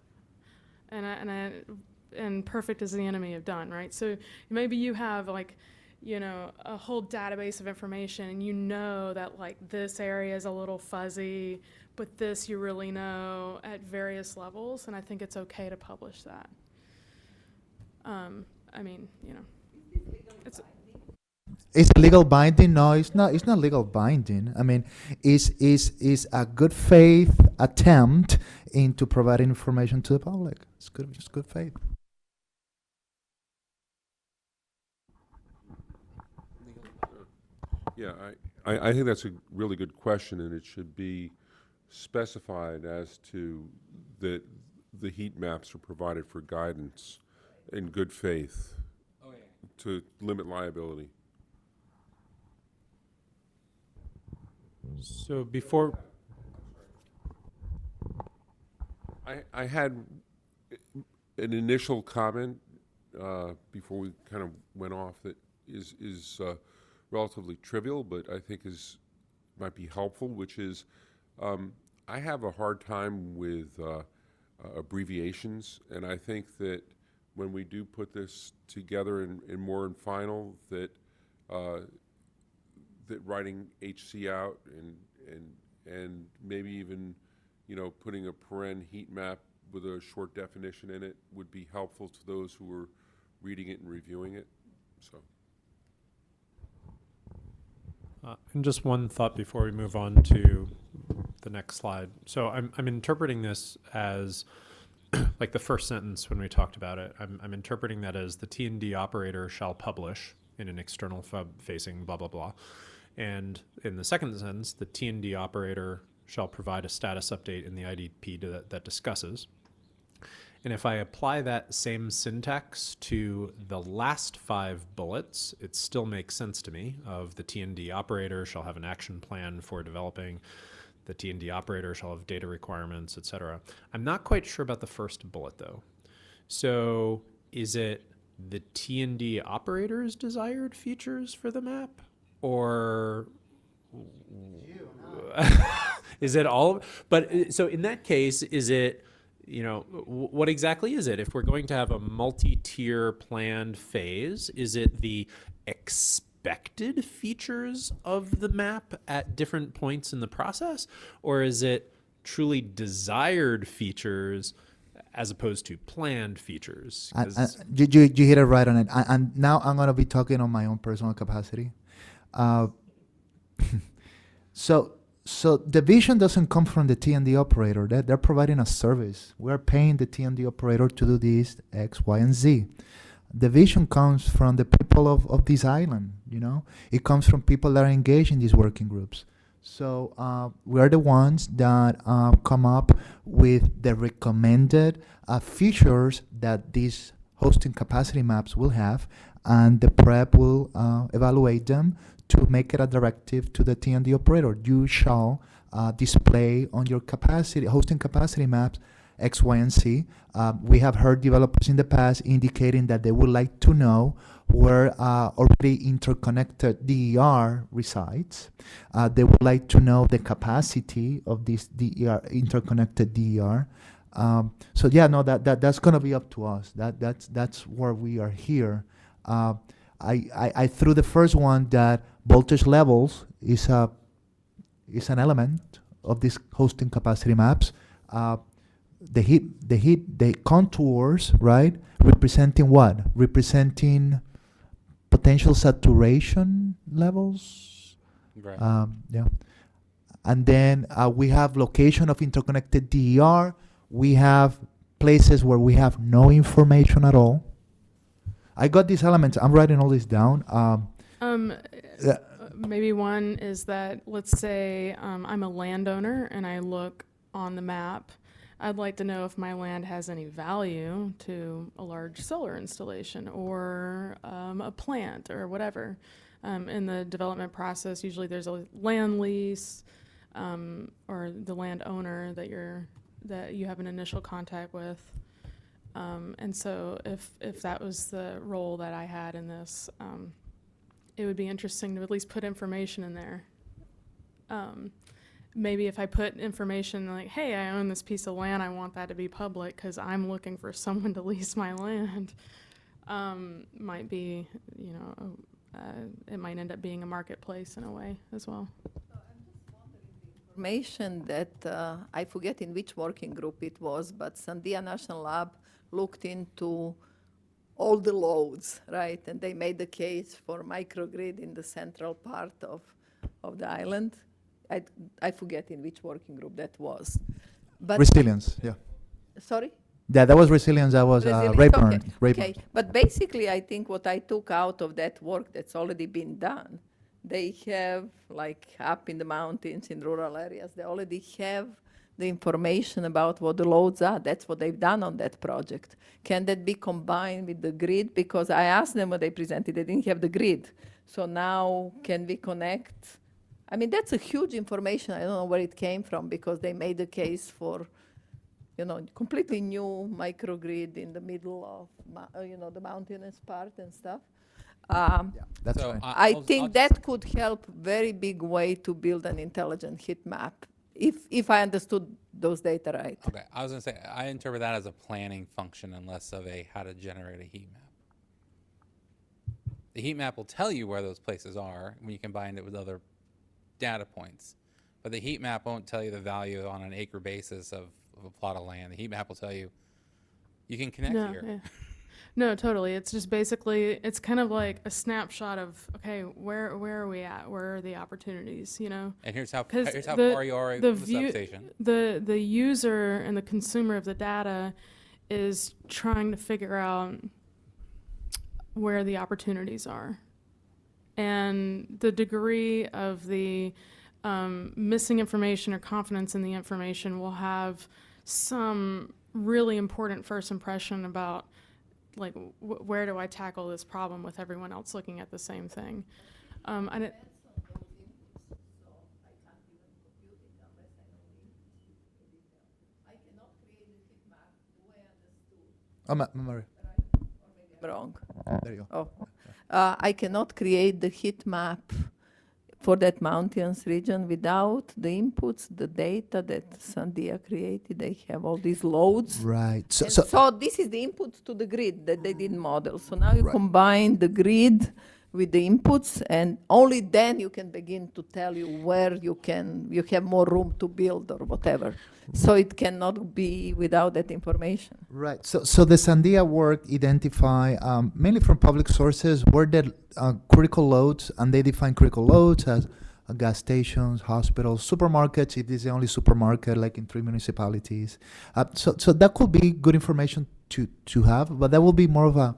and perfect is the enemy of done, right? So maybe you have like, you know, a whole database of information, and you know that like this area is a little fuzzy, but this you really know at various levels, and I think it's okay to publish that. I mean, you know, it's legal binding? No, it's not. It's not legal binding. I mean, is a good faith attempt into providing information to the public. It's good, just good faith. Yeah, I think that's a really good question, and it should be specified as to that the heat maps are provided for guidance in good faith to limit liability. So before, I had an initial comment before we kind of went off that is relatively trivial, but I think might be helpful, which is I have a hard time with abbreviations, and I think that when we do put this together in more in final, that that writing HC out and maybe even, you know, putting a paren heat map with a short definition in it would be helpful to those who are reading it and reviewing it. So. and just one thought before we move on to the next slide. So I'm interpreting this as like the first sentence when we talked about it. I'm interpreting that as the T&D operator shall publish in an external facing blah blah blah, and in the second sentence, the T&D operator shall provide a status update in the IDP that discusses. And if I apply that same syntax to the last 5 bullets, it still makes sense to me of the T&D operator shall have an action plan for developing, the T&D operator shall have data requirements, etc. I'm not quite sure about the first bullet though. So is it the T&D operator's desired features for the map, or is it all? But so in that case, is it, you know, what exactly is it? If we're going to have a multi-tier planned phase, is it the expected features of the map at different points in the process? Or is it truly desired features as opposed to planned features? You hit it right on it. And now I'm going to be talking on my own personal capacity. So the vision doesn't come from the T&D operator. They're providing a service. We're paying the T&D operator to do this, X, Y, and Z. The vision comes from the people of this island, you know? It comes from people that are engaged in these working groups. So we're the ones that come up with the recommended features that these hosting capacity maps will have, and the prep will evaluate them to make it a directive to the T&D operator. You shall display on your hosting capacity maps X, Y, and Z. We have heard developers in the past indicating that they would like to know where already interconnected DER resides. They would like to know the capacity of this DER, interconnected DER. So yeah, no, that's going to be up to us. That's where we are here. I threw the first one that voltage levels is an element of these hosting capacity maps. The contours, right? Representing what? Representing potential saturation levels. Right. Yeah. And then we have location of interconnected DER. We have places where we have no information at all. I got these elements. I'm writing all this down. Maybe one is that, let's say I'm a landowner and I look on the map. I'd like to know if my land has any value to a large solar installation or a plant or whatever. In the development process, usually there's a land lease or the landowner that you have an initial contact with. And so if that was the role that I had in this, it would be interesting to at least put information in there. Maybe if I put information like, hey, I own this piece of land, I want that to be public because I'm looking for someone to lease my land, might be, you know, it might end up being a marketplace in a way as well. Information that I forget in which working group it was, but Sandia National Lab looked into all the loads, right? And they made the case for microgrid in the central part of the island. I forget in which working group that was. But Resilience, yeah. sorry? Yeah, that was resilience. That was Rayburn. Okay. But basically, I think what I took out of that work that's already been done, they have, like up in the mountains, in rural areas, they already have the information about what the loads are. That's what they've done on that project. Can that be combined with the grid? Because I asked them when they presented, they didn't have the grid. So now can we connect? I mean, that's a huge information. I don't know where it came from because they made the case for, you know, completely new microgrid in the middle of, you know, the mountainous part and stuff. That's So right. I think that could help very big way to build an intelligent heat map, if I understood those data right. Okay, I was gonna say, I interpret that as a planning function and less of a how to generate a heat map. The heat map will tell you where those places are when you combine it with other data points. But the heat map won't tell you the value on an acre basis of a plot of land. The heat map will tell you, you can connect here. Yeah. No, totally. It's just basically, it's kind of like a snapshot of, okay, where are we at? Where are the opportunities, you know? And here's how 'Cause far you are the from the view- substation. The user and the consumer of the data is trying to figure out where the opportunities are. And the degree of the missing information or confidence in the information will have some really important first impression about, like, where do I tackle this problem with everyone else looking at the same thing. And it, Maria. Wrong. There you go. Oh, I cannot create the heat map for that mountains region without the inputs, the data that Sandia created. They have all these loads. Right. And so this is the input to the grid that they didn't model. So now you Right. combine the grid with the inputs, and only then you can begin to tell you where you have more room to build or whatever. So it cannot be without that information. Right. So the Sandia work identify mainly from public sources where the critical loads, and they define critical loads as gas stations, hospitals, supermarkets, if this is the only supermarket, like in 3 municipalities. So that could be good information to have, but that will be more of a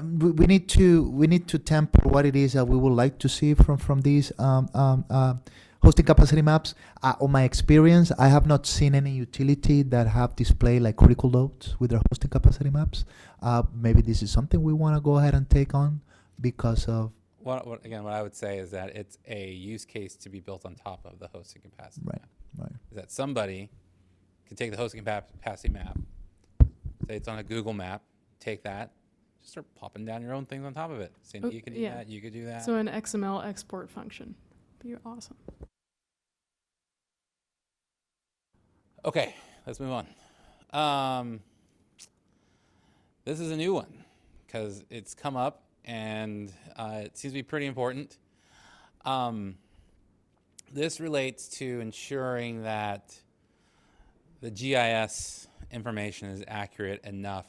we need to temper what it is that we would like to see from these hosting capacity maps. On my experience, I have not seen any utility that have displayed like critical loads with their hosting capacity maps. Maybe this is something we want to go ahead and take on because of What I would say is that it's a use case to be built on top of the hosting capacity Right, map. right. Is that somebody can take the hosting capacity map, say it's on a Google map, take that, just start popping down your own things on top of it. Saying Oh, you can do yeah. that, you could do that. so an XML export function. Be awesome. Okay, let's move on. This is a new one because it's come up and it seems to be pretty important. This relates to ensuring that the GIS information is accurate enough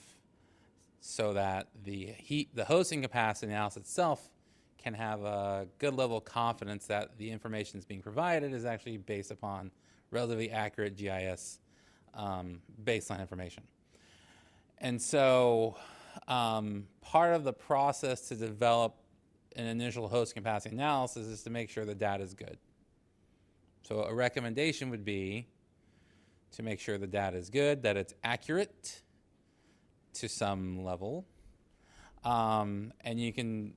so that the hosting capacity analysis itself can have a good level of confidence that the information that's being provided is actually based upon relatively accurate GIS baseline information. And so part of the process to develop an initial host capacity analysis is to make sure the data is good. So a recommendation would be to make sure the data is good, that it's accurate to some level, and you can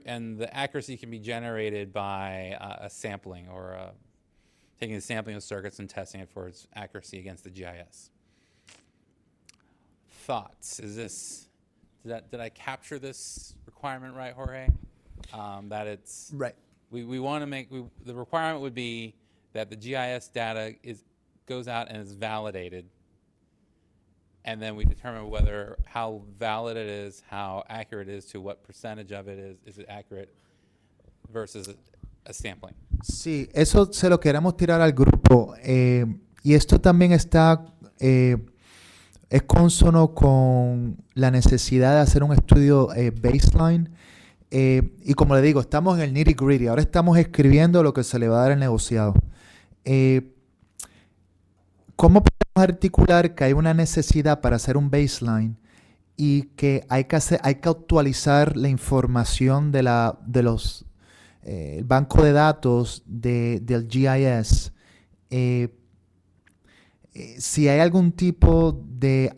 and the accuracy can be generated by a sampling or taking the sampling of circuits and testing it for its accuracy against the GIS. Thoughts? Did I capture this requirement right, Jorge? That it's Right. We want to make the requirement would be that the GIS data goes out and is validated, and then we determine how valid it is, how accurate it is, to what percentage of it is it accurate versus a sampling. Sí, eso se lo queremos tirar al grupo. Y esto también está, es consono con la necesidad de hacer un estudio baseline. Y como le digo, estamos en el nitty gritty. Ahora estamos escribiendo lo que se le va a dar el negociado. ¿Cómo podemos articular que hay una necesidad para hacer un baseline y que hay que actualizar la información de los el banco de datos del GIS? Si hay algún tipo de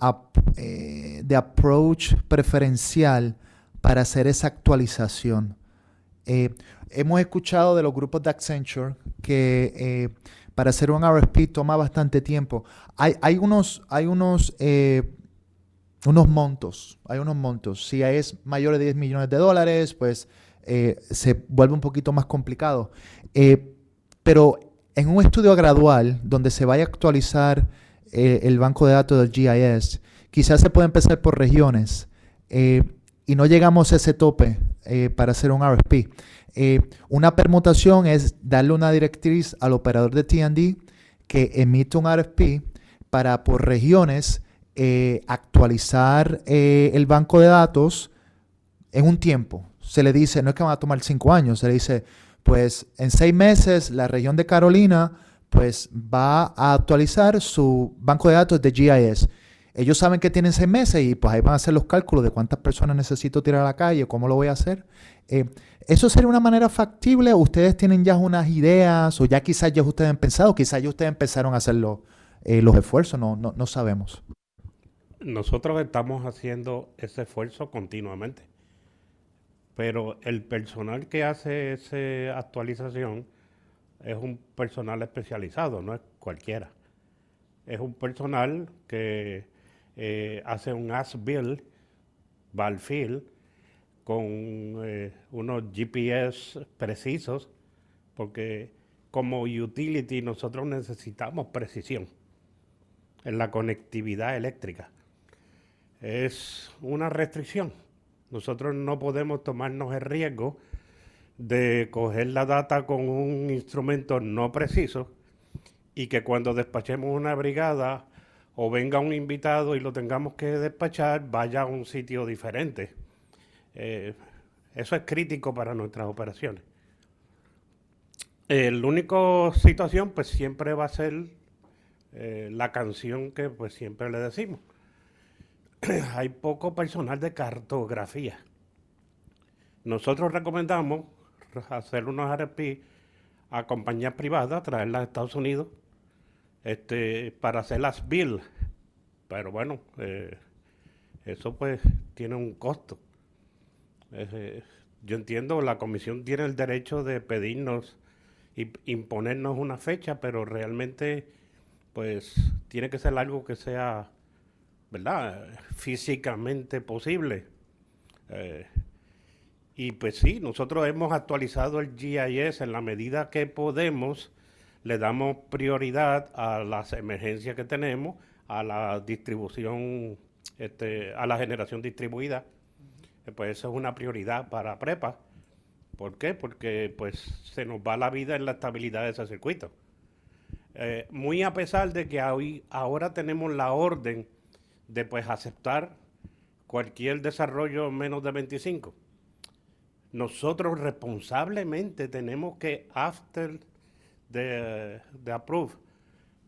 approach preferencial para hacer esa actualización. Hemos escuchado de los grupos de Accenture que para hacer un RFP toma bastante tiempo. Hay unos montos. Si es mayor de $10 millones, pues se vuelve un poquito más complicado. Pero en un estudio gradual donde se vaya a actualizar el banco de datos del GIS, quizás se puede empezar por regiones y no llegamos a ese tope para hacer un RFP. Una permutación es darle una directriz al operador de T&D que emite un RFP para por regiones actualizar el banco de datos en un tiempo. Se le dice, no es que van a tomar 5 años, se le dice, pues en 6 meses la región de Carolina pues va a actualizar su banco de datos de GIS. ellos saben que tienen 6 meses y pues ahí van a hacer los cálculos de cuántas personas necesito tirar a la calle, cómo lo voy a hacer. ¿Eso sería una manera factible? ¿Ustedes tienen ya unas ideas o ya quizás ya ustedes han pensado, quizás ya ustedes empezaron a hacer los esfuerzos? No sabemos. Nosotros estamos haciendo ese esfuerzo continuamente, pero el personal que hace esa actualización es un personal especializado, no es cualquiera. Es un personal que hace un as-build, va al field, con unos GPS precisos, porque como utility nosotros necesitamos precisión en la conectividad eléctrica. Es una restricción. Nosotros no podemos tomarnos el riesgo de coger la data con un instrumento no preciso y que cuando despachemos una brigada o venga un invitado y lo tengamos que despachar, vaya a un sitio diferente. Eso es crítico para nuestras operaciones. La única situación pues siempre va a ser la canción que pues siempre le decimos. Hay poco personal de cartografía. Nosotros recomendamos hacer unos RFP a compañías privadas, traerlas a Estados Unidos para hacer las build. Pero bueno, eso pues tiene un costo. Yo entiendo, la comisión tiene el derecho de pedirnos y imponernos una fecha, pero realmente pues tiene que ser algo que sea, ¿verdad?, físicamente posible. Y pues sí, nosotros hemos actualizado el GIS en la medida que podemos, le damos prioridad a las emergencias que tenemos, a la distribución, a la generación distribuida. Pues eso es una prioridad para prepa. ¿Por qué? Porque pues se nos va la vida en la estabilidad de ese circuito. Muy a pesar de que ahora tenemos la orden de pues aceptar cualquier desarrollo menos de 25. Nosotros responsablemente tenemos que, after the approve,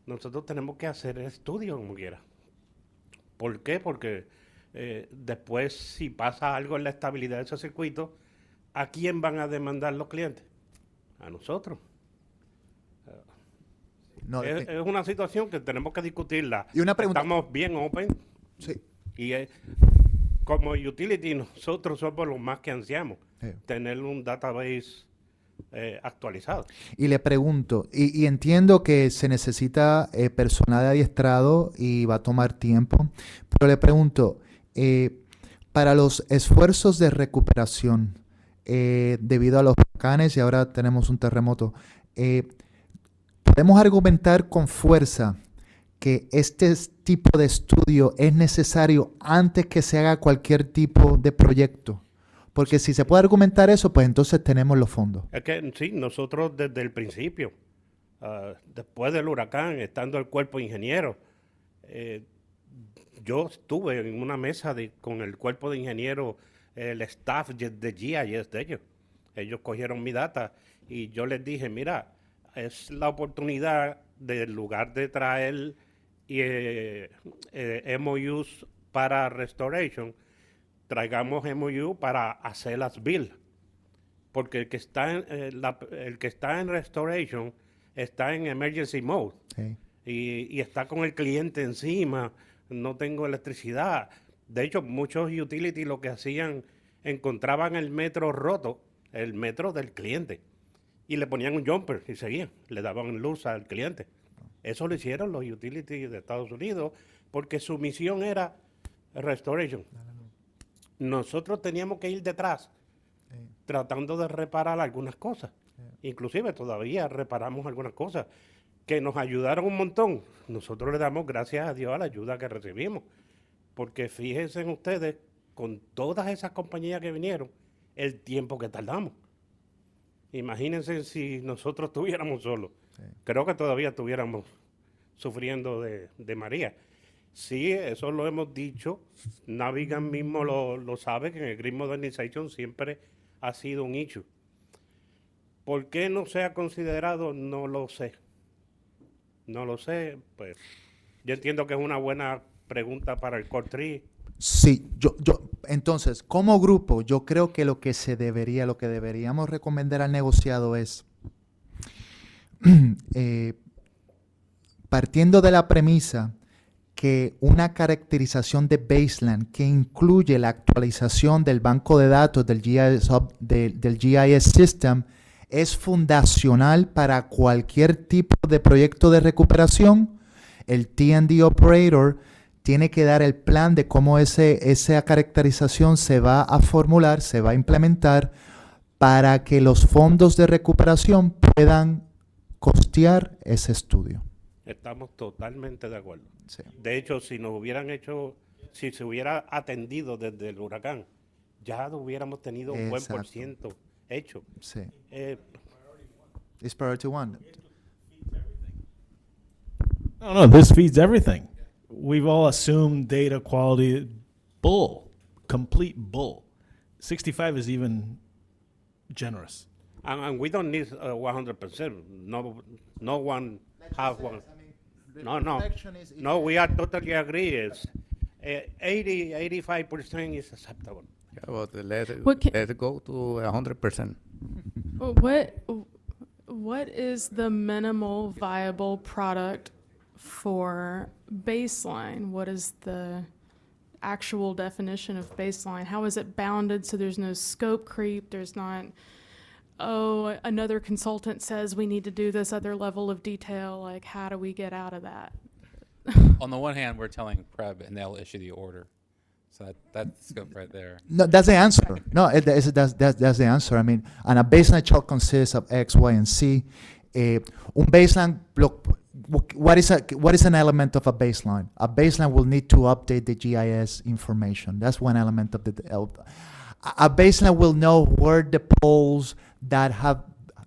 nosotros tenemos que hacer el estudio como quiera. ¿Por qué? Porque después si pasa algo en la estabilidad de ese circuito, ¿a quién van a demandar los clientes? A nosotros. No, Es una situación que tenemos que discutirla. Y una pregunta. Estamos bien open. Sí. Y como utility nosotros somos los más que ansiamos tener un database actualizado. Y le pregunto, y entiendo que se necesita personal adiestrado y va a tomar tiempo, pero le pregunto, para los esfuerzos de recuperación debido a los huracanes y ahora tenemos un terremoto, podemos argumentar con fuerza que este tipo de estudio es necesario antes que se haga cualquier tipo de proyecto. Porque si se puede argumentar eso, pues entonces tenemos los fondos. Es que sí, nosotros desde el principio, después del huracán, estando el cuerpo de ingenieros, yo estuve en una mesa con el cuerpo de ingenieros, el staff de GIS de ellos. Ellos cogieron mi data y yo les dije, mira, es la oportunidad del lugar de traer MOUs para restoration, traigamos MOU para hacer las build, porque el que está en restoration está en emergency mode y está con el cliente encima, no tengo electricidad. De hecho, muchos utilities lo que hacían, encontraban el metro roto, el metro del cliente, y le ponían un jumper y seguían, le daban luz al cliente. Eso lo hicieron los utilities de Estados Unidos porque su misión era restoration. Nosotros teníamos que ir detrás tratando de reparar algunas cosas. Inclusive todavía reparamos algunas cosas que nos ayudaron un montón. Nosotros le damos gracias a Dios a la ayuda que recibimos. Porque fíjense en ustedes, con todas esas compañías que vinieron, el tiempo que tardamos. Imagínense si nosotros estuviéramos solos. Creo que todavía estuviéramos sufriendo de María. Sí, eso lo hemos dicho. Navigan mismo lo sabe, que en el Grid Modernization siempre ha sido un issue. ¿Por qué no se ha considerado? No lo sé. No lo sé. Pues yo entiendo que es una buena pregunta para el Core 3. Sí, entonces, como grupo, yo creo que lo que deberíamos recomendar al negociado es, partiendo de la premisa que una caracterización de baseline que incluye la actualización del banco de datos del GIS System es fundacional para cualquier tipo de proyecto de recuperación, el T&D Operator tiene que dar el plan de cómo esa caracterización se va a formular, se va a implementar para que los fondos de recuperación puedan costear ese estudio. Estamos totalmente de acuerdo. Sí. De hecho, si se hubiera atendido desde el huracán, ya hubiéramos tenido un buen Exacto. % hecho. Sí. Eh, It's priority one. No, this feeds everything. We've all assumed data quality bull, complete bull. 65 is even generous. and we don't need 100%. No one have one. No, we are totally agree. It's 85% is acceptable. Yeah, well, let What it go to 100%. What is the minimal viable product for baseline? What is the actual definition of baseline? How is it bounded so there's no scope creep? There's not, oh, another consultant says we need to do this other level of detail. Like, how do we get out of that? On the one hand, we're telling PREB and they'll issue the order. So that's the scope right there. No, that's the answer. No, that's the answer. I mean, and a baseline shall consist of X, Y, and Z. Un baseline, look, what is an element of a baseline? A baseline will need to update the GIS information. That's one element of a baseline will know where the poles that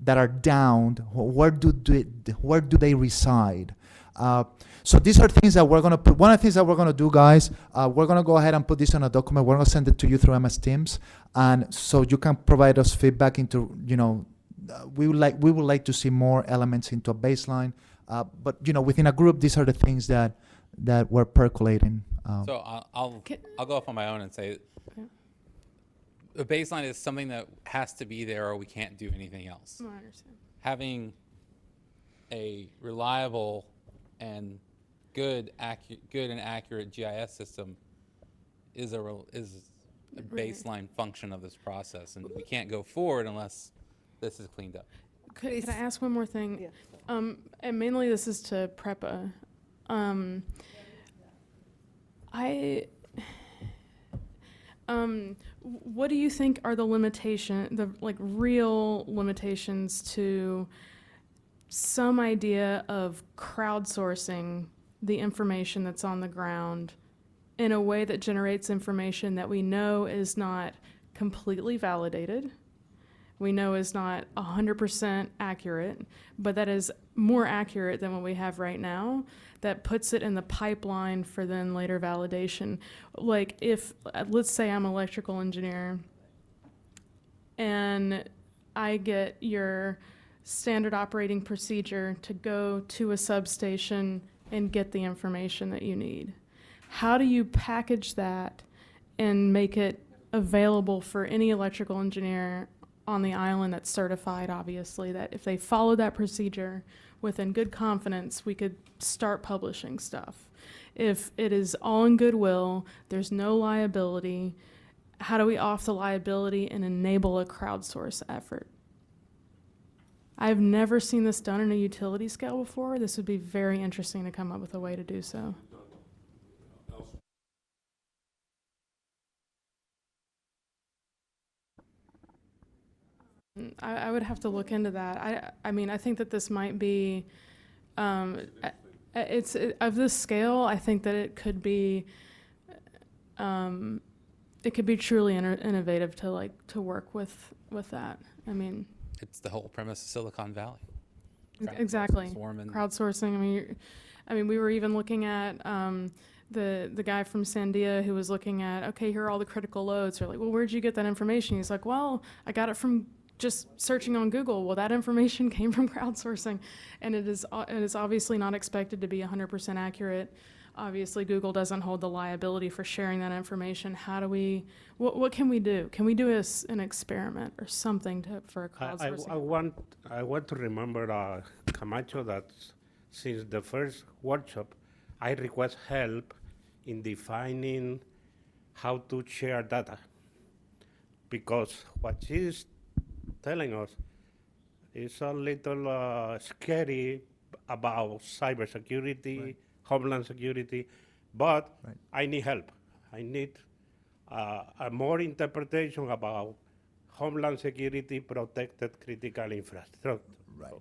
are downed, where do they reside. So these are things that we're going to put. One of the things that we're going to do, guys, we're going to go ahead and put this on a document. We're going to send it to you through MS Teams, and so you can provide us feedback into, we would like to see more elements into a baseline. But within a group, these are the things that we're percolating. So I'll go off on my own and say the baseline is something that has to be there or we can't do anything else. I understand. Having a reliable and good and accurate GIS system is a baseline function of this process, and we can't go forward unless this is cleaned up. Could I ask one more thing? And mainly this is to PREPA. What do you think are the real limitations to some idea of crowdsourcing the information that's on the ground in a way that generates information that we know is not completely validated, we know is not 100% accurate, but that is more accurate than what we have right now, that puts it in the pipeline for then later validation? Like if, let's say I'm an electrical engineer and I get your standard operating procedure to go to a substation and get the information that you need. How do you package that and make it available for any electrical engineer on the island that's certified, obviously, that if they follow that procedure within good confidence, we could start publishing stuff? If it is all in goodwill, there's no liability, how do we off the liability and enable a crowdsource effort? I've never seen this done in a utility scale before. This would be very interesting to come up with a way to do so. I would have to look into that. I mean, I think that this might be, of this scale, I think that it could be truly innovative to work with that. I mean, It's the whole premise of Silicon Valley. exactly. Swarming. Crowdsourcing. I mean, we were even looking at the guy from Sandia who was looking at, okay, here are all the critical loads. They're like, well, where'd you get that information? He's like, well, I got it from just searching on Google. Well, that information came from crowdsourcing, and it is obviously not expected to be 100% accurate. obviously Google doesn't hold the liability for sharing that information. How do we, what can we do? Can we do an experiment or something for a crowdsourcing? I want to remember Camacho that since the first workshop, I request help in defining how to share data, because what she's telling us is a little scary about cybersecurity, homeland security, but I need help. I need a more interpretation about homeland security, protected critical infrastructure. Right.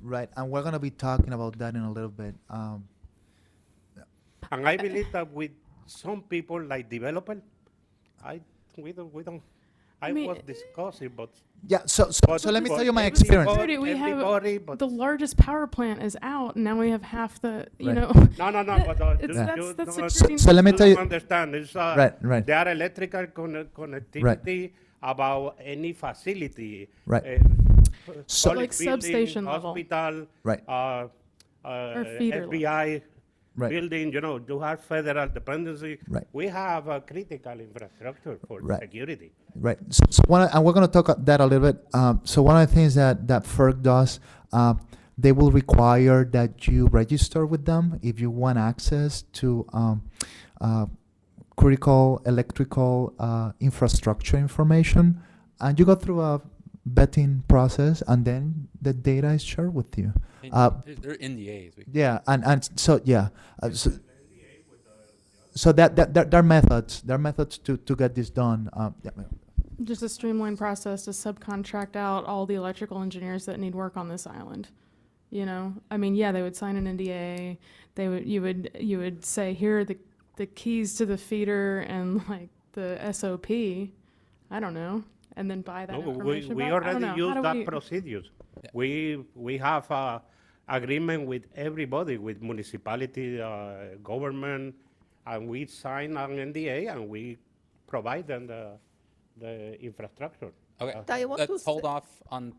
Right, and we're going to be talking about that in a little bit. And I believe that with some people like developer, we don't. I was discussing, but Yeah, so let me tell you my experience. Already we have everybody, but the largest power plant is out, and now we have half the, you Right. know. no. But that's So- so let me tell you- understand. It's, Right. There are electrical connectivity about any facility. Right. So- public Like building, substation level. hospital, Right. feeder FBI Right. building. You have federal dependency. Right. We have a critical infrastructure for Right. security. Right. So and we're going to talk that a little bit. So one of the things that FERC does, they will require that you register with them if you want access to critical electrical infrastructure information, and you go through a vetting process, and then the data is shared with you. They're NDAs. Yeah, and so yeah, so that there are methods. There are methods to get this done. Yeah. Just a streamlined process to subcontract out all the electrical engineers that need work on this island. You know, I mean, yeah, they would sign an NDA. You would say, here are the keys to the feeder and like the SOP. I don't know, and then buy that No, information. we back. I don't already know. How use do that we- procedures. We have agreement with everybody, with municipality, government, and we sign an NDA and we provide them the infrastructure. Okay, I want to let's hold say- off on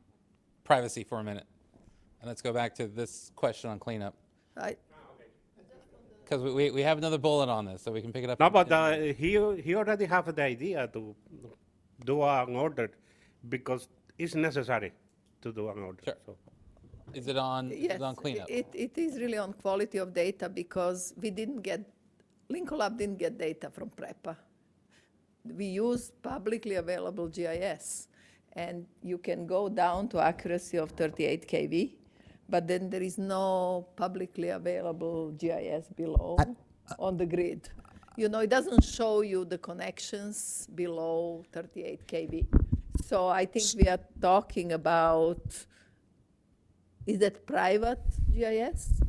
privacy for a minute. And let's go back to this question on cleanup. Because we have another bullet on this, so we can pick it up. No, but he already have the idea to do an order because it's necessary to do an order. Sure. So. Is it on, is Yes, it on cleanup? it is really on quality of data because we didn't get, Lincoln Lab didn't get data from PREPA. We used publicly available GIS, and you can go down to accuracy of 38 kV, but then there is no publicly available GIS below on the grid. You know, it doesn't show you the connections below 38 kV. So I think we are talking about, is that private GIS?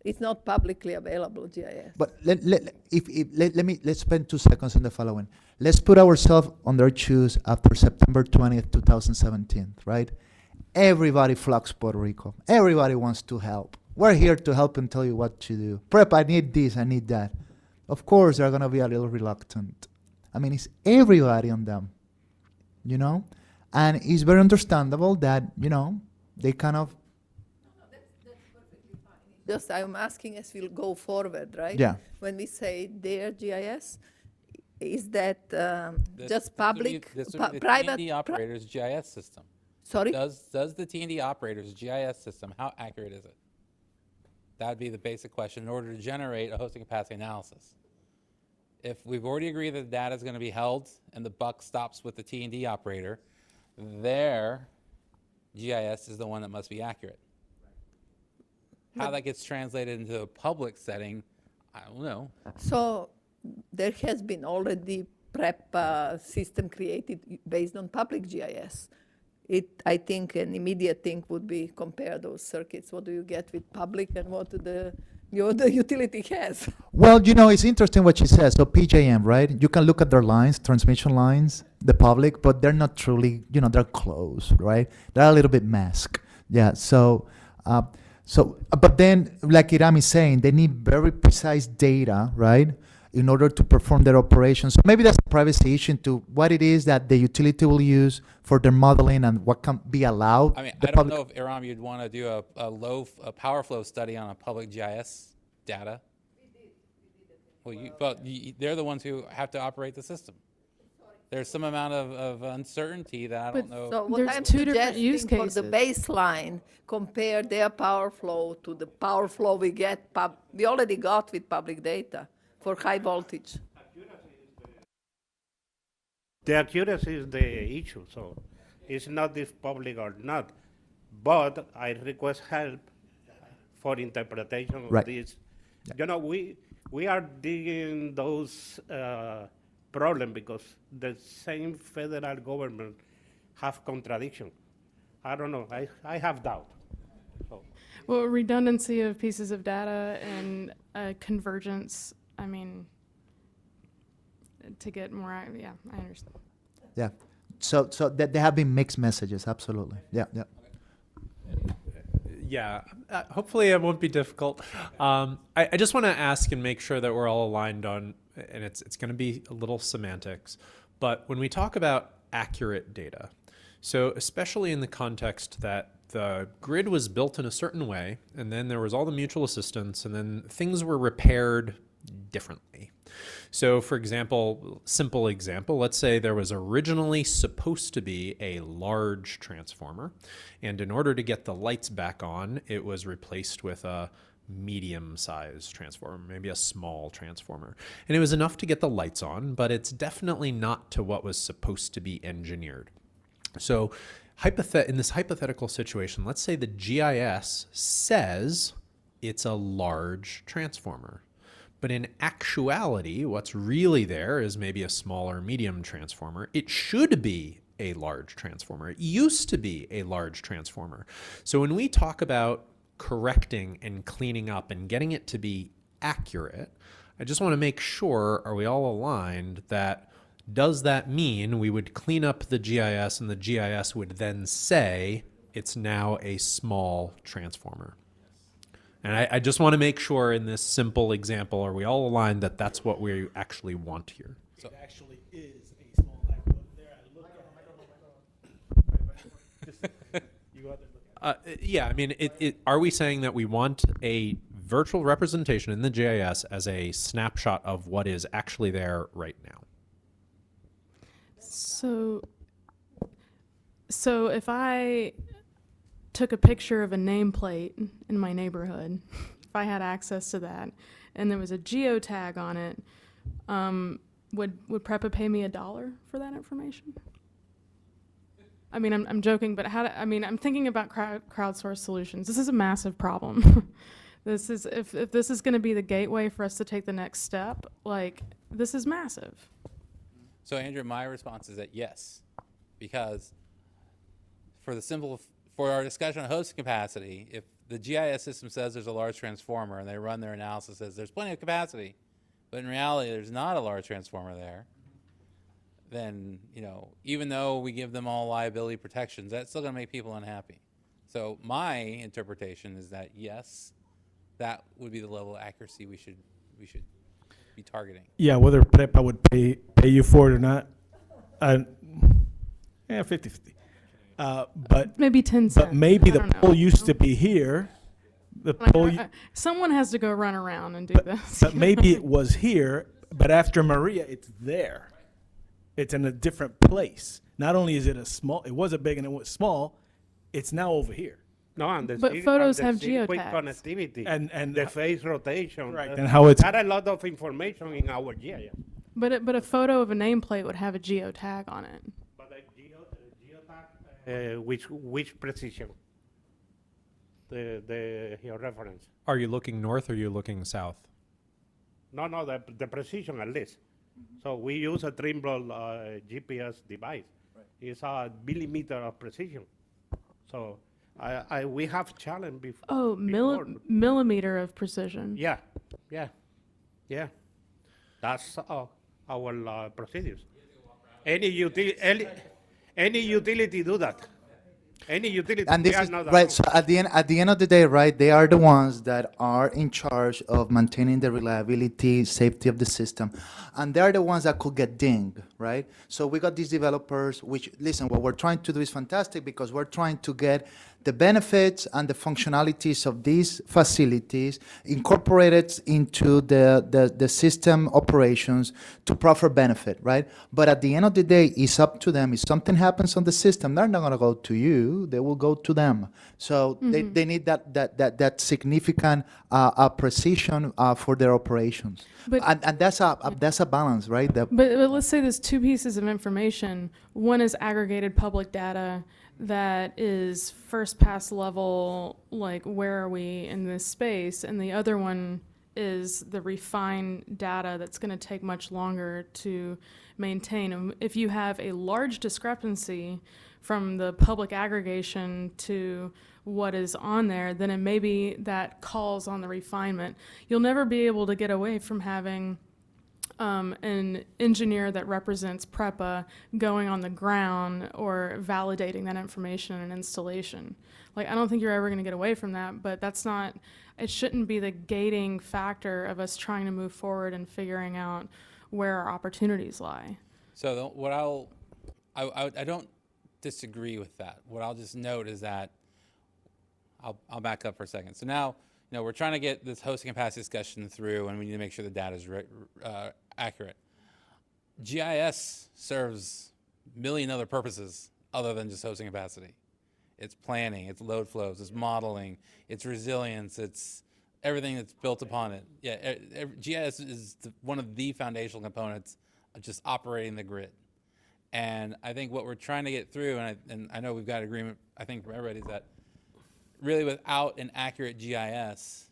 It's not publicly available GIS. But let's spend 2 seconds on the following. Let's put ourselves on their shoes after September 20th, 2017, right? Everybody flocks Puerto Rico. Everybody wants to help. We're here to help and tell you what to do. Prep, I need this, I need that. Of course, they're going to be a little reluctant. I mean, it's everybody on them, you know? And it's very understandable that, you know, they kind of, Just I'm asking as we'll go forward, right? Yeah. When we say their GIS, is that just This would be- public, this would be the private? T&D operator's GIS system. Sorry? Does the T&D operator's GIS system, how accurate is it? That would be the basic question in order to generate a hosting capacity analysis. If we've already agreed that the data is going to be held and the buck stops with the T&D operator, their GIS is the one that must be accurate. How that gets translated into a public setting, I don't know. So there has been already prep system created based on public GIS. I think an immediate thing would be compare those circuits. What do you get with public and what the utility has? well, you know, it's interesting what she says. So PJM, right? You can look at their lines, transmission lines, the public, but they're not truly, you know, they're close, right? They're a little bit masked. Yeah, so, but then, like Iram is saying, they need very precise data, right, in order to perform their operations. So maybe that's a privacy issue to what it is that the utility will use for their modeling and what can be allowed. I mean, the I don't public- know if, Iram, you'd want to do a power flow study on a public GIS data. they're the ones who have to operate the system. There's some amount of uncertainty that I don't know. So what There's I'm two different use suggesting for the cases. baseline, compare their power flow to the power flow we already got with public data for high voltage. The accuracy is the issue, so it's not if public or not. But I request help for interpretation of Right. this. You know, we are digging those problems because the same federal government have contradiction. I don't know. I have doubt. So. Well, redundancy of pieces of data and convergence, I mean, to get more, yeah, I understand. Yeah. So there have been mixed messages. Absolutely. Yeah. Yeah. Yeah, hopefully it won't be difficult. I just want to ask and make sure that we're all aligned on, and it's going to be a little semantics, but when we talk about accurate data, so especially in the context that the grid was built in a certain way, and then there was all the mutual assistance, and then things were repaired differently. So for example, simple example, let's say there was originally supposed to be a large transformer, and in order to get the lights back on, it was replaced with a medium-sized transformer, maybe a small transformer. And it was enough to get the lights on, but it's definitely not to what was supposed to be engineered. So in this hypothetical situation, let's say the GIS says it's a large transformer. But in actuality, what's really there is maybe a small or medium transformer. It should be a large transformer. It used to be a large transformer. So when we talk about correcting and cleaning up and getting it to be accurate, I just want to make sure, are we all aligned, that does that mean we would clean up the GIS and the GIS would then say it's now a small transformer? And I just want to make sure in this simple example, are we all aligned that that's what we actually want here? It actually is a small there. I look at you go out there and look at Yeah, I mean, are we saying that we want a virtual representation in the GIS as a snapshot of what is actually there right now? So if I took a picture of a nameplate in my neighborhood, if I had access to that, and there was a geotag on it, would PREPA pay me $1 for that information? I mean, I'm joking, but I'm thinking about crowdsourced solutions. This is a massive problem. This is if this is going to be the gateway for us to take the next step, like, this is massive. So Andrew, my response is that yes, because for our discussion on hosting capacity, if the GIS system says there's a large transformer and they run their analysis says there's plenty of capacity, but in reality there's not a large transformer there, then, even though we give them all liability protections, that's still going to make people unhappy. So my interpretation is that yes, that would be the level of accuracy we should be targeting. Yeah, whether PREPA would pay you for it or not, 50-50. But Maybe 10 cents. But maybe I the don't know. pole used to be here. The pole, Someone has to go run around and do this. but maybe it was here. But after Maria, it's there. It's in a different place. Not only is it it was a big and it was small. It's now over here. No, and But photos have quick geotags. connectivity And the phase rotation. Right, and how it's- Got a lot of information in our GIS. But a photo of a nameplate would have a geotag on it. But the geotag, which precision? Your reference. Are you looking north or are you looking south? No, the precision at least. So we use a Trimble GPS device. It's a millimeter of precision. So we have challenge before. Oh, millimeter of precision. Yeah. That's our procedures. Any utility do that. Any utility. And this we are is not right. alone. So at the end of the day, right, they are the ones that are in charge of maintaining the reliability, safety of the system, and they are the ones that could get dinged, right? So we got these developers, which, listen, what we're trying to do is fantastic because we're trying to get the benefits and the functionalities of these facilities incorporated into the system operations to proffer benefit, right? But at the end of the day, it's up to them. If something happens on the system, they're not going to go to you. They will go to them. So they need that significant precision for their operations. But- And that's a balance, right? But let's say there's two pieces of information. One is aggregated public data that is first pass level, like where are we in this space, and the other one is the refined data that's going to take much longer to maintain. And if you have a large discrepancy from the public aggregation to what is on there, then it maybe that calls on the refinement. You'll never be able to get away from having an engineer that represents PREPA going on the ground or validating that information in an installation. Like, I don't think you're ever going to get away from that, but that's not, it shouldn't be the gating factor of us trying to move forward and figuring out where our opportunities lie. So I don't disagree with that. What I'll just note is that I'll back up for a second. So now, we're trying to get this hosting capacity discussion through, and we need to make sure the data is accurate. GIS serves a million other purposes other than just hosting capacity. It's planning, it's load flows, it's modeling, it's resilience, it's everything that's built upon it. Yeah, GIS is one of the foundational components of just operating the grid. And I think what we're trying to get through, and I know we've got agreement, I think, from everybody, is that really without an accurate GIS,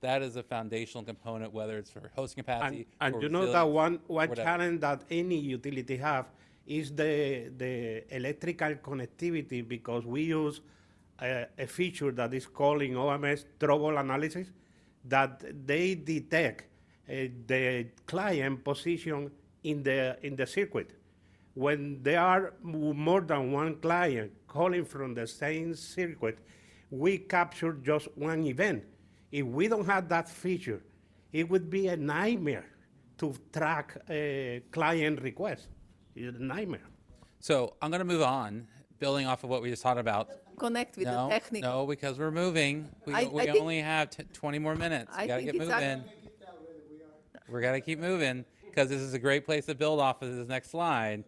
that is a foundational component, whether it's for hosting capacity and or you know that one whatever. challenge that any utility have is the electrical connectivity, because we use a feature that is called in OMS trouble analysis, that they detect the client position in the circuit. When there are more than one client calling from the same circuit, we capture just one event. If we don't have that feature, it would be a nightmare to track a client request. It's a nightmare. So I'm going to move on, building off of what we just talked about. Connect with the technical. No, because we're moving. We I think- only have 20 more minutes. We got to get moving. We're got to keep moving because this is a great place to build off of this next slide.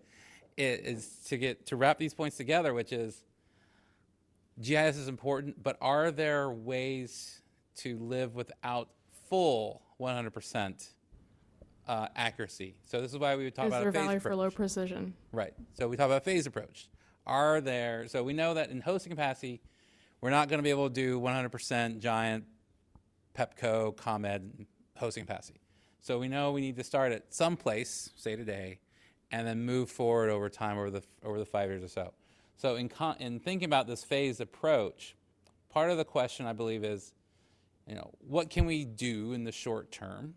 It is to wrap these points together, which is GIS is important, but are there ways to live without full 100% accuracy? So this is why we would talk Is about there a phased value approach. for low precision? Right. So we talk about phased approach. So we know that in hosting capacity, we're not going to be able to do 100% giant Pepco, ComEd hosting capacity. So we know we need to start at some place, say today, and then move forward over time, over the 5 years or so. So in thinking about this phased approach, part of the question, I believe, is, what can we do in the short term?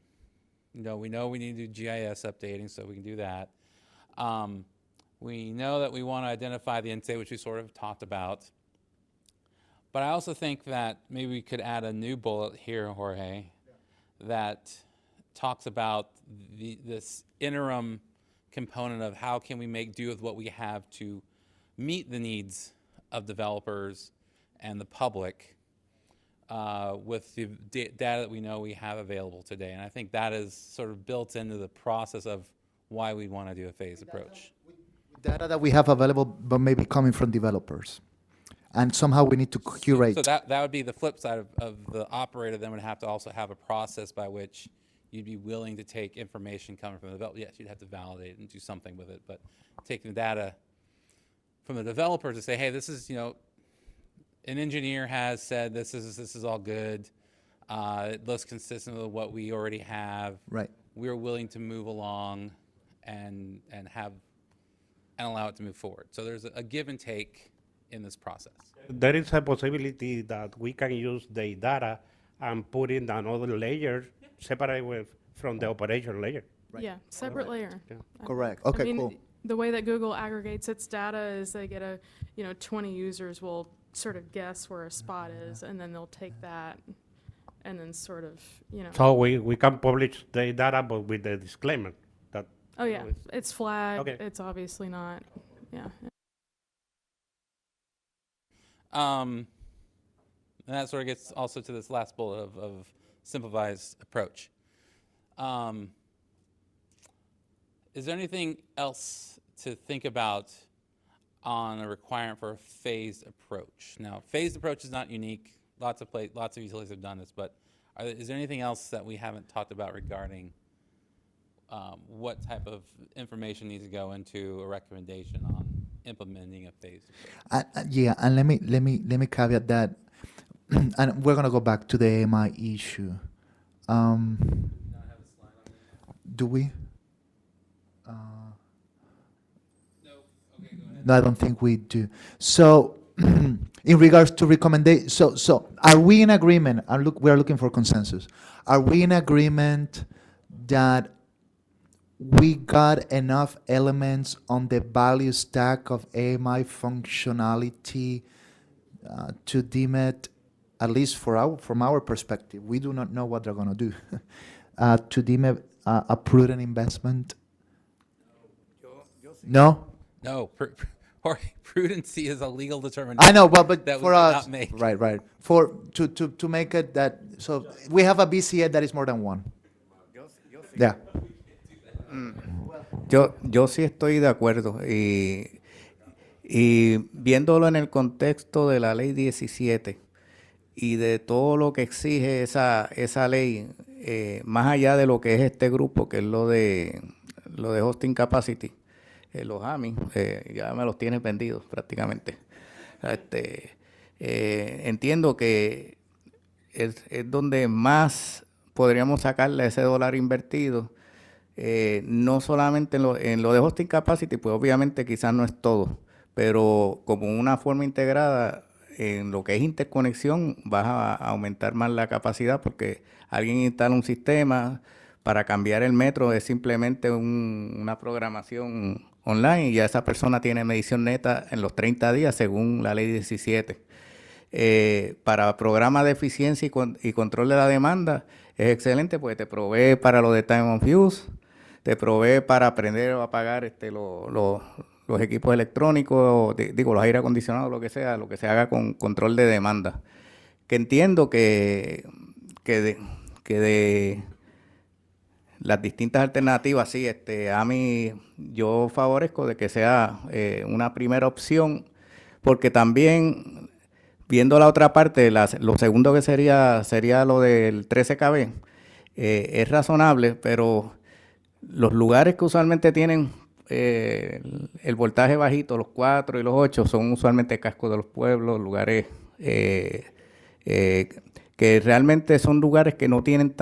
We know we need to do GIS updating, so we can do that. We know that we want to identify the end state, which we sort of talked about. But I also think that maybe we could add a new bullet here, Jorge, that talks about this interim component of how can we make do with what we have to meet the needs of developers and the public with the data that we know we have available today. And I think that is sort of built into the process of why we want to do a phased approach. Data that we have available, but maybe coming from developers. And somehow we need to curate. So that would be the flip side of the operator then would have to also have a process by which you'd be willing to take information coming from the developer. Yes, you'd have to validate it and do something with it, but taking the data from the developer to say, hey, this is, an engineer has said this is all good. It looks consistent with what we already have. Right. We're willing to move along and allow it to move forward. So there's a give and take in this process. There is a possibility that we can use the data and put in another layer separate from the operation layer. Right. Yeah, separate layer. Yeah. Correct. I Okay, mean, cool. The way that Google aggregates its data is they get 20 users will sort of guess where a spot is, and then they'll take that and then sort of, So we can publish the data, but with the disclaimer that Oh, yeah, it's flagged. Okay. It's obviously not, yeah. And that sort of gets also to this last bullet of simplified approach. Is there anything else to think about on a requirement for a phased approach? Now, phased approach is not unique. Lots of utilities have done this, but is there anything else that we haven't talked about regarding what type of information needs to go into a recommendation on implementing a phased approach? Yeah, and let me caveat that, and we're gonna go back to the AMI issue. Do we? No, I don't think we do. So, in regards to recommendation, so are we in agreement? We are looking for consensus. Are we in agreement that we got enough elements on the value stack of AMI functionality to deem it, at least from our perspective, we do not know what they're going to do, to deem it a prudent investment? No? No, prudency is a legal determination. I know, but that for we us, cannot make. right, to make it that, so we have a BCA that is more than one. Yeah. Yo sí estoy de acuerdo y viéndolo en el contexto de la ley 17 y de todo lo que exige esa ley, más allá de lo que es este grupo, que es lo de hosting capacity, los AMI, ya me los tiene vendidos prácticamente. Entiendo que es donde más podríamos sacarle ese dólar invertido. No solamente en lo de hosting capacity, pues obviamente quizás no es todo, pero como una forma integrada en lo que es interconexión vas a aumentar más la capacidad porque alguien instala un sistema, para cambiar el metro es simplemente una programación online y ya esa persona tiene medición neta en los 30 días según la ley 17. Para programas de eficiencia y control de la demanda es excelente porque te provee para lo de time of use, te provee para aprender o apagar los equipos electrónicos, los aire acondicionados, lo que se haga con control de demanda. Que entiendo que de las distintas alternativas, sí, a mí yo favorezco de que sea una primera opción, porque también viendo la otra parte, lo segundo que sería lo del 13 kV, es razonable, pero los lugares que usualmente tienen el voltaje bajito, los 4 y los 8, son usualmente cascos de los pueblos, lugares que realmente son lugares que no tienen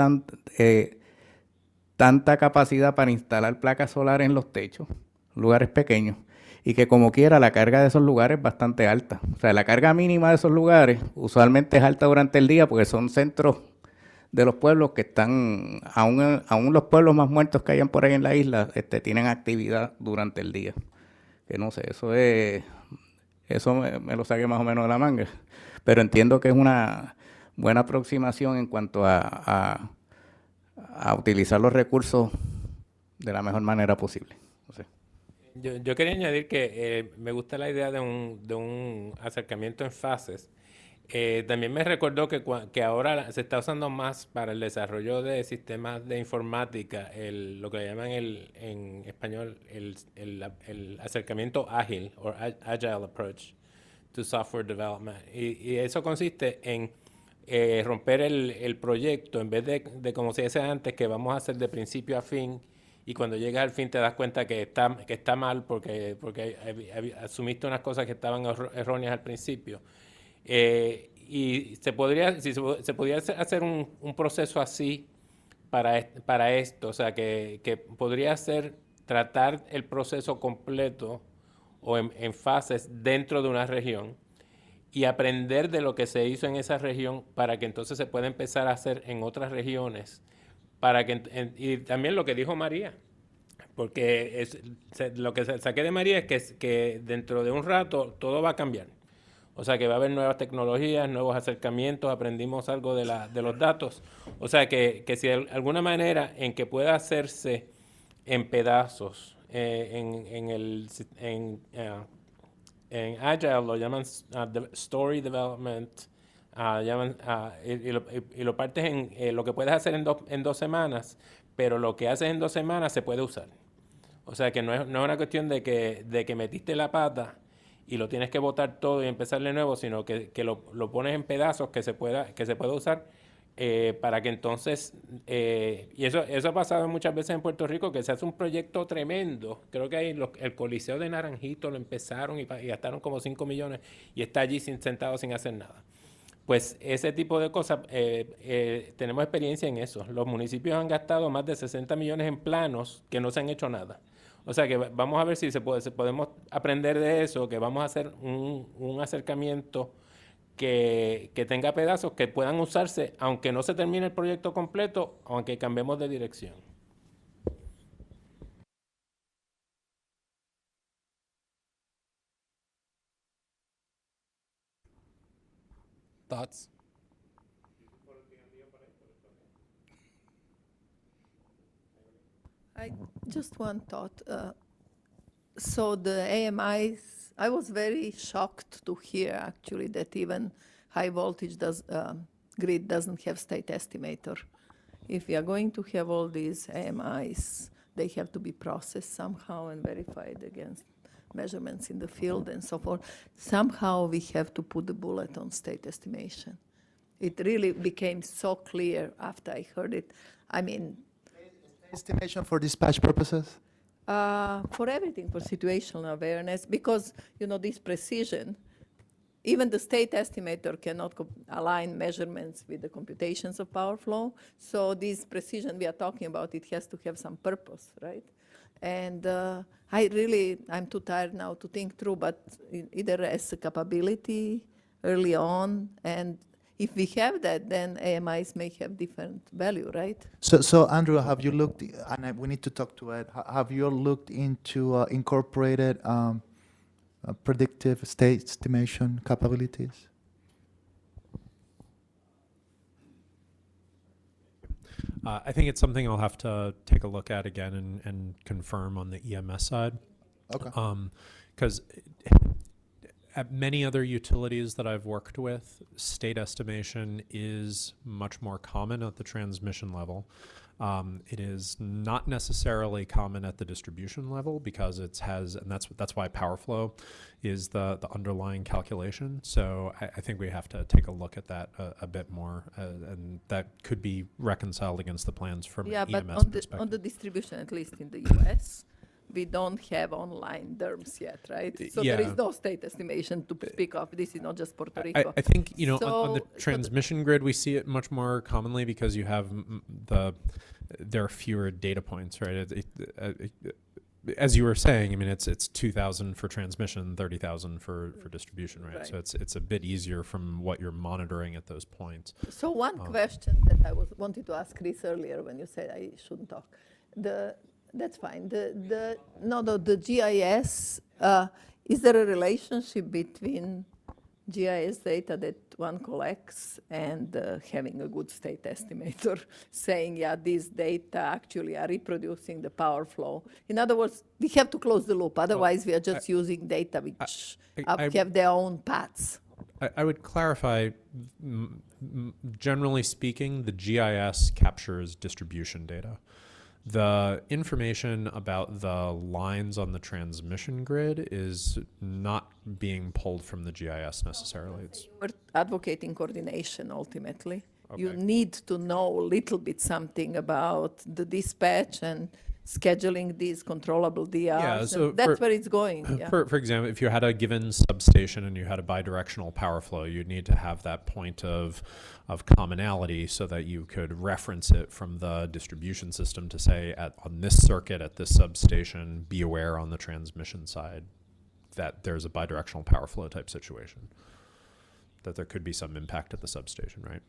tanta capacidad para instalar placas solares en los techos, lugares pequeños, y que como quiera la carga de esos lugares es bastante alta. O sea, la carga mínima de esos lugares usualmente es alta durante el día porque son centros de los pueblos que están, aún los pueblos más muertos que hayan por ahí en la isla, tienen actividad durante el día. Que no sé, eso me lo saqué más o menos de la manga. Pero entiendo que es una buena aproximación en cuanto a utilizar los recursos de la mejor manera posible. No sé. Yo quería añadir que me gusta la idea de un acercamiento en fases. También me recordó que ahora se está usando más para el desarrollo de sistemas de informática, lo que llaman en español el acercamiento ágil o agile approach to software development. Y eso consiste en romper el proyecto en vez de como se decía antes, que vamos a hacer de principio a fin, y cuando llegas al fin te das cuenta que está mal porque asumiste unas cosas que estaban erróneas al principio. Y se podría hacer un proceso así para esto, o sea, que podría ser tratar el proceso completo o en fases dentro de una región y aprender de lo que se hizo en esa región para que entonces se pueda empezar a hacer en otras regiones. Y también lo que dijo María, porque lo que saqué de María es que dentro de un rato todo va a cambiar. O sea que va a haber nuevas tecnologías, nuevos acercamientos, aprendimos algo de los datos. O sea que si hay alguna manera en que pueda hacerse en pedazos. En Agile lo llaman story development, y lo partes en lo que puedes hacer en 2 semanas, pero lo que haces en 2 semanas se puede usar. O sea que no es una cuestión de que metiste la pata y lo tienes que botar todo y empezar de nuevo, sino que lo pones en pedazos que se pueda usar para que entonces, y eso ha pasado muchas veces en Puerto Rico, que se hace un proyecto tremendo. Creo que ahí el Coliseo de Naranjito lo empezaron y gastaron como 5 millones y está allí sentado sin hacer nada. Pues ese tipo de cosas, tenemos experiencia en eso. Los municipios han gastado más de 60 millones en planos que no se han hecho nada. O sea que vamos a ver si podemos aprender de eso, que vamos a hacer un acercamiento que tenga pedazos que puedan usarse, aunque no se termine el proyecto completo, aunque cambiemos de dirección. Thoughts? Just one thought. So the AMIs, I was very shocked to hear actually that even high voltage grid doesn't have state estimator. If we are going to have all these AMIs, they have to be processed somehow and verified against measurements in the field and so forth. Somehow we have to put the bullet on state estimation. It really became so clear after I heard it. I mean, Estimation for dispatch purposes? for everything, for situational awareness, because, this precision, even the state estimator cannot align measurements with the computations of power flow. So this precision we are talking about, it has to have some purpose, right? And I'm too tired now to think through, but either as a capability early on, and if we have that, then AMIs may have different value, right? So Andrew, have you looked, and we need to talk to Ed, have you looked into incorporated predictive state estimation capabilities? I think it's something I'll have to take a look at again and confirm on the EMS side. Okay. Because at many other utilities that I've worked with, state estimation is much more common at the transmission level. It is not necessarily common at the distribution level because and that's why power flow is the underlying calculation. So I think we have to take a look at that a bit more, and that could be reconciled against the plans from an EMS perspective. On the distribution, at least in the US, we don't have online DERMS yet, right? So there is no state estimation to speak of. This is not just Puerto Rico. I think, on the transmission grid, we see it much more commonly because you have there are fewer data points, right? As you were saying, I mean, it's 2,000 for transmission, 30,000 for distribution, right? So it's a bit easier from what you're monitoring at those points. So one question that I wanted to ask Chris earlier when you said I shouldn't talk. That's fine. The GIS, is there a relationship between GIS data that one collects and having a good state estimator saying, yeah, these data actually are reproducing the power flow? In other words, we have to close the loop. Otherwise, we are just using data which have their own paths. I would clarify, generally speaking, the GIS captures distribution data. The information about the lines on the transmission grid is not being pulled from the GIS necessarily. We're advocating coordination ultimately. Okay. You need to know a little bit something about the dispatch and scheduling these controllable DRs. Yeah, so that's where it's going. Yeah. For example, if you had a given substation and you had a bidirectional power flow, you'd need to have that point of commonality so that you could reference it from the distribution system to say, on this circuit at this substation, be aware on the transmission side that there's a bidirectional power flow type situation, that there could be some impact at the substation, right?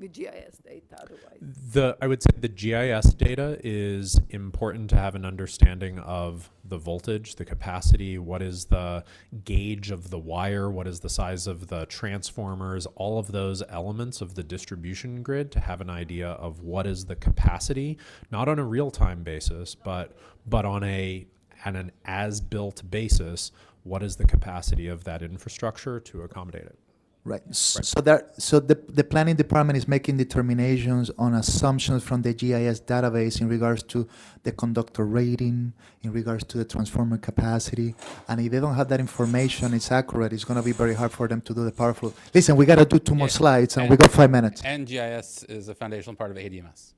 with GIS data otherwise. I would say the GIS data is important to have an understanding of the voltage, the capacity, what is the gauge of the wire, what is the size of the transformers, all of those elements of the distribution grid to have an idea of what is the capacity, not on a real-time basis, but on an as-built basis, what is the capacity of that infrastructure to accommodate it. Right. So the planning department is making determinations on assumptions from the GIS database in regards to the conductor rating, in regards to the transformer capacity, and if they don't have that information, it's accurate. It's going to be very hard for them to do the power flow. Listen, we got to do two more slides, and we got 5 minutes. And GIS is a foundational part of ADMS.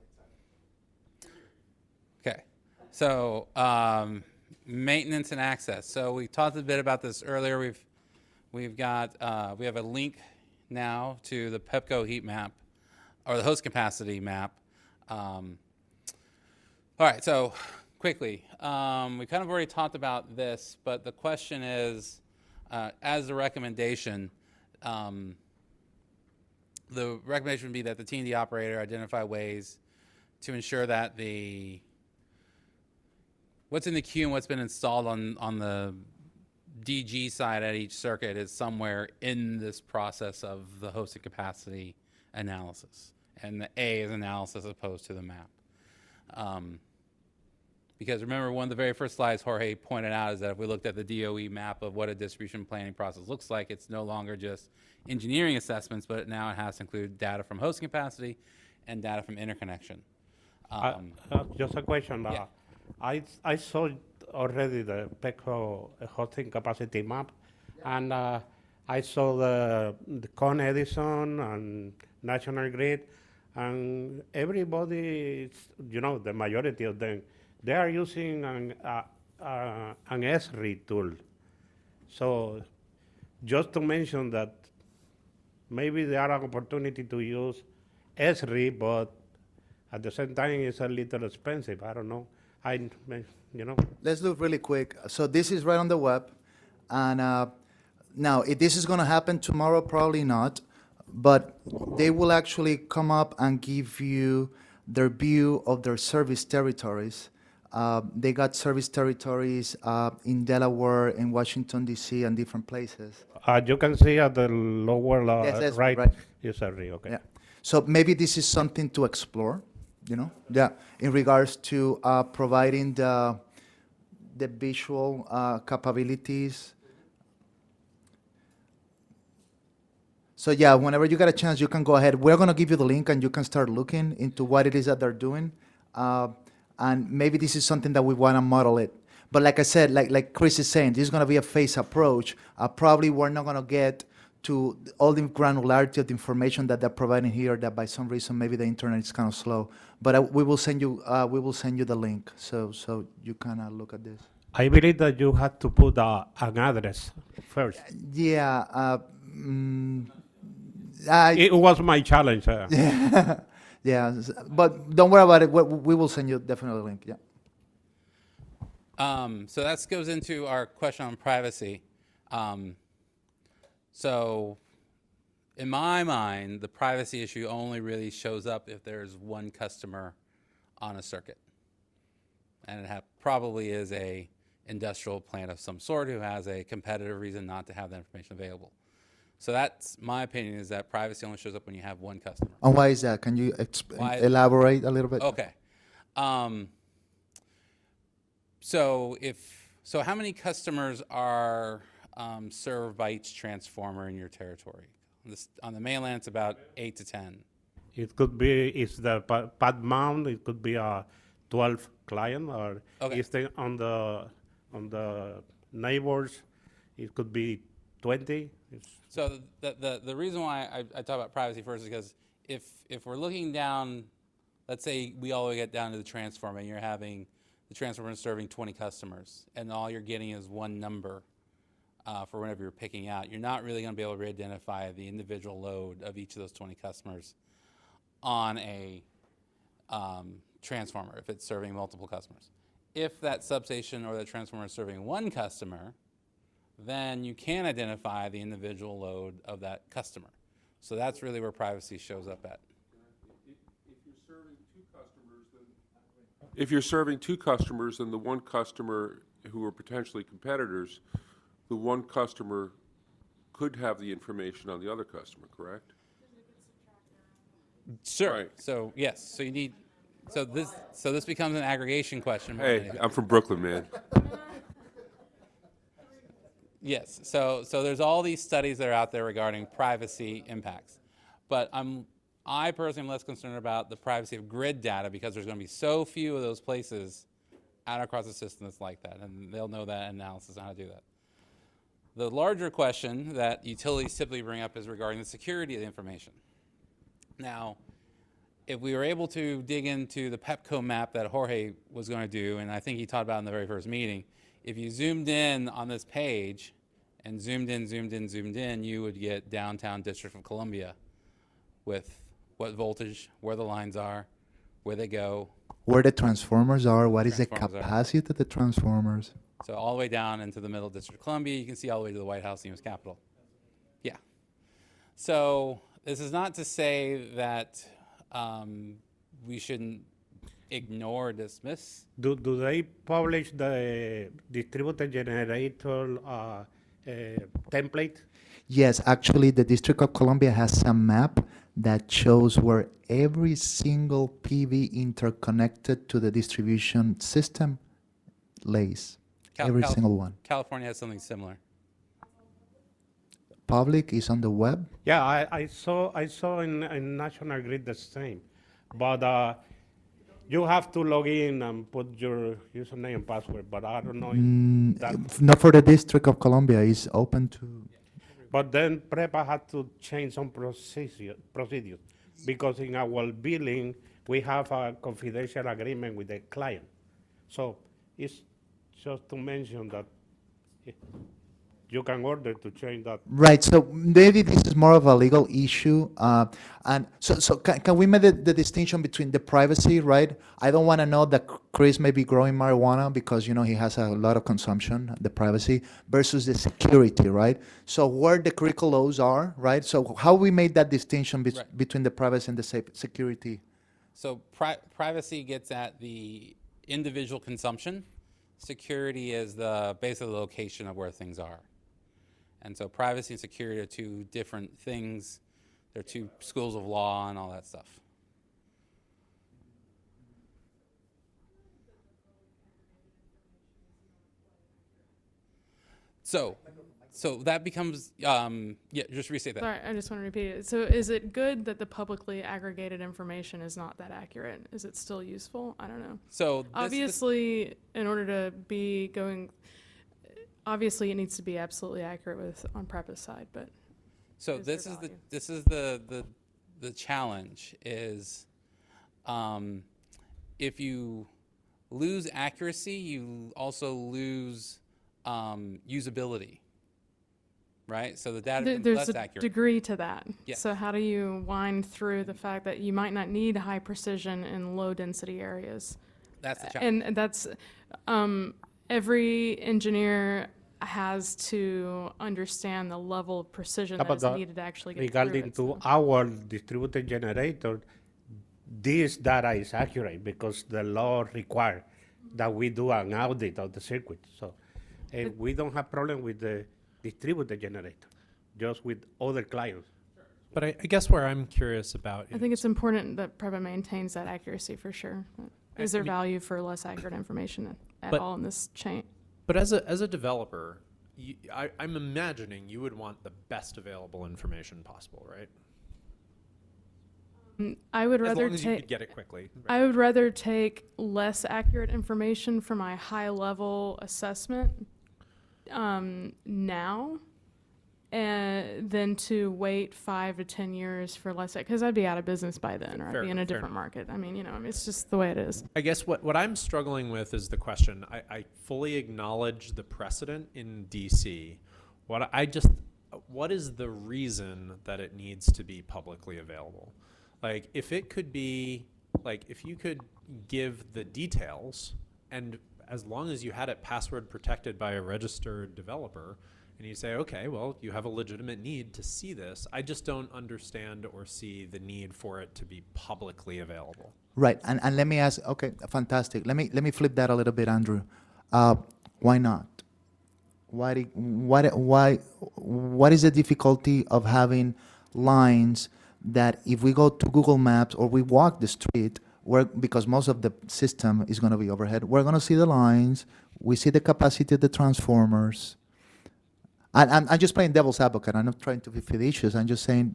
Okay. So maintenance and access. So we talked a bit about this earlier. We have a link now to the PEPCO heat map, or the host capacity map. All right, so quickly, we kind of already talked about this, but the question is, as a recommendation, the recommendation would be that the T&D operator identify ways to ensure that what's in the queue and what's been installed on the DG side at each circuit is somewhere in this process of the hosted capacity analysis. And the A is analysis opposed to the map. Because remember, one of the very first slides Jorge pointed out is that if we looked at the DOE map of what a distribution planning process looks like, it's no longer just engineering assessments, but now it has to include data from hosting capacity and data from interconnection. Just a question. Yeah. I saw already the PECO hosting capacity map, and I saw the Con Edison and National Grid, and everybody, the majority of them, they are using an SRE tool. So just to mention that maybe there are an opportunity to use SRE, but at the same time it's a little expensive. I don't know. Let's look really quick. So this is right on the web. And now, if this is going to happen tomorrow, probably not. But they will actually come up and give you their view of their service territories. They got service territories in Delaware, in Washington, D.C., and different places. You can see at the lower Yes, right, right. is SRE, okay. Yeah. So maybe this is something to explore. In regards to providing the visual capabilities. So yeah, whenever you get a chance, you can go ahead. We're going to give you the link, and you can start looking into what it is that they're doing. And maybe this is something that we want to model it. But like I said, like Chris is saying, this is going to be a phased approach. Probably we're not going to get to all the granularity of the information that they're providing here, that by some reason maybe the internet is kind of slow. But we will send you the link, so you kind of look at this. I believe that you had to put an address first. Yeah. It was my challenge. Yeah, but don't worry about it. We will send you definitely a link. Yeah. So that goes into our question on privacy. So in my mind, the privacy issue only really shows up if there's one customer on a circuit. And it probably is a industrial plant of some sort who has a competitive reason not to have that information available. So that's my opinion, is that privacy only shows up when you have one customer. And why is that? Can you elaborate a little bit? Okay. So how many customers are served by each transformer in your territory? On the mainland, it's about 8 to 10. It could be, it's the pad mount, it could be a 12 client, or on the neighbors, it could be 20. So the reason why I talk about privacy first is because if we're looking down, let's say we all the way get down to the transformer, and you're having the transformer serving 20 customers, and all you're getting is one number for whenever you're picking out, you're not really going to be able to identify the individual load of each of those 20 customers on a transformer if it's serving multiple customers. If that substation or that transformer is serving one customer, then you can identify the individual load of that customer. So that's really where privacy shows up at. If you're serving two customers and the one customer who are potentially competitors, the one customer could have the information on the other customer, correct? Sure. Right. So yes. So you need. So this becomes an aggregation question. more than Hey, anything. I'm from Brooklyn, man. Yes. So there's all these studies that are out there regarding privacy impacts, but I personally am less concerned about the privacy of grid data because there's going to be so few of those places out across the system that's like that, and they'll know that analysis on how to do that. The larger question that utilities typically bring up is regarding the security of the information. Now, if we were able to dig into the PEPCO map that Jorge was going to do, and I think he talked about in the very first meeting, if you zoomed in on this page and zoomed in, you would get downtown District of Columbia with what voltage, where the lines are, where they go. Where the transformers are, what is the Transformers are. capacity of the transformers? So all the way down into the middle District of Columbia, you can see all the way to the White House, the U.S. Capitol. Yeah. So this is not to say that we shouldn't ignore or dismiss. Do they publish the distributed generator template? Yes, actually, the District of Columbia has some map that shows where every single PV interconnected to the distribution system lays. Every single one. California has something similar. Public is on the web. Yeah, I saw in National Grid the same, but you have to log in and put your username and password. But I don't know if that. Not for the District of Columbia. It's open to. But then PREPA had to change some procedures because in our billing we have a confidential agreement with the client. So it's just to mention that you can order to change that. Right. So maybe this is more of a legal issue. And so can we make the distinction between the privacy, right? I don't want to know that Chris may be growing marijuana because, you know, he has a lot of consumption, the privacy, versus the security, right? So where the critical laws are, right? So how we made that distinction Right. between the privacy and the security? So privacy gets at the individual consumption. Security is the basically the location of where things are. And so privacy and security are two different things. They're two schools of law and all that stuff. So that becomes, yeah, just restate that. Sorry, I just want to repeat it. So is it good that the publicly aggregated information is not that accurate? Is it still useful? I don't know. So Obviously, in order to be going, obviously it needs to be absolutely accurate with on PREPA's side, but So is there this is value? the challenge is, if you lose accuracy, you also lose usability, right? So the data becomes There's less a accurate. degree to that. Yes. So how do you wind through the fact that you might not need high precision in low density areas? That's the challenge. And that's, every engineer has to understand the level of precision that is needed to actually get through regarding it. to our distributed generator, this data is accurate because the law requires that we do an audit of the circuit. So we don't have problem with the distributed generator, just with other clients. But I guess where I'm curious about I think it's important that PREPA maintains that accuracy for sure. Is there I mean- value for less accurate information at But- all in this chain? But as a developer, I'm imagining you would want the best available information possible, right? I would As rather long as you could take. get it quickly. I would rather take less accurate information for my high level assessment now than to wait 5 to 10 years for less, because I'd be out of business by then, or I'd Fair be in a enough, fair different market. I mean, it's just the way it is. I guess what I'm struggling with is the question. I fully acknowledge the precedent in DC. What is the reason that it needs to be publicly available? Like, if it could be, like, if you could give the details, and as long as you had it password protected by a registered developer, and you say, okay, well, you have a legitimate need to see this. I just don't understand or see the need for it to be publicly available. Right, and let me ask. Okay, fantastic. Let me flip that a little bit, Andrew. Why not? What is the difficulty of having lines that if we go to Google Maps or we walk the street, because most of the system is going to be overhead, we're going to see the lines, we see the capacity of the transformers. I'm just playing devil's advocate. I'm not trying to be facetious. I'm just saying,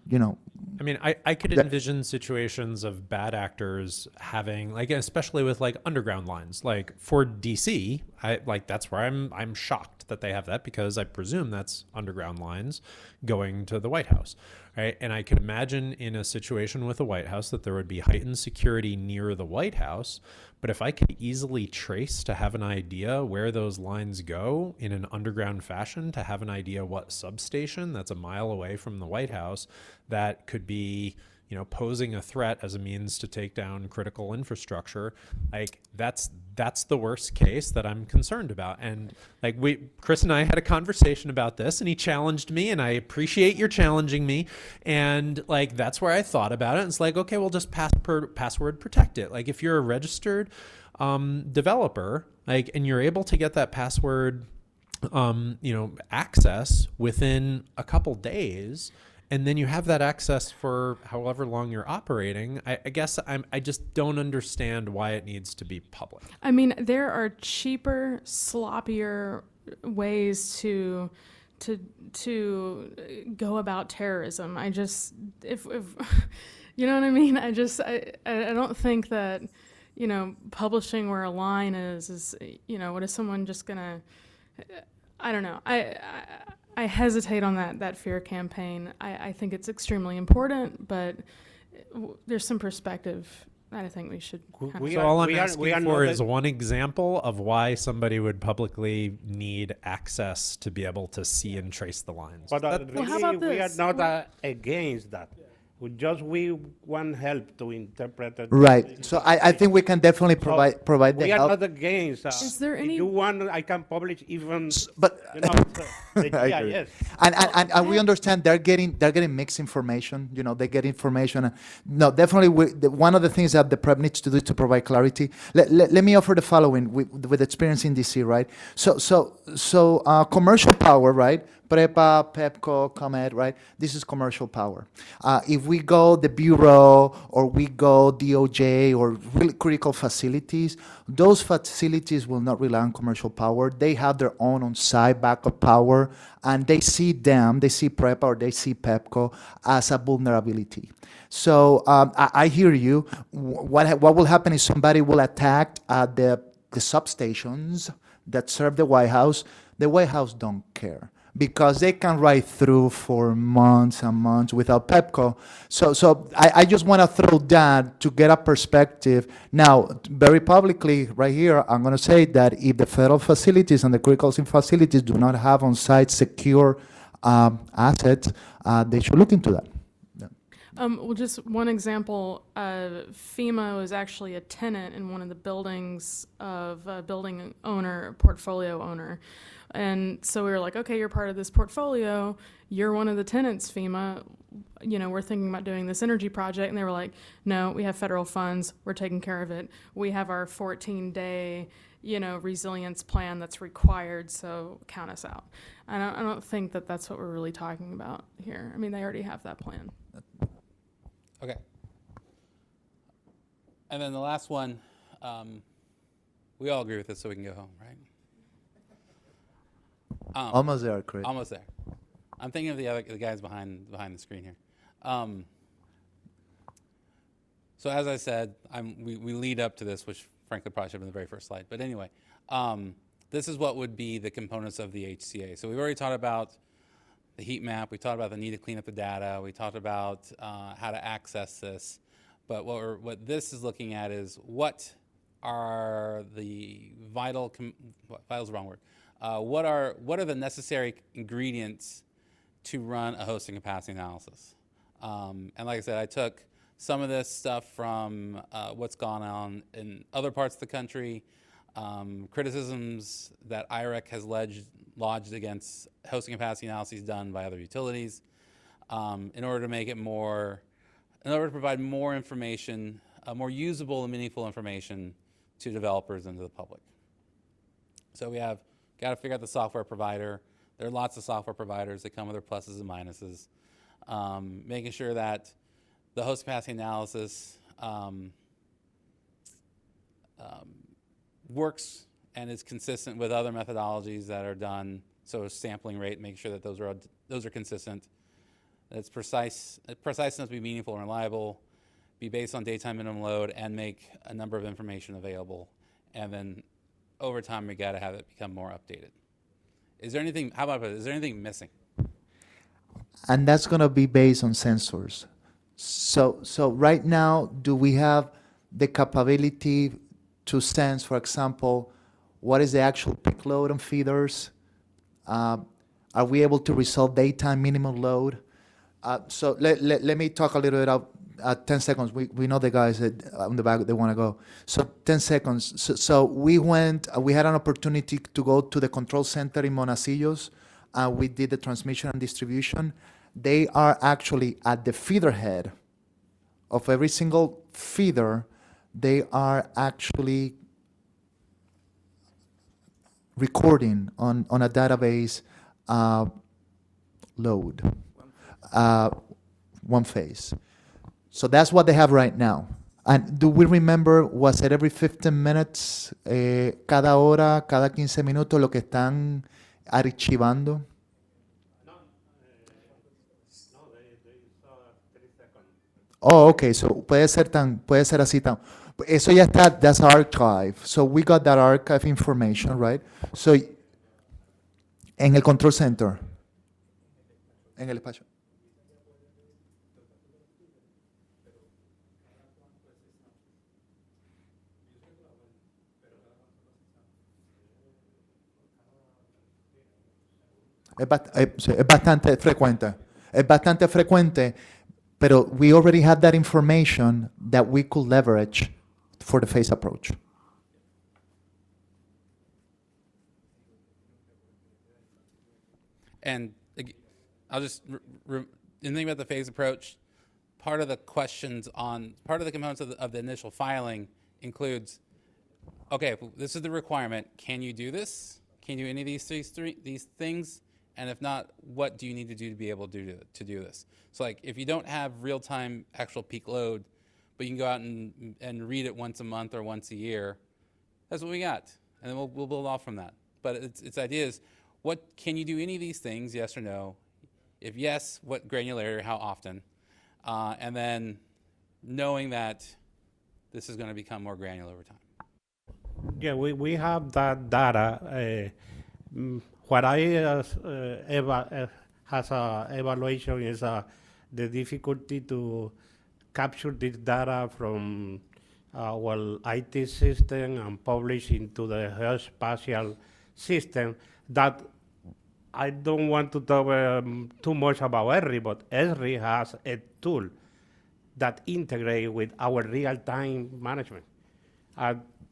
I mean, I could that- envision situations of bad actors having, like, especially with like underground lines, like for DC, that's where I'm shocked that they have that, because I presume that's underground lines going to the White House, right? And I could imagine in a situation with the White House that there would be heightened security near the White House. But if I could easily trace to have an idea where those lines go in an underground fashion, to have an idea what substation that's a mile away from the White House that could be, posing a threat as a means to take down critical infrastructure, like that's the worst case that I'm concerned about. And like Chris and I had a conversation about this, and he challenged me, and I appreciate your challenging me. And like, that's where I thought about it. And it's like, okay, we'll just password protect it. Like if you're a registered developer, like, and you're able to get that password, access within a couple days, and then you have that access for however long you're operating, I guess I just don't understand why it needs to be public. I mean, there are cheaper, sloppier ways to go about terrorism. I just, if you know what I mean? I don't think that, publishing where a line is, what is someone just gonna, I don't know. I hesitate on that fear campaign. I think it's extremely important, but there's some perspective that I think we should. So all I'm asking for is one example of why somebody would publicly need access to be able to see and trace the lines. But Well, how about we are this? not we that. We want help to interpret it. Right. So I think we can definitely provide the We are help. not against. Is there if any- you want, I can publish even. But The I agree. GIS. And we understand they're getting mixed information. They get information. No, definitely. One of the things that the prep needs to do to provide clarity. Let me offer the following with experience in DC, right? So commercial power, right? PREPA, PEPCO, ComEd, right? This is commercial power. If we go the Bureau or we go DOJ or really critical facilities, those facilities will not rely on commercial power. They have their own on-site backup power, and they see PREPA or they see PEPCO as a vulnerability. So I hear you. What will happen is somebody will attack the substations that serve the White House. The White House don't care, because they can ride through for months and months without PEPCO. So I just want to throw that to get a perspective. Now, very publicly, right here, I'm going to say that if the federal facilities and the critical facilities do not have on-site secure assets, they should look into that. Well, just one example, FEMA was actually a tenant in one of the buildings of a building owner, portfolio owner. And so we were like, okay, you're part of this portfolio. You're one of the tenants, FEMA. We're thinking about doing this energy project. And they were like, no, we have federal funds. We're taking care of it. We have our 14-day, resilience plan that's required. So count us out. I don't think that that's what we're really talking about here. I mean, they already have that plan. Okay. And then the last one, we all agree with this, so we can go home, right? Almost there, Chris. Almost there. I'm thinking of the guys behind the screen here. So as I said, we lead up to this, which frankly probably should have been the very first slide. But anyway, this is what would be the components of the HCA. So we've already talked about the heat map. We talked about the need to clean up the data. We talked about how to access this. But what this is looking at is what are the vital is the wrong word. What are the necessary ingredients to run a hosting capacity analysis? And like I said, I took some of this stuff from what's gone on in other parts of the country, criticisms that IREC has lodged against hosting capacity analyses done by other utilities, in order to make it more, in order to provide more information more usable and meaningful information to developers and to the public. So we have got to figure out the software provider. There are lots of software providers that come with their pluses and minuses. Making sure that the host capacity analysis works and is consistent with other methodologies that are done. So sampling rate, making sure that those are consistent. That it's precise enough to be meaningful and reliable, be based on daytime minimum load, and make a number of information available. And then over time, we got to have it become more updated. Is there anything? How about is there anything missing? And that's going to be based on sensors. So right now, do we have the capability to sense, for example, what is the actual peak load on feeders? Are we able to resolve daytime minimum load? So let me talk a little bit about 10 seconds. We know the guys on the back, they want to go. So 10 seconds. So we had an opportunity to go to the control center in Monasillos. We did the transmission and distribution. They are actually at the feeder head of every single feeder. They are actually recording on a database load, one phase. So that's what they have right now. And do we remember, was it every 15 minutes, cada hora, cada 15 minutos lo que están archivando? Oh, okay, so puede ser así tan. Eso ya está, that's archive. So we got that archive information, right? So, en el control center, en el espacio. Es bastante frecuente. Es bastante frecuente, pero we already had that information that we could leverage for the phase approach. And I'll just, in thinking about the phase approach, part of the components of the initial filing includes, okay, this is the requirement. Can you do this? Can you do any of these things? And if not, what do you need to do to be able to do this? So like, if you don't have real-time actual peak load, but you can go out and read it once a month or once a year, that's what we got. And then we'll build off from that. But its idea is, can you do any of these things, yes or no? If yes, what granularity, how often? And then knowing that this is going to become more granular over time. Yeah, we have that data. What I has a evaluation is the difficulty to capture this data from our IT system and publish into the geospatial system. That I don't want to talk too much about ESRI, but ESRI has a tool that integrates with our real-time management.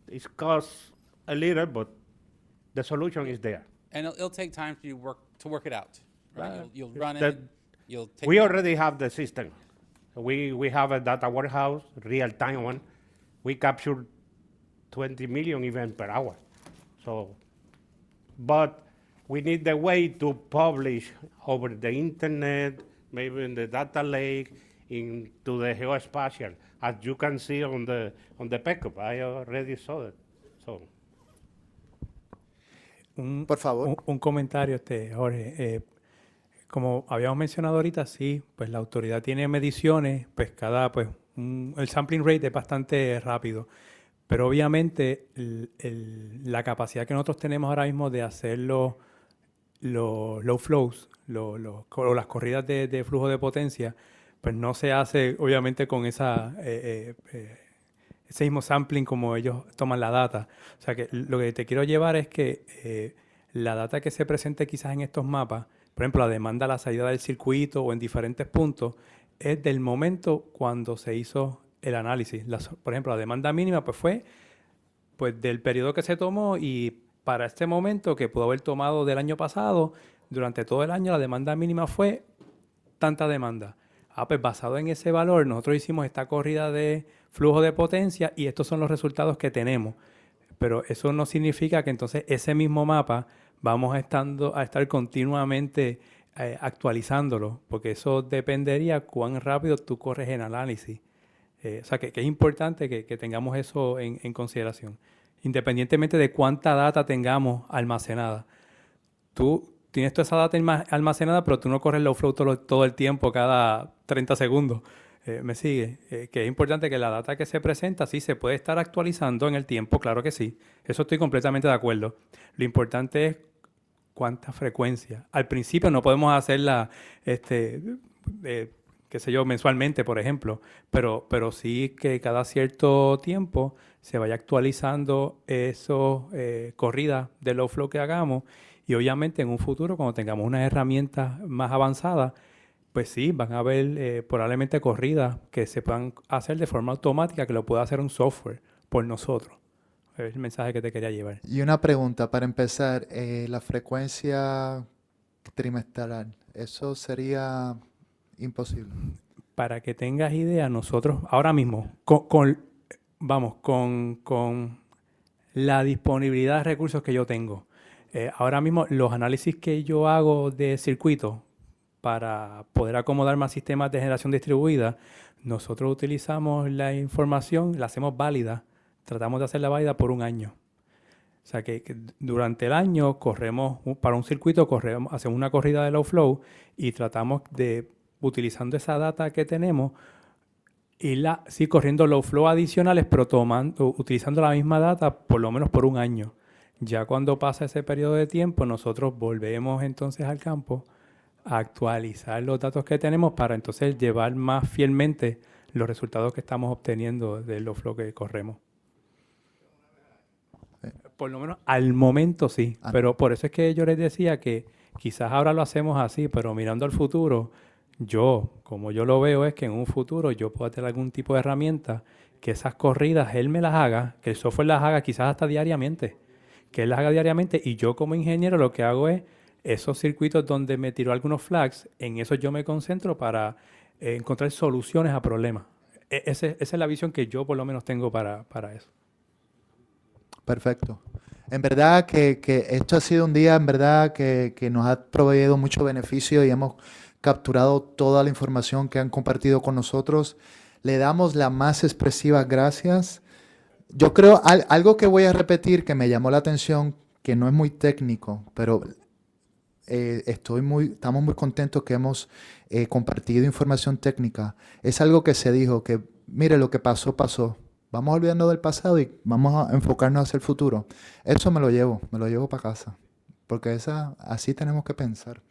It costs a little, but the solution is there. And it'll take time for you to work it out. Right? You'll run it. You'll take. We already have the system. We have a data warehouse, real-time one. We capture 20 million events per hour. So, but we need the way to publish over the internet, maybe in the data lake, into the geospatial, as you can see on the pickup. I already saw it. So. Por favor. Un comentario, Jorge. Como habíamos mencionado ahorita, sí, pues la autoridad tiene mediciones, pues el sampling rate es bastante rápido, pero obviamente la capacidad que nosotros tenemos ahora mismo de hacer los low flows, o las corridas de flujo de potencia, pues no se hace obviamente con ese mismo sampling como ellos toman la data. O sea que lo que te quiero llevar es que la data que se presente quizás en estos mapas, por ejemplo, la demanda a la salida del circuito o en diferentes puntos, es del momento cuando se hizo el análisis. Por ejemplo, la demanda mínima fue del periodo que se tomó, y para este momento que pudo haber tomado del año pasado, durante todo el año la demanda mínima fue tanta demanda. Pues basado en ese valor, nosotros hicimos esta corrida de flujo de potencia y estos son los resultados que tenemos. Pero eso no significa que entonces ese mismo mapa vamos a estar continuamente actualizándolo, porque eso dependería cuán rápido tú corres en análisis. O sea, que es importante que tengamos eso en consideración, independientemente de cuánta data tengamos almacenada. Tú tienes toda esa data almacenada, pero tú no corres low flow todo el tiempo, cada 30 segundos. ¿Me sigue? Que es importante que la data que se presenta sí se puede estar actualizando en el tiempo, claro que sí. Eso estoy completamente de acuerdo. Lo importante es cuánta frecuencia. Al principio no podemos hacerla, qué sé yo, mensualmente, por ejemplo, pero sí que cada cierto tiempo se vaya actualizando esos corridas de low flow que hagamos y obviamente en un futuro, cuando tengamos unas herramientas más avanzadas, pues sí, van a haber probablemente corridas que se puedan hacer de forma automática, que lo pueda hacer un software por nosotros. Es el mensaje que te quería llevar. Y una pregunta para empezar, la frecuencia trimestral, ¿eso sería imposible? Para que tengas idea, nosotros ahora mismo, con la disponibilidad de recursos que yo tengo, ahora mismo los análisis que yo hago de circuitos para poder acomodar más sistemas de generación distribuida, nosotros utilizamos la información, la hacemos válida, tratamos de hacerla válida por un año. O sea que durante el año corremos, para un circuito hacemos una corrida de low flow y tratamos de, utilizando esa data que tenemos, sí corriendo low flow adicionales, pero utilizando la misma data por lo menos por un año. Ya cuando pasa ese periodo de tiempo, nosotros volvemos entonces al campo a actualizar los datos que tenemos para entonces llevar más fielmente los resultados que estamos obteniendo del low flow que corremos. Por lo menos al momento sí, pero por eso es que yo les decía que quizás ahora lo hacemos así, pero mirando al futuro, como yo lo veo es que en un futuro yo pueda tener algún tipo de herramienta que esas corridas él me las haga, que el software las haga quizás hasta diariamente, que él las haga diariamente y yo como ingeniero lo que hago es esos circuitos donde me tiró algunos flags, en eso yo me concentro para encontrar soluciones a problemas. Esa es la visión que yo por lo menos tengo para eso. Perfecto. En verdad que esto ha sido un día, en verdad, que nos ha proveído mucho beneficio y hemos capturado toda la información que han compartido con nosotros. Le damos las más expresivas gracias. Yo creo, algo que voy a repetir que me llamó la atención, que no es muy técnico, pero estamos muy contentos que hemos compartido información técnica. Es algo que se dijo, que mire, lo que pasó, pasó. Vamos olvidando del pasado y vamos a enfocarnos hacia el futuro. Eso me lo llevo para casa, porque así tenemos que pensar.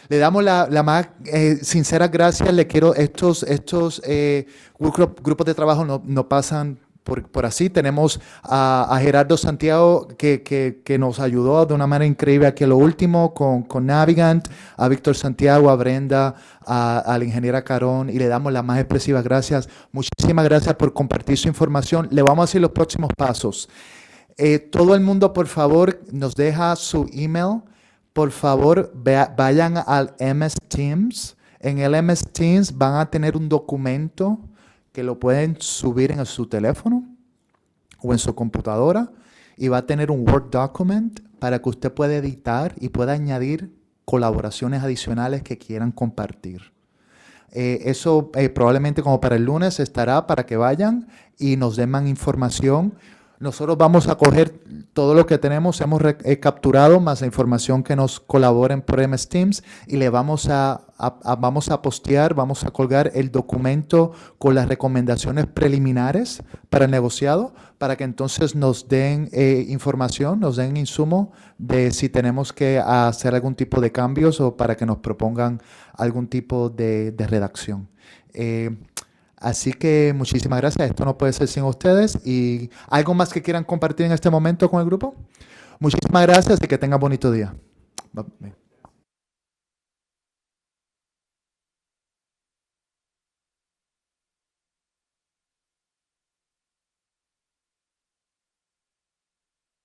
Le damos la más sincera gracias. Le quiero, estos grupos de trabajo no pasan por así. Tenemos a Gerardo Santiago que nos ayudó de una manera increíble aquí a lo último con Navigant, a Víctor Santiago, a Brenda, a la ingeniera Carón, y le damos las más expresivas gracias. Muchísimas gracias por compartir su información. Le vamos a decir los próximos pasos. Todo el mundo, por favor, nos deja su email. Por favor, vayan al MS Teams. En el MS Teams van a tener un documento que lo pueden subir en su teléfono o en su computadora y va a tener un Word document para que usted pueda editar y pueda añadir colaboraciones adicionales que quieran compartir. Eso probablemente como para el lunes estará para que vayan y nos den más información. Nosotros vamos a coger todo lo que tenemos, hemos capturado, más la información que nos colaboren por MS Teams y le vamos a postear, vamos a colgar el documento con las recomendaciones preliminares para el negociado, para que entonces nos den información, nos den insumo de si tenemos que hacer algún tipo de cambios o para que nos propongan algún tipo de redacción. Así que muchísimas gracias. Esto no puede ser sin ustedes. ¿Y algo más que quieran compartir en este momento con el grupo? Muchísimas gracias y que tengan bonito día. Bye.